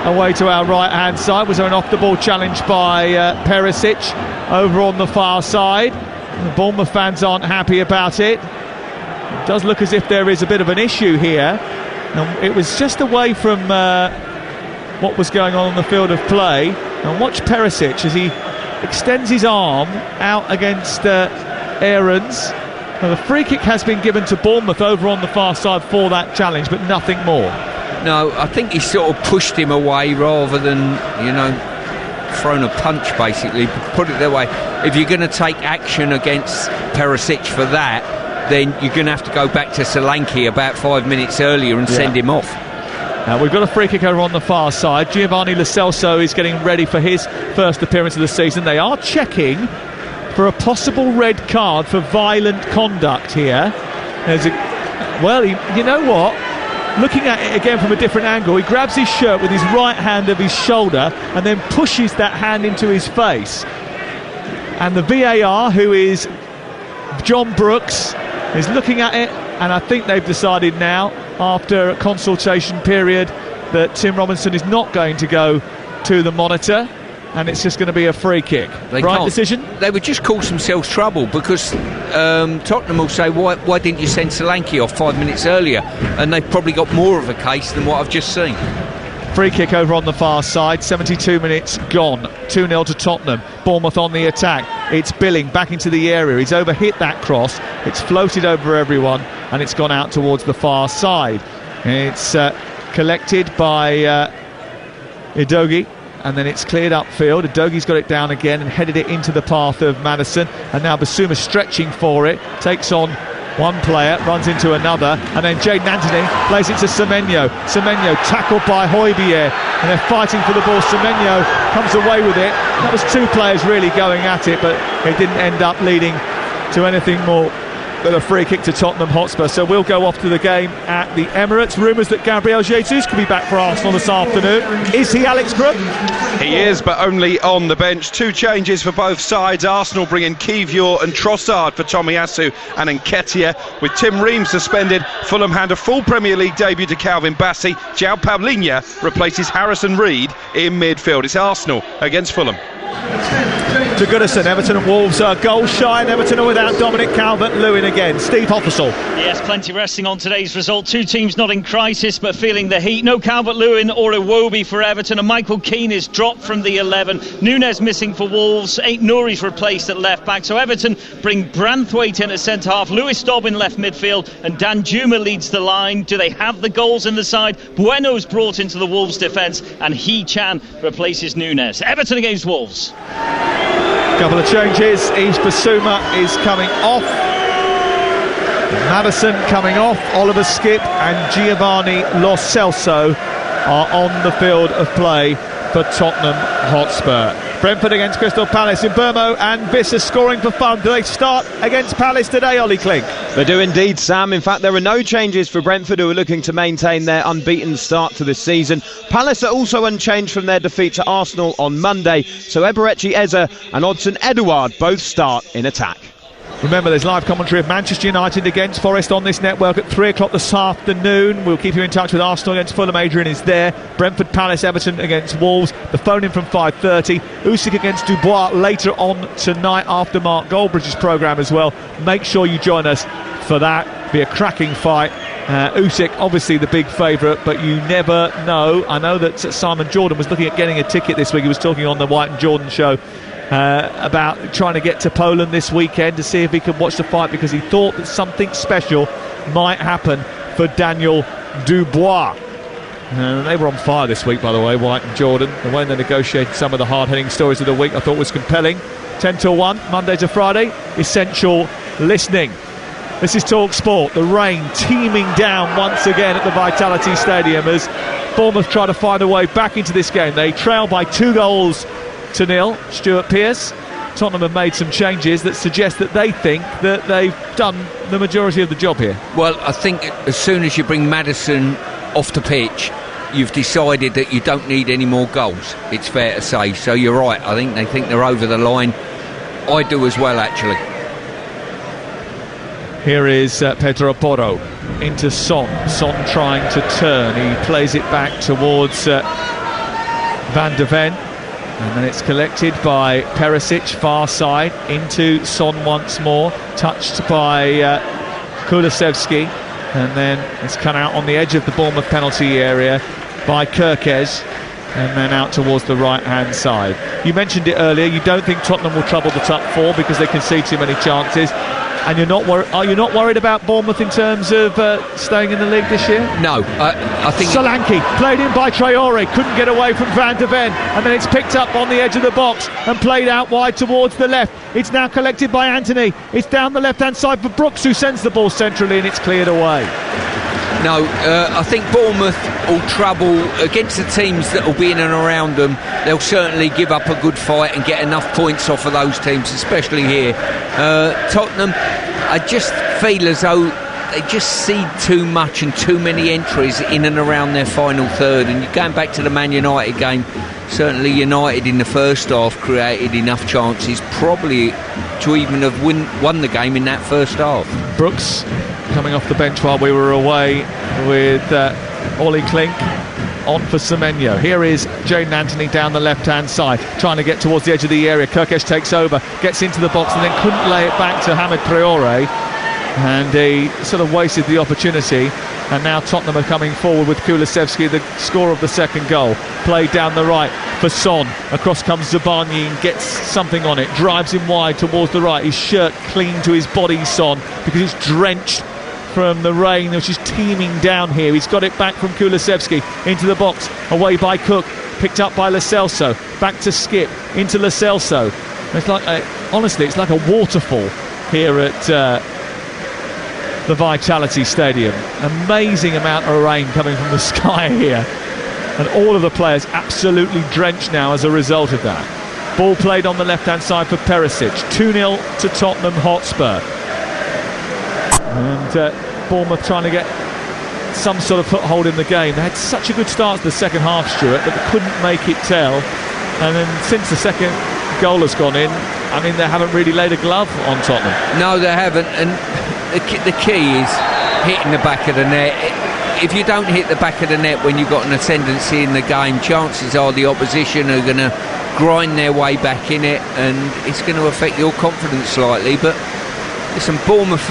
away to our right-hand side. Was there an off-the-ball challenge by Perisic over on the far side? The Bournemouth fans aren't happy about it. It does look as if there is a bit of an issue here. It was just away from what was going on the field of play. And watch Perisic as he extends his arm out against Aarons. Now, the free kick has been given to Bournemouth over on the far side for that challenge, but nothing more. No, I think he sort of pushed him away rather than, thrown a punch, basically. Put it that way. If you're going to take action against Perisic for that, then you're going to have to go back to Solanke about 5 minutes earlier and send him off. Now we've got a free kick over on the far side. Giovanni Lo Celso is getting ready for his first appearance of the season. They are checking for a possible red card for violent conduct here. You know what? Looking at it again from a different angle, he grabs his shirt with his right hand of his shoulder and then pushes that hand into his face. And the VAR, who is John Brooks, is looking at it, and I think they've decided now, after a consultation period, that Tim Robinson is not going to go to the monitor, and it's just going to be a free kick. Right decision? They would just cause themselves trouble, because Tottenham will say, why didn't you send Solanke off 5 minutes earlier? And they've probably got more of a case than what I've just seen. Free kick over on the far side, 72 minutes gone, 2-0 to Tottenham. Bournemouth on the attack. It's Billing back into the area. He's overhit that cross. It's floated over everyone and it's gone out towards the far side. It's collected by Udogie, and then it's cleared upfield. Udogie's got it down again and headed it into the path of Maddison, and now Basuma stretching for it, takes on one player, runs into another, and then Jadon Anthony plays it to Semenyo. Semenyo tackled by Højbjerg, and they're fighting for the ball. Semenyo comes away with it. That was 2 players really going at it, but it didn't end up leading to anything more than a free kick to Tottenham Hotspur. So we'll go off to the game at the Emirates. Rumours that Gabriel Jesus could be back for Arsenal this afternoon. Is he, Alex Crook? He is, but only on the bench. 2 changes for both sides. Arsenal bring in Kivior and Trossard for Tomiyasu and Nketiah. With Tim Ream suspended, Fulham hand a full Premier League debut to Calvin Bassey. João Paulinho replaces Harrison Reed in midfield. It's Arsenal against Fulham. To Goodison, Everton and Wolves are goal shy, and Everton are without Dominic Calvert-Lewin again. Steve Hoffesall. Yes, plenty resting on today's result. 2 teams not in crisis but feeling the heat. No Calvert-Lewin or Iwobi for Everton, and Michael Keane is dropped from the 11. Núñez missing for Wolves. Nouri's replaced at left back. So Everton bring Branthwaite in at centre half. Lewis Dobbin left midfield, and Dan Juma leads the line. Do they have the goals in the side? Bueno's brought into the Wolves defence, and Hee-Chan replaces Núñez. Everton against Wolves. Couple of changes. Yves Bissouma is coming off. Maddison coming off. Oliver Skipp and Giovanni Lo Celso are on the field of play for Tottenham Hotspur. Brentford against Crystal Palace in Burmo, and Visser scoring for fun. Do they start against Palace today, Ollie Klink? They do indeed, Sam. In fact, there are no changes for Brentford, who are looking to maintain their unbeaten start to this season. Palace are also unchanged from their defeat to Arsenal on Monday, so Eberechi Eze and Odsonne Edouard both start in attack. Remember, there's live commentary of Manchester United against Forest on this network at 3 o'clock this afternoon. We'll keep you in touch with Arsenal against Fulham. Adrian is there. Brentford, Palace, Everton against Wolves. The phone in from 5:30. Usyk against Dubois later on tonight after Mark Goldbridge's programme as well. Make sure you join us for that. Be a cracking fight. Usyk obviously the big favourite, but you never know. I know that Simon Jordan was looking at getting a ticket this week. He was talking on the White and Jordan show about trying to get to Poland this weekend to see if he could watch the fight, because he thought that something special might happen for Daniel Dubois. They were on fire this week, by the way, White and Jordan. The way they negotiated some of the hard-hitting stories of the week I thought was compelling. 10 till 1, Monday to Friday, essential listening. This is Talksport. The rain teeming down once again at the Vitality Stadium as Bournemouth try to find a way back into this game. They trail by 2-0. Stuart Pearce. Tottenham have made some changes that suggest that they think that they've done the majority of the job here. Well, I think as soon as you bring Maddison off the pitch, you've decided that you don't need any more goals, it's fair to say. So you're right, I think they think they're over the line. I do as well, actually. Here is Pedro Porro into Son. Son trying to turn. He plays it back towards Van de Ven. And then it's collected by Perisic, far side, into Son once more. Touched by Kulusevski. And then it's cut out on the edge of the Bournemouth penalty area by Kirkes. And then out towards the right-hand side. You mentioned it earlier, you don't think Tottenham will trouble the top four because they concede too many chances. And are you not worried about Bournemouth in terms of staying in the league this year? No, I think... Solanke, played in by Traore, couldn't get away from Van de Ven, and then it's picked up on the edge of the box and played out wide towards the left. It's now collected by Anthony. It's down the left-hand side for Brooks, who sends the ball centrally, and it's cleared away. No, I think Bournemouth will trouble against the teams that will be in and around them. They'll certainly give up a good fight and get enough points off of those teams, especially here. Tottenham, I just feel as though they just see too much and too many entries in and around their final third. And you're going back to the Man United game, certainly United in the first half created enough chances probably to even have won the game in that first half. Brooks coming off the bench while we were away with Ollie Klink on for Semenyo. Here is Jayden Anthony down the left-hand side, trying to get towards the edge of the area. Kirkes takes over, gets into the box and then couldn't lay it back to Hamid Traore, and he sort of wasted the opportunity. And now Tottenham are coming forward with Kulusevski, the scorer of the second goal. Played down the right for Son. Across comes Zabarnyi and gets something on it. Drives him wide towards the right. His shirt clean to his body, Son, because it's drenched from the rain which is teeming down here. He's got it back from Kulusevski into the box, away by Cook, picked up by Lo Celso, back to Skip, into Lo Celso. It's like honestly, it's like a waterfall here at the Vitality Stadium. Amazing amount of rain coming from the sky here, and all of the players absolutely drenched now as a result of that. Ball played on the left-hand side for Perisic. 2-0 to Tottenham Hotspur. And Bournemouth trying to get some sort of foothold in the game. They had such a good start to the second half, Stuart, but they couldn't make it tell. And then since the second goal has gone in, I mean, they haven't really laid a glove on Tottenham. No, they haven't. And the key is hitting the back of the net. If you don't hit the back of the net when you've got an ascendancy in the game, chances are the opposition are going to grind their way back in it, and it's going to affect your confidence slightly. But listen, Bournemouth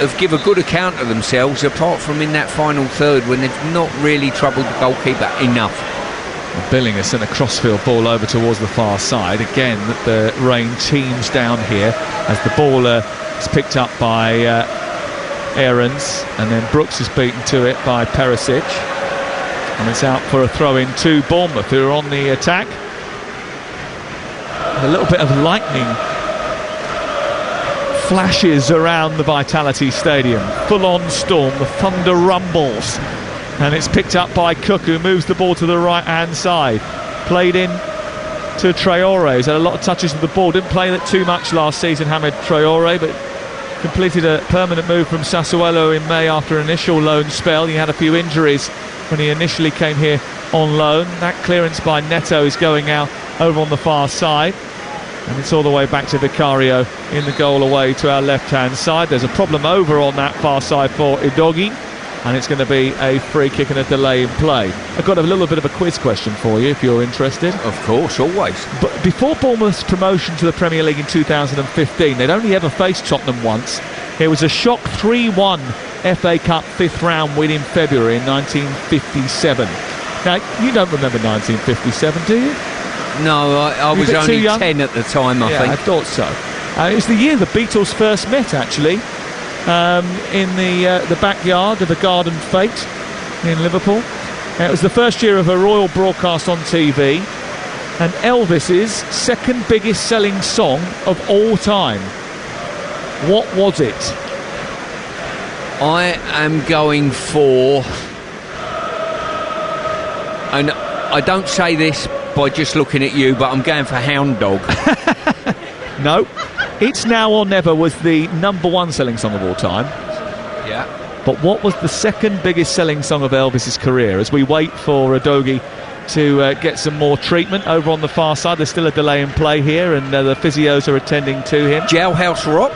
have given a good account of themselves, apart from in that final third when they've not really troubled the goalkeeper enough. Billinger sent a crossfield ball over towards the far side. Again, the rain teems down here as the ball is picked up by Aarons, and then Brooks is beaten to it by Perisic, and it's out for a throw-in to Bournemouth, who are on the attack. A little bit of lightning flashes around the Vitality Stadium. Full-on storm, the thunder rumbles, and it's picked up by Cook, who moves the ball to the right-hand side. Played in to Traore. He's had a lot of touches with the ball. Didn't play that too much last season, Hamid Traore, but completed a permanent move from Sassuolo in May after an initial loan spell. He had a few injuries when he initially came here on loan. That clearance by Neto is going out over on the far side. And it's all the way back to Vicario in the goal away to our left-hand side. There's a problem over on that far side for Udogie, and it's going to be a free kick and a delay in play. I've got a little bit of a quiz question for you if you're interested. Of course, always. But before Bournemouth's promotion to the Premier League in 2015, they'd only ever faced Tottenham once. It was a shock 3-1 FA Cup 5th round win in February in 1957. Now, you don't remember 1957, do you? No, I was only 10 at the time, I think. I thought so. It was the year the Beatles first met, actually, in the backyard of the Garden Fete in Liverpool. It was the first year of a royal broadcast on TV, and Elvis's second biggest selling song of all time. What was it? I am going for, and I don't say this by just looking at you, but I'm going for Hound Dog. No, It's Now or Never was the number one selling song of all time. Yeah. But what was the second biggest selling song of Elvis's career? As we wait for Udogie to get some more treatment over on the far side, there's still a delay in play here, and the physios are attending to him. Jailhouse Rock?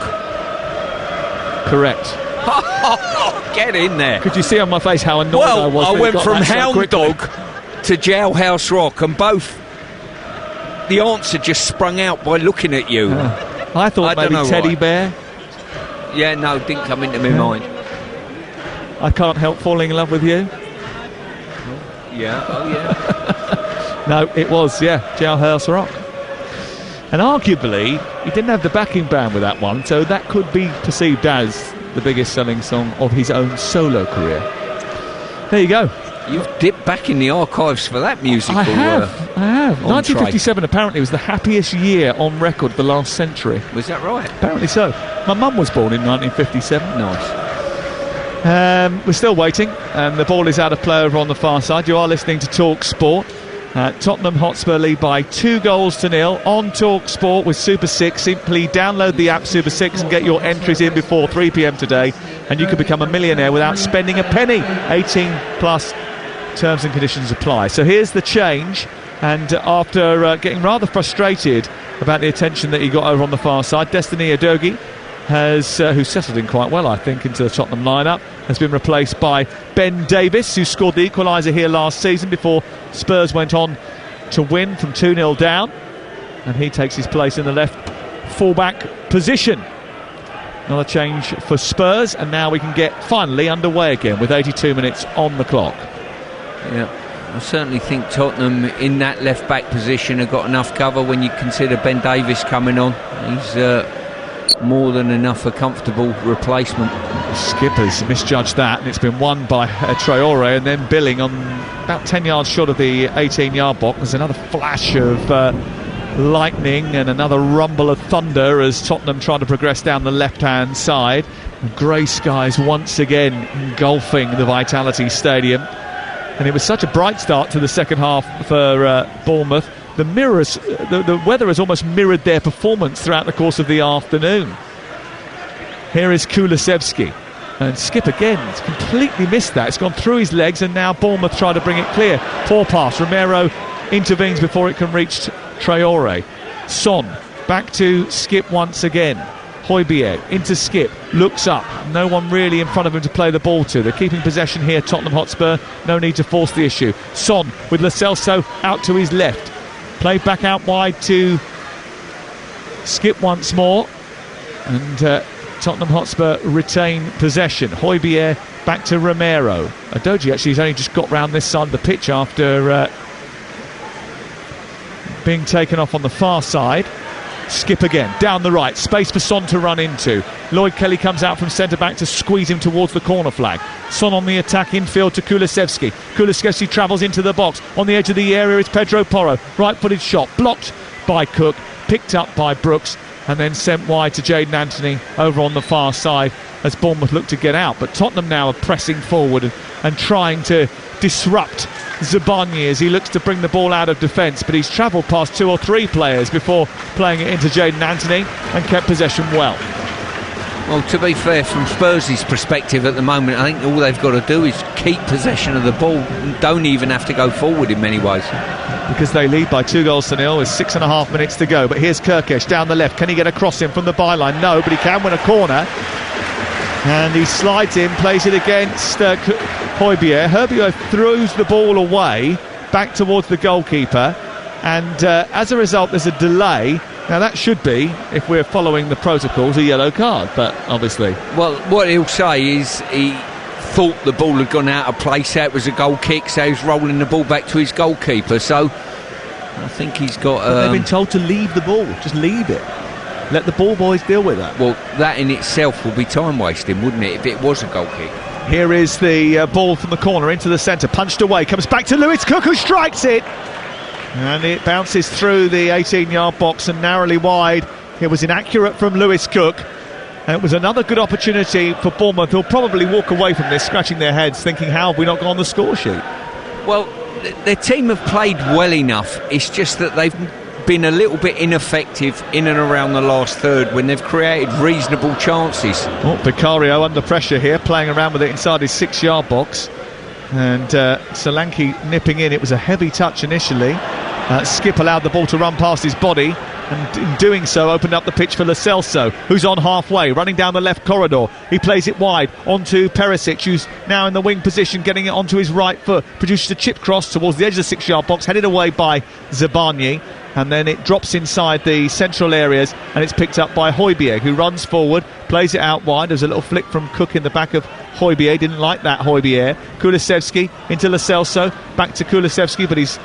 Correct. Get in there. Could you see on my face how annoyed I was? I went from Hound Dog to Jailhouse Rock, and both the answer just sprung out by looking at you. I thought maybe Teddy Bear. Yeah, no, didn't come into my mind. I Can't Help Falling in Love with You. Yeah, oh yeah. No, it was, Jailhouse Rock. And arguably, he didn't have the backing band with that one, so that could be perceived as the biggest selling song of his own solo career. There you go. You've dipped back in the archives for that musical. I have. 1957 apparently was the happiest year on record the last century. Was that right? Apparently so. My mum was born in 1957. Nice. We're still waiting. The ball is out of play over on the far side. You are listening to Talksport. Tottenham Hotspur lead by 2-0 on Talksport with Super 6. Simply download the app Super 6 and get your entries in before 3 p.m. today, and you could become a millionaire without spending a penny. 18 plus, terms and conditions apply. So here's the change, and after getting rather frustrated about the attention that he got over on the far side, Destiny Udogie has, who settled in quite well, I think, into the Tottenham lineup, has been replaced by Ben Davies, who scored the equaliser here last season before Spurs went on to win from 2-0 down, and he takes his place in the left full-back position. Another change for Spurs, and now we can get finally underway again with 82 minutes on the clock. Yeah, I certainly think Tottenham in that left-back position have got enough cover when you consider Ben Davies coming on. He's more than enough a comfortable replacement. Skippers misjudged that, and it's been won by Traore, and then Billing on about 10 yards short of the 18-yard box. There's another flash of lightning and another rumble of thunder as Tottenham try to progress down the left-hand side. Grey skies once again engulfing the Vitality Stadium, and it was such a bright start to the second half for Bournemouth. The weather has almost mirrored their performance throughout the course of the afternoon. Here is Kulusevski, and Skip again, it's completely missed that. It's gone through his legs, and now Bournemouth try to bring it clear. Poor pass. Romero intervenes before it can reach Traore. Son back to Skip once again. Højbjerg into Skip, looks up, no one really in front of him to play the ball to. They're keeping possession here, Tottenham Hotspur, no need to force the issue. Son with Lo Celso out to his left, played back out wide to Skip once more, and Tottenham Hotspur retain possession. Højbjerg back to Romero. Udogie actually has only just got round this side of the pitch after being taken off on the far side. Skip again, down the right, space for Son to run into. Lloyd Kelly comes out from centre-back to squeeze him towards the corner flag. Son on the attack, infield to Kulusevski. Kulusevski travels into the box. On the edge of the area is Pedro Porro. Right-footed shot, blocked by Cook, picked up by Brooks, and then sent wide to Jayden Anthony over on the far side as Bournemouth look to get out. But Tottenham now are pressing forward and trying to disrupt Zabarnyi as he looks to bring the ball out of defence, but he's travelled past 2 or 3 players before playing it into Jayden Anthony and kept possession well. Well, to be fair, from Spurs' perspective at the moment, I think all they've got to do is keep possession of the ball. Don't even have to go forward in many ways. Because they lead by 2-0 with 6.5 minutes to go. But here's Kirkesh down the left. Can he get across him from the byline? No, but he can win a corner. And he slides in, plays it against Højbjerg. Højbjerg throws the ball away back towards the goalkeeper. And as a result, there's a delay. Now that should be, if we're following the protocols, a yellow card, but obviously... Well, what he'll say is he thought the ball had gone out of place, so it was a goal kick, so he's rolling the ball back to his goalkeeper, so I think he's got... But they've been told to leave the ball, just leave it. Let the ball boys deal with that. Well, that in itself would be time wasting, wouldn't it, if it was a goal kick? Here is the ball from the corner into the centre, punched away, comes back to Lewis Cook, who strikes it! And it bounces through the 18-yard box and narrowly wide. It was inaccurate from Lewis Cook. And it was another good opportunity for Bournemouth, who'll probably walk away from this scratching their heads, thinking, how have we not got on the score sheet? Well, their team have played well enough. It's just that they've been a little bit ineffective in and around the last third when they've created reasonable chances. Oh, Vicario under pressure here, playing around with it inside his 6-yard box. And Solanke nipping in. It was a heavy touch initially. Skip allowed the ball to run past his body, and in doing so opened up the pitch for Lo Celso, who's on halfway, running down the left corridor. He plays it wide onto Perisic, who's now in the wing position, getting it onto his right foot, produces a chip cross towards the edge of the 6-yard box, headed away by Zabarnyi, and then it drops inside the central areas, and it's picked up by Højbjerg, who runs forward, plays it out wide. There's a little flick from Cook in the back of Højbjerg, didn't like that Højbjerg. Kulusevski into Lo Celso, back to Kulusevski, but he's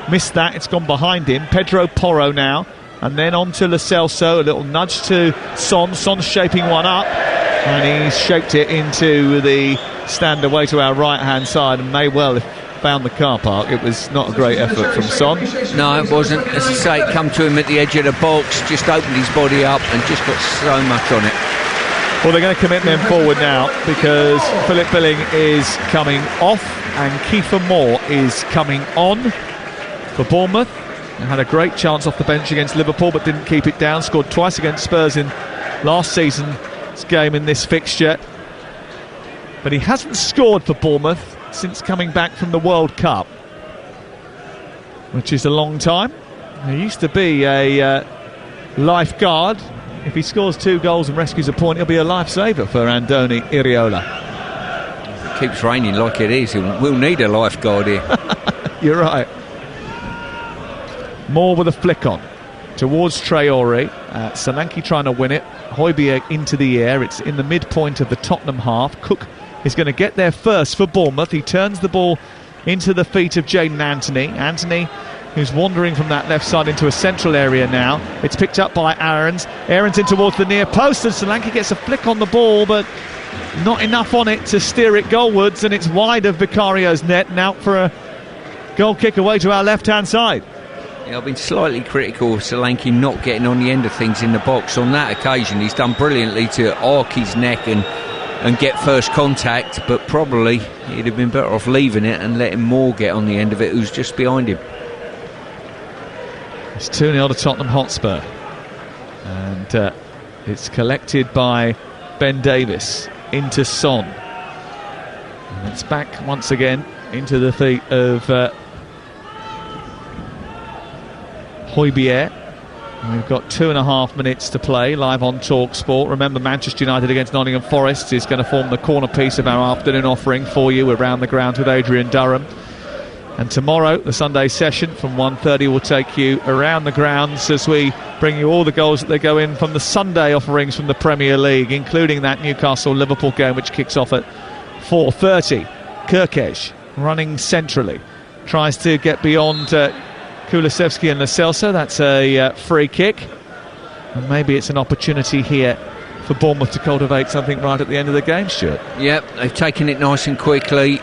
missed that, it's gone behind him. Pedro Porro now, and then on to Lo Celso, a little nudge to Son's shaping one up, and he's shaped it into the stand away to our right hand side, and may well have found the car park. It was not a great effort from Son. No, it wasn't. As I say, it come to him at the edge of the box, just opened his body up and just got so much on it. Well, they're going to commit them forward now, because Philip Billing is coming off and Kiefer Moore is coming on for Bournemouth. They had a great chance off the bench against Liverpool but didn't keep it down. Scored twice against Spurs in last season's game in this fixture. But he hasn't scored for Bournemouth since coming back from the World Cup, which is a long time. He used to be a lifeguard. If he scores 2 goals and rescues a point, he'll be a lifesaver for Andoni Iraola. It keeps raining like it is. We'll need a lifeguard here. You're right. Moore with a flick on towards Traore. Solanke trying to win it. Højbjerg into the air. It's in the midpoint of the Tottenham half. Cook is going to get there first for Bournemouth. He turns the ball into the feet of Jadon Anthony. Anthony, who's wandering from that left side into a central area now. It's picked up by Aarons. Aarons in towards the near post, and Solanke gets a flick on the ball, but not enough on it to steer it goalwards, and it's wide of Vicario's net and out for a goal kick away to our left-hand side. Yeah, I've been slightly critical of Solanke not getting on the end of things in the box. On that occasion, he's done brilliantly to arc his neck and get first contact, but probably he'd have been better off leaving it and letting Moore get on the end of it, who's just behind him. It's 2-0 to Tottenham Hotspur, and it's collected by Ben Davis into Son, and it's back once again into the feet of Højbjerg. We've got 2.5 minutes to play live on Talksport. Remember, Manchester United against Nottingham Forest is going to form the corner piece of our afternoon offering for you around the ground with Adrian Durham. And tomorrow, the Sunday session from 1:30 will take you around the grounds as we bring you all the goals that they go in from the Sunday offerings from the Premier League, including that Newcastle-Liverpool game, which kicks off at 4:30. Kirkesh running centrally, tries to get beyond Kulusevski and Lo Celso. That's a free kick, and maybe it's an opportunity here for Bournemouth to cultivate something right at the end of the game, Stuart. Yep, they've taken it nice and quickly.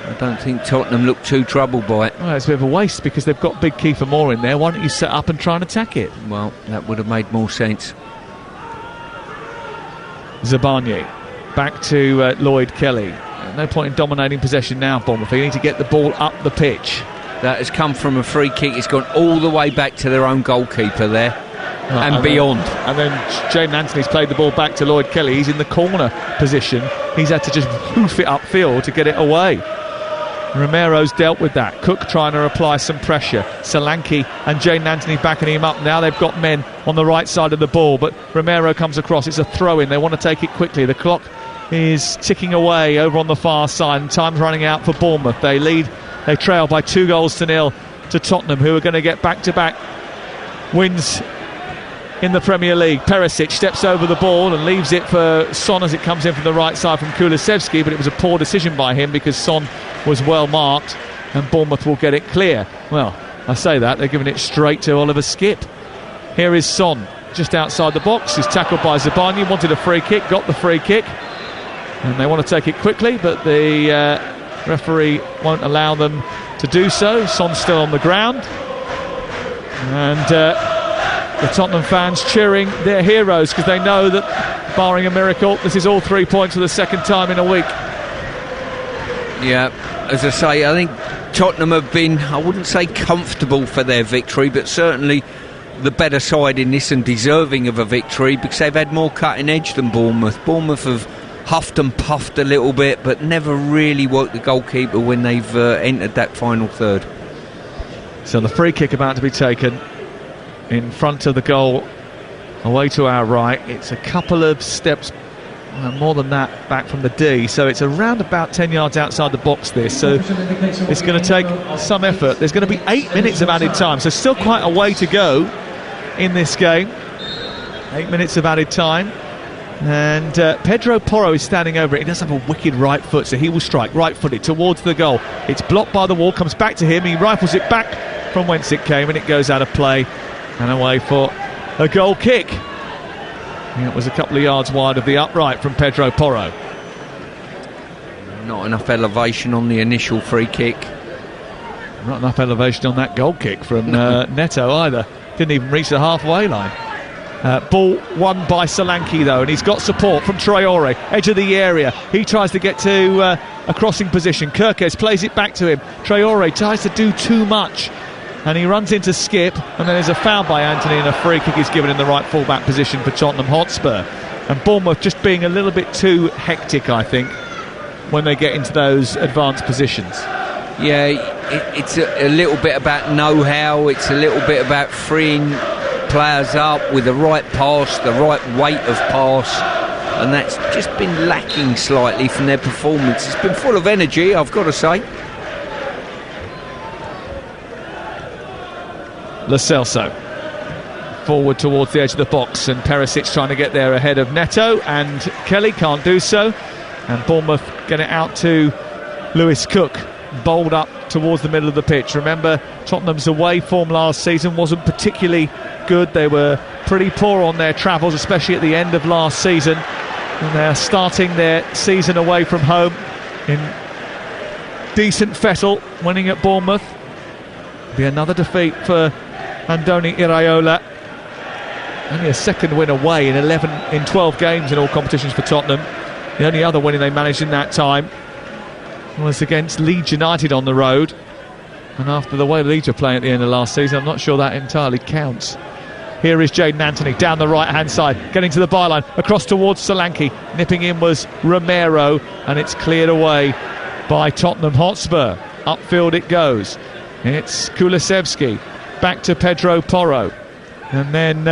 I don't think Tottenham look too troubled by it. Well, it's a bit of a waste because they've got big Kiefer Moore in there. Why don't you set up and try and attack it? Well, that would have made more sense. Zabarnyi back to Lloyd Kelly. No point in dominating possession now, Bournemouth. They need to get the ball up the pitch. That has come from a free kick. It's gone all the way back to their own goalkeeper there. and beyond. And then Jaden Anthony's played the ball back to Lloyd Kelly. He's in the corner position. He's had to just hoof it upfield to get it away. Romero's dealt with that. Cook trying to apply some pressure. Solanke and Jaden Anthony backing him up. Now they've got men on the right side of the ball, but Romero comes across. It's a throw-in. They want to take it quickly. The clock is ticking away over on the far side, and time's running out for Bournemouth. They trail by 2-0 to Tottenham, who are going to get back-to-back wins in the Premier League. Perisic steps over the ball and leaves it for Son as it comes in from the right side from Kulusevski, but it was a poor decision by him because Son was well marked, and Bournemouth will get it clear. Well, I say that, they're giving it straight to Oliver Skipp. Here is Son, just outside the box. He's tackled by Zabani, wanted a free kick, got the free kick, and they want to take it quickly, but the referee won't allow them to do so. Son's still on the ground, and the Tottenham fans cheering their heroes because they know that, barring a miracle, this is all 3 points for the second time in a week. Yeah, as I say, I think Tottenham have been, I wouldn't say comfortable for their victory, but certainly the better side in this and deserving of a victory because they've had more cutting edge than Bournemouth. Bournemouth have huffed and puffed a little bit, but never really worked the goalkeeper when they've entered that final third. So the free kick about to be taken in front of the goal, away to our right. It's a couple of steps, more than that, back from the D, so it's around about 10 yards outside the box this, so it's going to take some effort. There's going to be 8 minutes of added time, so still quite a way to go in this game. 8 minutes of added time, and Pedro Porro is standing over it. He does have a wicked right foot, so he will strike right-footed towards the goal. It's blocked by the wall, comes back to him, he rifles it back from whence it came, and it goes out of play and away for a goal kick. It was a couple of yards wide of the upright from Pedro Porro. Not enough elevation on the initial free kick. Not enough elevation on that goal kick from Neto either. Didn't even reach the halfway line. Ball won by Solanke though, and he's got support from Traore, edge of the area. He tries to get to a crossing position. Kirkes plays it back to him. Traore tries to do too much, and he runs into Skipp, and then there's a foul by Anthony, and a free kick is given in the right full-back position for Tottenham Hotspur. And Bournemouth just being a little bit too hectic, I think, when they get into those advanced positions. Yeah, it's a little bit about know-how, it's a little bit about freeing players up with the right pass, the right weight of pass, and that's just been lacking slightly from their performance. It's been full of energy, I've got to say. Lo Celso forward towards the edge of the box, and Perisic trying to get there ahead of Neto, and Kelly can't do so, and Bournemouth get it out to Lewis Cook, bowled up towards the middle of the pitch. Remember, Tottenham's away form last season wasn't particularly good. They were pretty poor on their travels, especially at the end of last season, and they're starting their season away from home in decent fettle, winning at Bournemouth. Be another defeat for Andoni Iraola. Only a second win away in 12 games in all competitions for Tottenham. The only other winning they managed in that time was against Leeds United on the road, and after the way Leeds were playing at the end of last season, I'm not sure that entirely counts. Here is Jaden Anthony down the right hand side, getting to the byline, across towards Solanke. Nipping in was Romero, and it's cleared away by Tottenham Hotspur. Upfield it goes. It's Kulusevski back to Pedro Porro, and then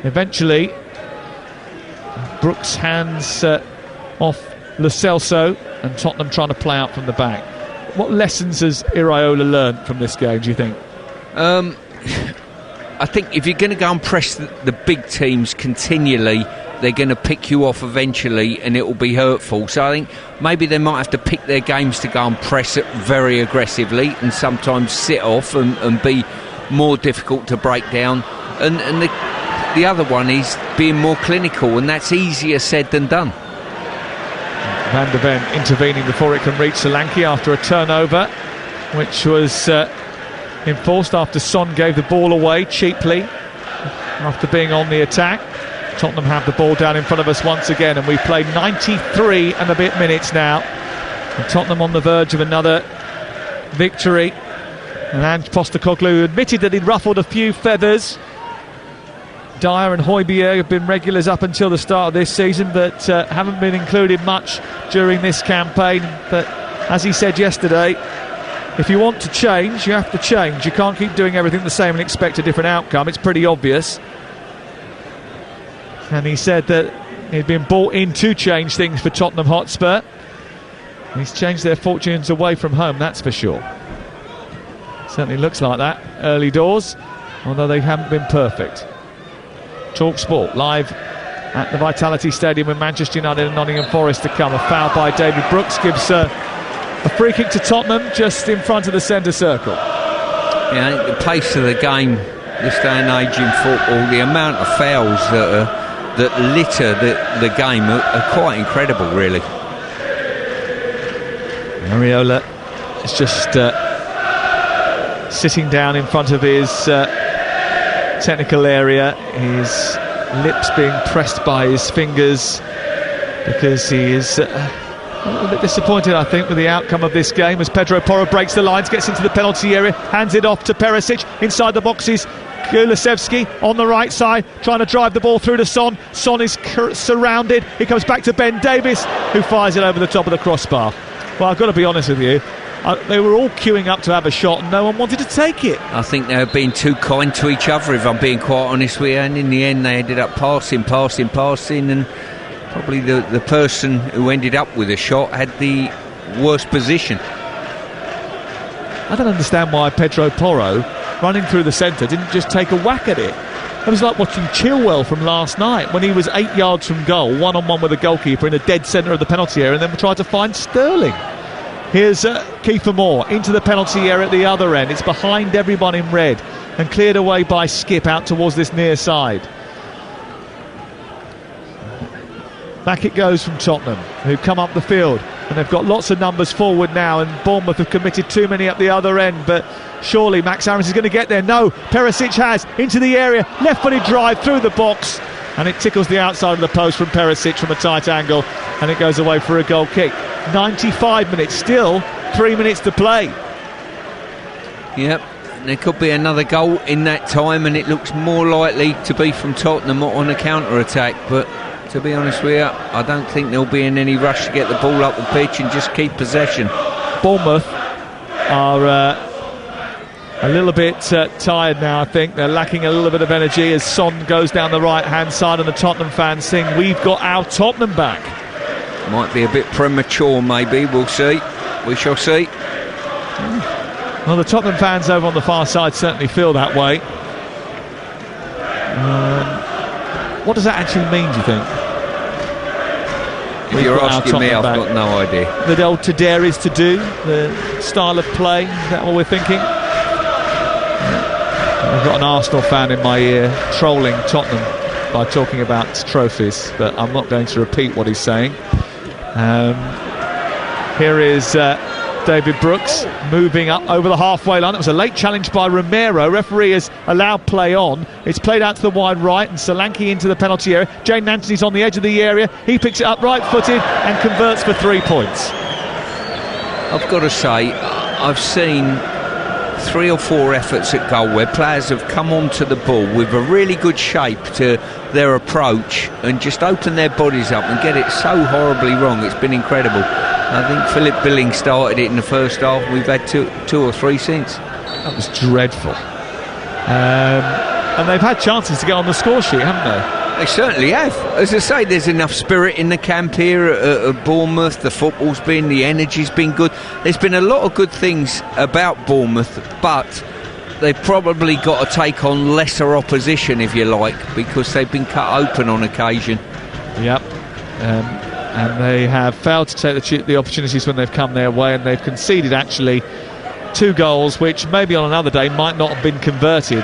eventually Brooks hands off Lo Celso, and Tottenham trying to play out from the back. What lessons has Iraola learned from this game, do you think? I think if you're going to go and press the big teams continually, they're going to pick you off eventually, and it will be hurtful. So I think maybe they might have to pick their games to go and press it very aggressively, and sometimes sit off and be more difficult to break down. And the other one is being more clinical, and that's easier said than done. Van der Ven intervening before it can reach Solanke after a turnover, which was enforced after Son gave the ball away cheaply after being on the attack. Tottenham have the ball down in front of us once again, and we've played 93 and a bit minutes now, and Tottenham on the verge of another victory. And Ange Postecoglou admitted that he'd ruffled a few feathers Dyer and Højbjerg have been regulars up until the start of this season, but haven't been included much during this campaign. But as he said yesterday, if you want to change, you have to change. You can't keep doing everything the same and expect a different outcome. It's pretty obvious. And he said that he'd been brought in to change things for Tottenham Hotspur. He's changed their fortunes away from home, that's for sure. Certainly looks like that early doors, although they haven't been perfect. Talksport live at the Vitality Stadium with Manchester United and Nottingham Forest to come. A foul by David Brooks gives a free kick to Tottenham just in front of the centre circle. Yeah, I think the pace of the game this day and age in football, the amount of fouls that litter the game are quite incredible, really. Areola is just sitting down in front of his technical area, his lips being pressed by his fingers because he is a little bit disappointed, I think, with the outcome of this game as Pedro Porro breaks the lines, gets into the penalty area, hands it off to Perisic. Inside the boxes, Kulusevski on the right side trying to drive the ball through to Son. Son is surrounded. He comes back to Ben Davies, who fires it over the top of the crossbar. Well, I've got to be honest with you, they were all queuing up to have a shot and no one wanted to take it. I think they were being too kind to each other, if I'm being quite honest with you, and in the end they ended up passing, and probably the person who ended up with a shot had the worst position. I don't understand why Pedro Porro, running through the centre, didn't just take a whack at it. It was like watching Chilwell from last night when he was 8 yards from goal, one-on-one with the goalkeeper in the dead centre of the penalty area, and then tried to find Sterling. Here's Kiefer Moore into the penalty area at the other end. It's behind everyone in red and cleared away by Skip out towards this near side. Back it goes from Tottenham, who come up the field, and they've got lots of numbers forward now, and Bournemouth have committed too many up the other end, but surely Max Aarons is going to get there. No, Perisic has, into the area, left-footed drive through the box, and it tickles the outside of the post from Perisic from a tight angle, and it goes away for a goal kick. 95 minutes, still 3 minutes to play. Yep, there could be another goal in that time, and it looks more likely to be from Tottenham on a counter-attack, but to be honest with you, I don't think they'll be in any rush to get the ball up the pitch and just keep possession. Bournemouth are a little bit tired now, I think. They're lacking a little bit of energy as Son goes down the right-hand side and the Tottenham fans sing, "We've got our Tottenham back." Might be a bit premature, maybe. We'll see. We shall see. Well, the Tottenham fans over on the far side certainly feel that way. What does that actually mean, do you think? If you're asking me, I've got no idea. The old to dare is to do, the style of play, is that what we're thinking? I've got an Arsenal fan in my ear trolling Tottenham by talking about trophies, but I'm not going to repeat what he's saying. Here is David Brooks moving up over the halfway line. It was a late challenge by Romero. Referee has allowed play on. It's played out to the wide right and Solanke into the penalty area. Jayden Anthony's on the edge of the area. He picks it up right-footed and converts for 3 points. I've got to say, I've seen 3 or 4 efforts at goal where players have come onto the ball with a really good shape to their approach and just open their bodies up and get it so horribly wrong. It's been incredible. I think Philip Billing started it in the first half. We've had two or three since. That was dreadful. And they've had chances to get on the score sheet, haven't they? They certainly have. As I say, there's enough spirit in the camp here at Bournemouth. The football's been, the energy's been good. There's been a lot of good things about Bournemouth, but they've probably got to take on lesser opposition, if you like, because they've been cut open on occasion. Yep. And they have failed to take the opportunities when they've come their way, and they've conceded actually 2 goals which maybe on another day might not have been converted.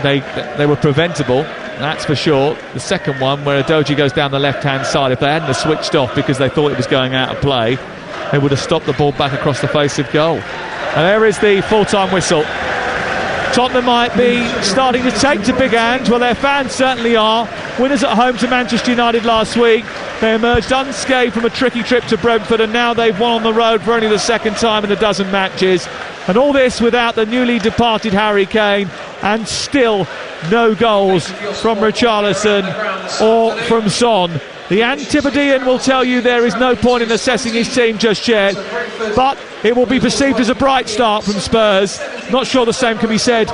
They were preventable, that's for sure. The second one where Adoji goes down the left-hand side, if they hadn't have switched off because they thought it was going out of play, they would have stopped the ball back across the face of goal. And there is the full-time whistle. Tottenham might be starting to take to big hands. Well, their fans certainly are. Winners at home to Manchester United last week. They emerged unscathed from a tricky trip to Brentford, and now they've won on the road for only the second time in a dozen matches. And all this without the newly departed Harry Kane, and still no goals from Richarlison or from Son. The Antipodean will tell you there is no point in assessing his team just yet, but it will be perceived as a bright start from Spurs. Not sure the same can be said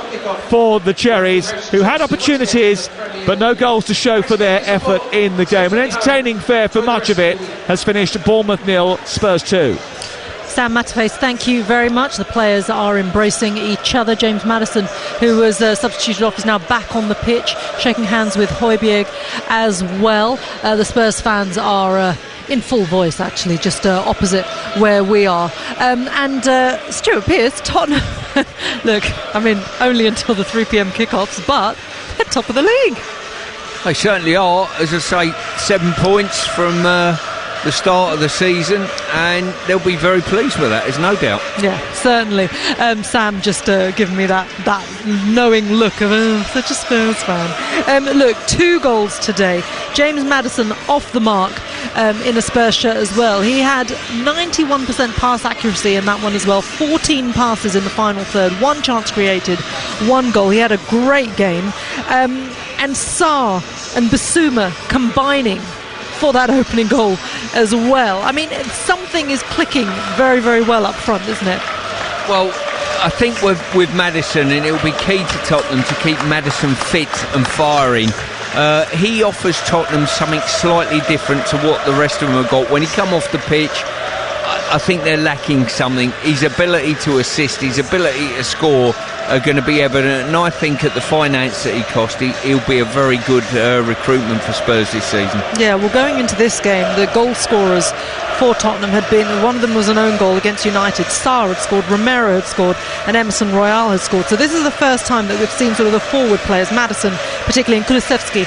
for the Cherries, who had opportunities but no goals to show for their effort in the game. An entertaining fare for much of it has finished Bournemouth 0, Spurs 2. Sam Matterface, thank you very much. The players are embracing each other. James Maddison, who was substituted off, is now back on the pitch, shaking hands with Højbjerg as well. The Spurs fans are in full voice, actually, just opposite where we are. And Stuart Pearce, Tottenham, look, I mean, only until the 3 p.m. kickoffs, but they're top of the league. They certainly are. As I say, 7 points from the start of the season, and they'll be very pleased with that, there's no doubt. Yeah, certainly. Sam just giving me that knowing look of such a Spurs fan. Look, 2 goals today. James Maddison off the mark in a Spurs shirt as well. He had 91% pass accuracy in that one as well. 14 passes in the final third, 1 chance created, 1 goal. He had a great game. And Sarr and Basuma combining for that opening goal as well. I mean, something is clicking very, very well up front, isn't it? Well, I think with Maddison, and it'll be key to Tottenham to keep Maddison fit and firing. He offers Tottenham something slightly different to what the rest of them have got. When he come off the pitch, I think they're lacking something. His ability to assist, his ability to score are going to be evident, and I think at the finance that he cost, he'll be a very good recruitment for Spurs this season. Yeah, well, going into this game, the goal scorers for Tottenham had been, one of them was an own goal against United. Sarr had scored, Romero had scored, and Emerson Royal had scored. So this is the first time that we've seen sort of the forward players, Maddison particularly, and Kulusevski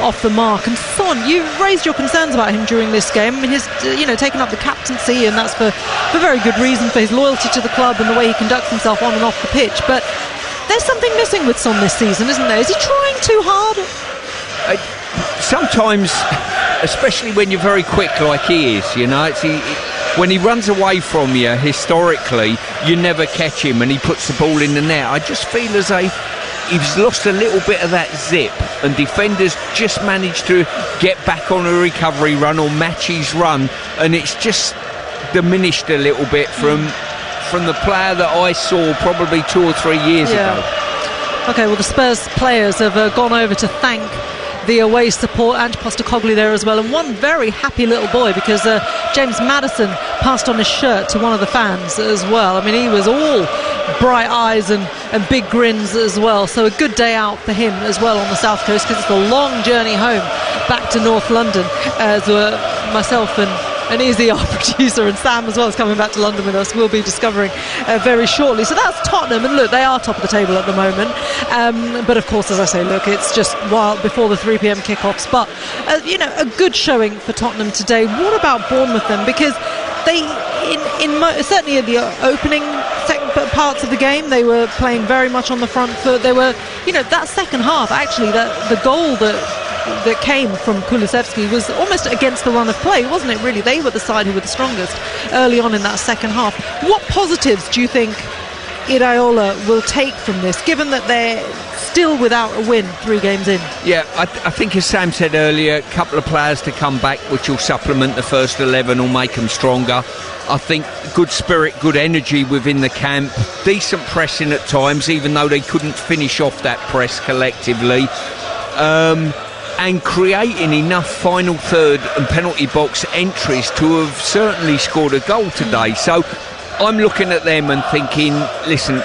off the mark. And Son, you raised your concerns about him during this game. I mean, he's taken up the captaincy, and that's for very good reason, for his loyalty to the club and the way he conducts himself on and off the pitch. But there's something missing with Son this season, isn't there? Is he trying too hard? Sometimes, especially when you're very quick like he is, when he runs away from you, historically, you never catch him and he puts the ball in the net. I just feel as though he's lost a little bit of that zip, and defenders just managed to get back on a recovery run or match his run, and it's just diminished a little bit from the player that I saw probably 2 or 3 years ago. Okay, well, the Spurs players have gone over to thank the away support. Ange Postecoglou there as well, and one very happy little boy, because James Maddison passed on his shirt to one of the fans as well. I mean, he was all bright eyes and big grins as well, so a good day out for him as well on the south coast, because it's a long journey home back to North London, as myself and Izzy, our producer, and Sam as well, is coming back to London with us. We'll be discovering very shortly. So that's Tottenham, and look, they are top of the table at the moment. But of course, as I say, look, it's just while before the 3 p.m. kickoffs. But a good showing for Tottenham today. What about Bournemouth then? Because they, certainly in the opening parts of the game, they were playing very much on the front foot. They were, that second half, actually, the goal that came from Kulusevski was almost against the run of play, wasn't it, really? They were the side who were the strongest early on in that second half. What positives do you think Iraola will take from this, given that they're still without a win 3 games in? Yeah, I think, as Sam said earlier, a couple of players to come back which will supplement the first 11 or make them stronger. I think good spirit, good energy within the camp, decent pressing at times, even though they couldn't finish off that press collectively. And creating enough final third and penalty box entries to have certainly scored a goal today. So I'm looking at them and thinking, listen,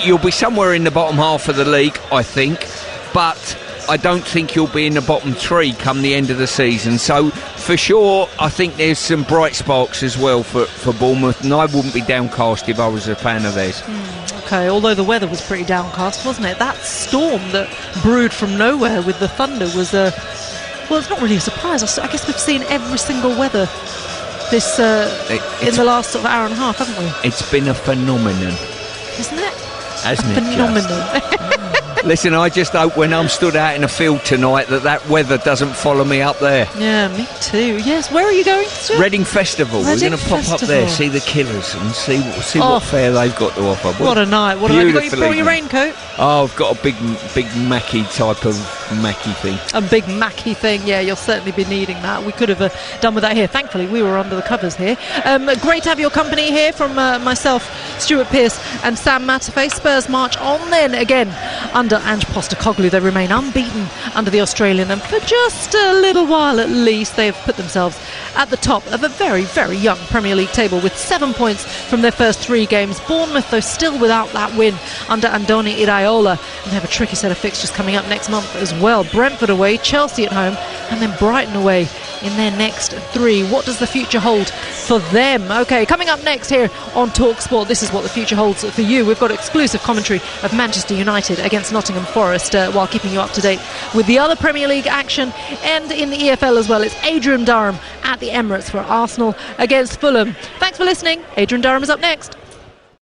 you'll be somewhere in the bottom half of the league, I think, but I don't think you'll be in the bottom 3 come the end of the season. So for sure, I think there's some bright sparks as well for Bournemouth, and I wouldn't be downcast if I was a fan of theirs. Okay, although the weather was pretty downcast, wasn't it? That storm that brewed from nowhere with the thunder was well, it's not really a surprise. I guess we've seen every single weather this in the last sort of hour and a half, haven't we? It's been a phenomenon, isn't it? Hasn't it? Phenomenon. Listen, I just hope when I'm stood out in a field tonight that weather doesn't follow me up there. Yeah, me too. Yes, where are you going, Stuart? Reading Festival. We're going to pop up there, see the Killers, and see what fare they've got to offer. What a night! What a night! You brought your raincoat? Oh, I've got a big Mackie type of Mackie thing. A big Mackie thing, yeah, you'll certainly be needing that. We could have done with that here. Thankfully, we were under the covers here. Great to have your company here from myself, Stuart Pearce and Sam Matterface. Spurs march on then again under Ange Postecoglou. They remain unbeaten under the Australian, and for just a little while at least, they have put themselves at the top of a very, very young Premier League table with 7 points from their first 3 games. Bournemouth, though, still without that win under Andoni Iraola, and they have a tricky set of fixtures coming up next month as well. Brentford away, Chelsea at home, and then Brighton away in their next 3. What does the future hold for them? Okay, coming up next here on Talksport, this is what the future holds for you. We've got exclusive commentary of Manchester United against Nottingham Forest while keeping you up to date with the other Premier League action, and in the EFL as well. It's Adrian Durham at the Emirates for Arsenal against Fulham. Thanks for listening. Adrian Durham is up next.